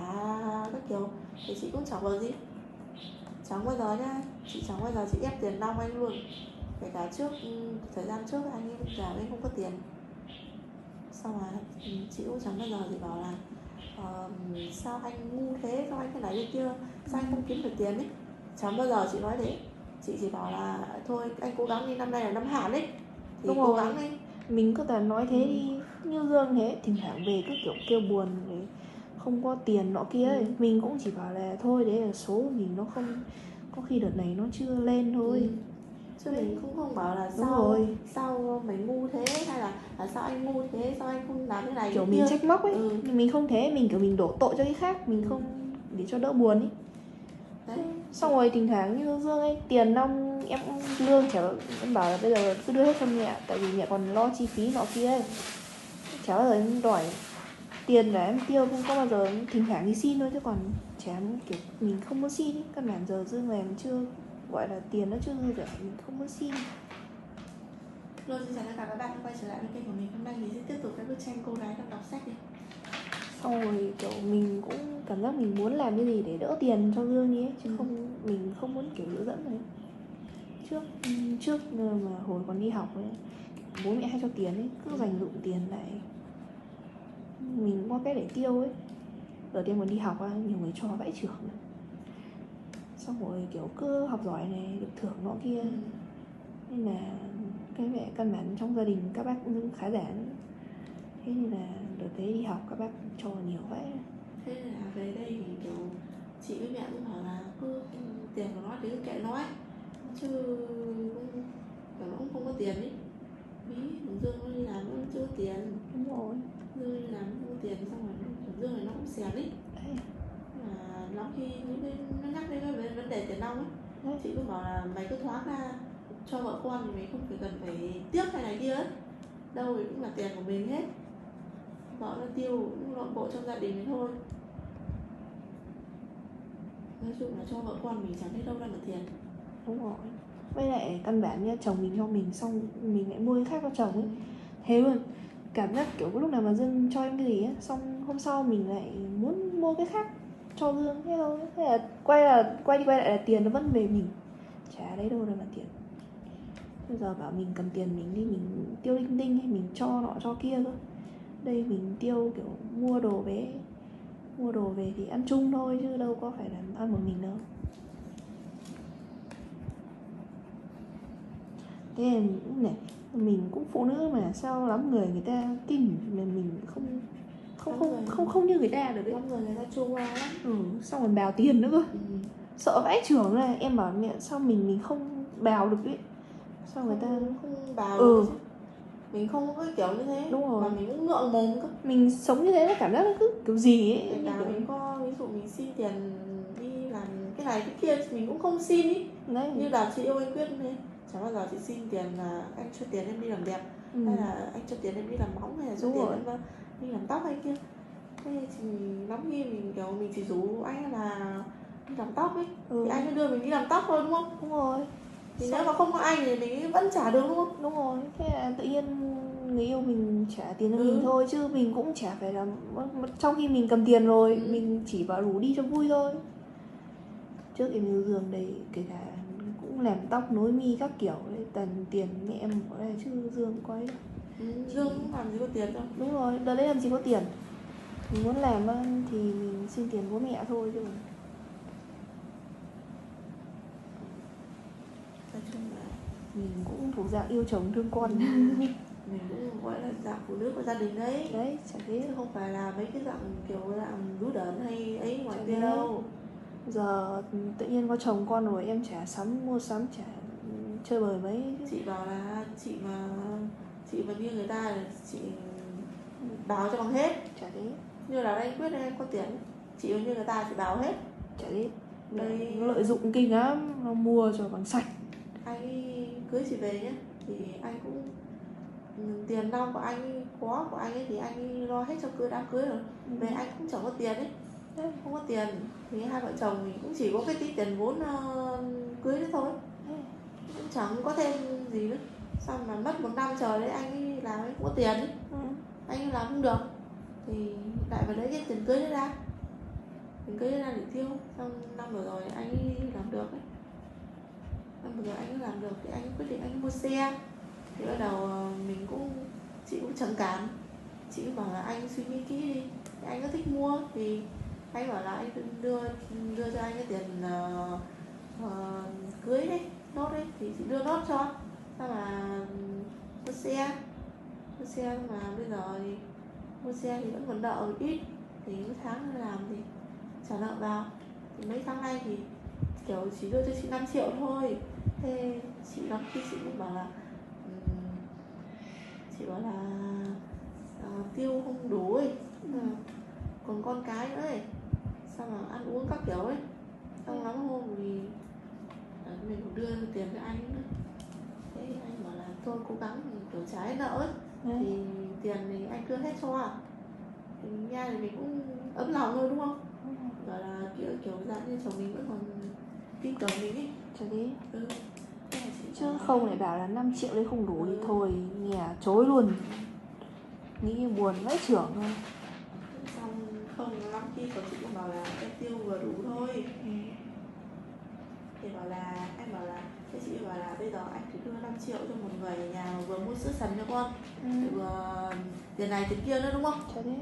các kiểu. Thì chị cũng chẳng bao gì. Chẳng bao giờ nhá, chị chẳng bao giờ chị ép tiền nong anh luôn. Kể cả trước, thời gian trước anh ấy giảm anh không có tiền. Xong rồi chị cũng chẳng bao giờ chị bảo là sao anh ngu thế, sao anh thế này thế kia, sao anh không kiếm được tiền ấy. Chẳng bao giờ chị nói thế. Chị chỉ bảo là thôi anh cố gắng đi, năm nay là năm hạn ấy thì cố gắng đi. Mình cứ toàn nói thế đi. Như Dương thế, thỉnh thoảng về cứ kiểu kêu buồn để không có tiền nọ kia ấy. Mình cũng chỉ bảo là thôi đấy là số của mình nó không, có khi đợt này nó chưa lên thôi. Chứ mình cũng không bảo là sao mày ngu thế, hay là sao anh ngu thế, sao anh không làm thế này kiểu mình trách móc ấy. Mình không thế, mình kiểu mình đổ tội cho cái khác, mình không để cho đỡ buồn ấy. Đấy. Xong rồi thỉnh thoảng như Dương ấy, tiền nong em lương chả, em bảo là bây giờ cứ đưa hết cho mẹ, tại vì mẹ còn lo chi phí nọ kia ấy. Chả bao giờ em đòi tiền để em tiêu, không có bao giờ thỉnh thoảng đi xin thôi, chứ còn chả kiểu mình không muốn xin ấy. Căn bản giờ Dương này chưa gọi là tiền nó chưa dư giả, mình không muốn xin. Rồi, xin chào tất cả các bạn quay trở lại với kênh của mình. Hôm nay mình sẽ tiếp tục cái bức tranh cô gái đang đọc sách đi. Xong rồi kiểu mình cũng cảm giác mình muốn làm cái gì để đỡ tiền cho Dương đi ấy, chứ không, mình không muốn kiểu dựa dẫn này. Trước mà hồi còn đi học ấy, bố mẹ hay cho tiền ấy, cứ dành dụm tiền lại, mình cũng có cái để tiêu ấy. Giờ em còn đi học á, nhiều người cho vãi chưởng. Xong rồi kiểu cứ học giỏi này, được thưởng nọ kia. Nên là cái mẹ căn bản trong gia đình các bác cũng khá giả. Thế nên là đợt đấy đi học các bác cho nhiều vậy. Thế là về đây thì kiểu chị với mẹ cũng bảo là cứ tiền của nó thì cứ kệ nó ấy. Chứ nó cũng không có tiền ấy. Dương nó đi làm nó chưa có tiền. Đúng rồi. Dương đi làm không có tiền, xong rồi Dương này nó cũng xèn ấy. Lắm khi những cái nó nhắc đến cái vấn đề tiền nong ấy, chị cứ bảo là mày cứ thoáng ra cho vợ con thì mày không phải cần phải tiếc hay này kia ấy. Đâu thì cũng là tiền của mình hết. Vợ nó tiêu cũng nội bộ trong gia đình thôi. Nói chung là cho vợ con mình chẳng thấy đâu ra được tiền. Đúng rồi. Với lại căn bản nhá, chồng mình cho mình xong mình lại mua cái khác cho chồng ấy. Thế luôn. Cảm giác kiểu có lúc nào mà Dương cho em cái gì á, xong hôm sau mình lại muốn mua cái khác cho Dương, thế thôi. Thế là quay đi quay lại là tiền nó vẫn về mình. Chả lấy đâu ra mà tiền. Bây giờ bảo mình cầm tiền mình đi, mình tiêu linh tinh hay mình cho nọ cho kia cơ. Đây mình tiêu kiểu mua đồ về thì ăn chung thôi chứ đâu có phải là ăn một mình đâu. Thế này, mình cũng phụ nữ mà sao lắm người ta tin mà mình không như người ta được đấy. Lắm người ta chua qua lắm. Xong rồi bào tiền nữa cơ. Sợ vãi chưởng này, em bảo mẹ sao mình không bào được đấy. Sao người ta không bào được chứ. Mình không có kiểu như thế. Đúng rồi. Mà mình cũng ngượng mồm cơ. Mình sống như thế nó cảm giác nó cứ kiểu gì ấy. Kể cả mình có, ví dụ mình xin tiền đi làm cái này cái kia mình cũng không xin ý. Đấy. Như đợt chị yêu anh Quyết này, chẳng bao giờ chị xin tiền là anh cho tiền em đi làm đẹp, hay là anh cho tiền em đi làm móng, hay là cho tiền em đi làm tóc hay kia. Thế thì lắm khi mình kiểu mình chỉ rủ anh là đi làm tóc ấy, thì anh mới đưa mình đi làm tóc thôi, đúng không? Đúng rồi. Thì nếu mà không có anh thì mình vẫn trả được, đúng không? Đúng rồi. Thế là tự nhiên người yêu mình trả tiền cho mình thôi, chứ mình cũng chả phải là trong khi mình cầm tiền rồi, mình chỉ bảo rủ đi cho vui thôi. Trước em yêu Dương đây, kể cả cũng làm tóc nối mi các kiểu đấy, tần tiền mẹ em ở đây chứ Dương có ấy đâu. Dương cũng làm gì có tiền đâu. Đúng rồi, đợt đấy làm gì có tiền. Mình muốn làm thì mình xin tiền bố mẹ thôi chứ. Nói chung là mình cũng thuộc dạng yêu chồng thương con. Mình cũng gọi là dạng phụ nữ của gia đình đấy. Đấy, chả thế. Chứ không phải là mấy cái dạng kiểu dạng đú đởn hay ấy ngoài kia đâu. Giờ tự nhiên có chồng con rồi em chả mua sắm, chả chơi bời mấy. Chị bảo là chị mà như người ta là chị báo cho bằng hết. Chả thế. Như là anh Quyết đây, anh có tiền, chị như người ta chị báo hết. Chả thế. Đây lợi dụng kinh lắm, nó mua cho bằng sạch. Anh cưới chị về nhé, thì anh cũng tiền nong của anh của anh ấy thì anh lo hết cho đám cưới rồi. Về anh cũng chẳng có tiền ấy. Không có tiền thì hai vợ chồng mình cũng chỉ có cái tí tiền vốn cưới nữa thôi, cũng chẳng có thêm gì nữa. Xong mà mất 1 năm trời đấy anh ấy làm ấy cũng có tiền ấy. Anh ấy làm không được thì lại vào lấy cái tiền cưới đấy ra, tiền cưới đấy ra để tiêu. Xong năm vừa rồi anh ấy làm được ấy, năm vừa rồi anh ấy làm được thì anh quyết định anh mua xe. Thì bắt đầu chị cũng chẳng cản, chị bảo là anh suy nghĩ kỹ đi, anh có thích mua thì anh bảo là anh đưa cho anh cái tiền cưới đấy, nốt đấy, thì chị đưa nốt cho. Sao mà mua xe mà bây giờ thì mua xe thì vẫn còn nợ ít, thì mỗi tháng làm thì trả nợ vào. Thì mấy tháng nay thì kiểu chỉ đưa cho chị 5 triệu thôi. Thế chị lắm khi chị cũng bảo là tiêu không đủ ấy, còn con cái nữa ấy, sao mà ăn uống các kiểu ấy. Xong lắm hôm thì mình cũng đưa tiền cho anh nữa. Thế anh bảo là thôi cố gắng kiểu trả hết nợ ấy. Thì tiền thì anh đưa hết cho. Thì nha thì mình cũng ấm lòng thôi, đúng không? Bảo là kiểu dạng như chồng mình vẫn còn tin tưởng mình ấy. Chả thế. Chứ không lại bảo là 5 triệu đấy không đủ thì thôi nhà chối luôn. Nghĩ buồn vãi chưởng thôi. Xong không lắm khi có chị cũng bảo là em tiêu vừa đủ thôi. Thì em bảo là thế chị bảo là bây giờ anh cứ đưa 5 triệu cho một người ở nhà vừa mua sữa sắn cho con, vừa tiền này tiền kia nữa, đúng không? Chả thế.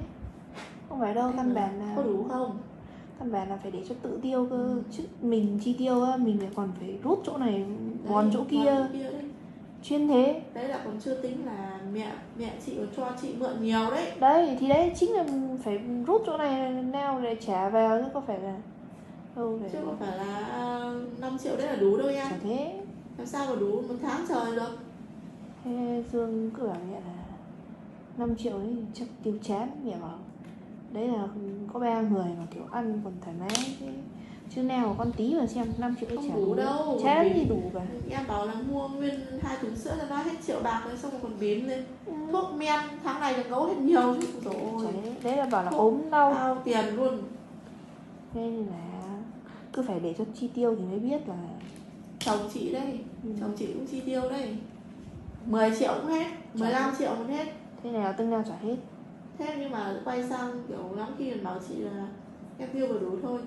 Không phải đâu, căn bản là có đủ không? Căn bản là phải để cho tự tiêu cơ. Chứ mình chi tiêu á, mình lại còn phải rút chỗ này bòn chỗ kia. Chuyên thế. Đấy là còn chưa tính là mẹ chị còn cho chị mượn nhiều đấy. Đấy, thì đấy chính là phải rút chỗ này nào để trả vào, chứ có phải là chứ không phải là 5 triệu đấy là đủ đâu nha. Chả thế. Làm sao mà đủ 1 tháng trời được. Thế Dương cứ bảo mẹ là 5 triệu ấy chắc tiêu chán. Mẹ bảo đấy là có 3 người mà kiểu ăn còn thoải mái chứ nào mà con tí mà xem 5 triệu không chả đủ đâu, chán gì đủ cả. Em bảo là mua nguyên 2 thùng sữa cho nó hết triệu bạc rồi, xong rồi còn bím lên thuốc men tháng này được gấu hết nhiều chứ. Rồi đấy là bảo là ốm đau tiền luôn. Thế nên là cứ phải để cho chi tiêu thì mới biết là chồng chị đây, chồng chị cũng chi tiêu đây, 10 triệu cũng hết, 15 triệu cũng hết. Thế nào tương nào trả hết. Thế nhưng mà quay sang kiểu lắm khi bảo chị là em tiêu vừa đủ thôi.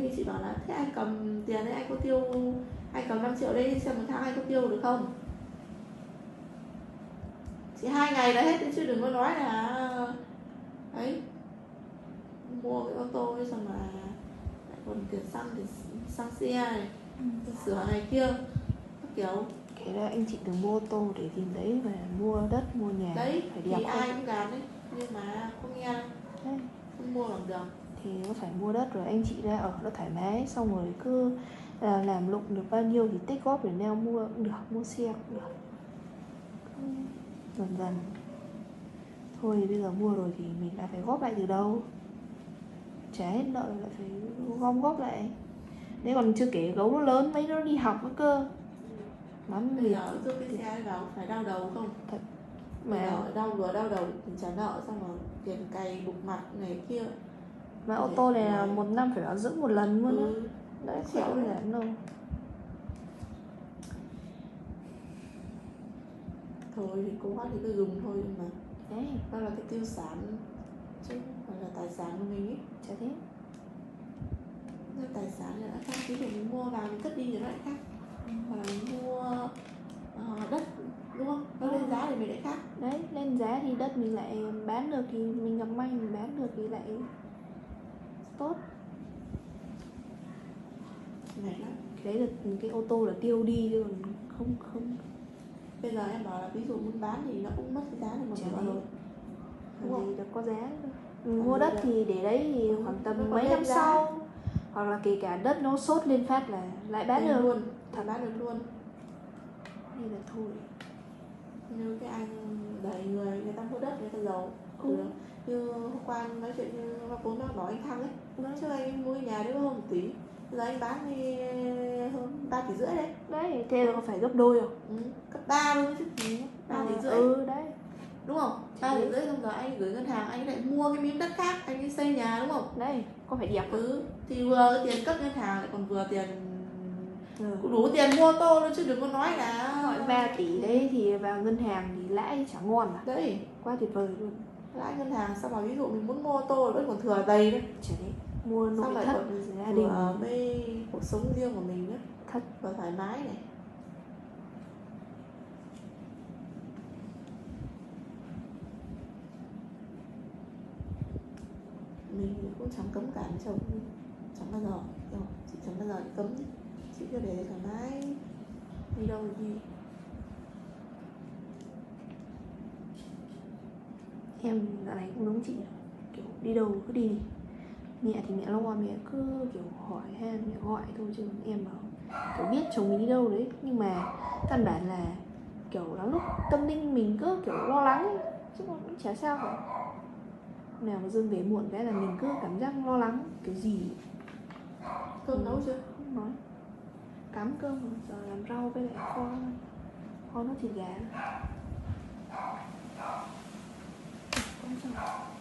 Khi chị bảo là thế anh cầm tiền đấy, anh có tiêu, anh cầm 5 triệu đây xem một tháng anh có tiêu được không. Chỉ 2 ngày đã hết chứ đừng có nói là ấy mua cái ô tô ấy, xong mà lại còn tiền xăng để xăng xe này, sửa này kia các kiểu. Kể ra anh chị đừng mua ô tô để tìm đấy mà mua đất mua nhà Đấy phải thì đẹp ai cũng gạt đấy, nhưng mà không nghe đâu. Đấy. Không mua bằng được. Thì nó phải mua đất rồi anh chị ra ở nó thoải mái, xong rồi cứ làm lụng được bao nhiêu thì tích góp để neo mua cũng được, mua xe cũng được. Dần dần thôi, bây giờ mua rồi thì mình đã phải góp lại từ đâu, trả hết nợ lại phải gom góp lại. Đấy còn chưa kể gấu nó lớn mấy nó đi học nữa cơ. Lắm Bây giờ giúp cái xe vào phải đau đầu không? Thật. Mà vừa đau đầu trả nợ, xong rồi tiền cày bục mặt này kia. Mà ô tô này là 1 năm phải bảo dưỡng 1 lần luôn á. Đấy không phải đơn giản đâu. Thôi thì cố gắng thì cứ dùng thôi, nhưng mà đấy, đó là cái tiêu sản chứ không phải là tài sản của mình ấy. Chả thế. Nếu tài sản thì đã khác, ví dụ mình mua vàng mình cất đi thì nó lại khác. Hoặc là mình mua đất, đúng không? Nó lên giá thì mình lại khác. Đấy, lên giá thì đất mình lại bán được thì mình gặp may mình bán được thì lại tốt. Này lắm. Cái đấy là cái ô tô là tiêu đi chứ còn không. Bây giờ em bảo là ví dụ muốn bán thì nó cũng mất cái giá được một nửa rồi. Đúng không? Gì được có giá đâu. Mua đất thì để đấy thì khoảng tầm mấy năm sau, hoặc là kể cả đất nó sốt lên phát là lại bán được luôn, thật bán được luôn. Nên là thôi. Như cái anh đẩy người ta mua đất, người ta giàu. Như hôm qua anh nói chuyện như bố nó bảo anh Thăng ấy, nói cho anh mua nhà đấy hơn 1 tỷ, bây giờ anh bán đi hơn 3,5 tỷ đấy. Đấy, thế là có phải gấp đôi không? Gấp 3 luôn chứ gì, 3,5 tỷ. Đấy. Đúng không? 3,5 tỷ xong rồi anh gửi ngân hàng, anh lại mua cái miếng đất khác, anh đi xây nhà đúng không? Đấy, có phải đẹp không? Thì vừa cái tiền cất ngân hàng lại còn vừa tiền đủ tiền mua ô tô luôn chứ đừng có nói là hỏi 3 tỷ đấy thì vào ngân hàng thì lãi chả ngon à? Đấy, quá tuyệt vời luôn. Lãi ngân hàng xong rồi ví dụ mình muốn mua ô tô vẫn còn thừa đầy đấy. Chả đấy, mua nội thất gia đình với cuộc sống riêng của mình nữa, thật và thoải mái này. Mình cũng chẳng cấm cản chồng, chẳng bao giờ, chị chẳng bao giờ cấm, chị cứ để thoải mái, đi đâu thì đi. Em dạo này cũng giống chị, kiểu đi đâu cứ đi. Mẹ thì mẹ lo, mẹ cứ kiểu hỏi han, mẹ gọi thôi, chứ em bảo kiểu biết chồng mình đi đâu đấy, nhưng mà căn bản là kiểu lắm lúc tâm linh mình cứ kiểu lo lắng, chứ còn cũng chả sao cả. Nào mà Dương về muộn cái là mình cứ cảm giác lo lắng kiểu gì. Cơm nấu chưa? Không nói. Cắm cơm rồi, giờ làm rau với lại kho nốt thịt gà.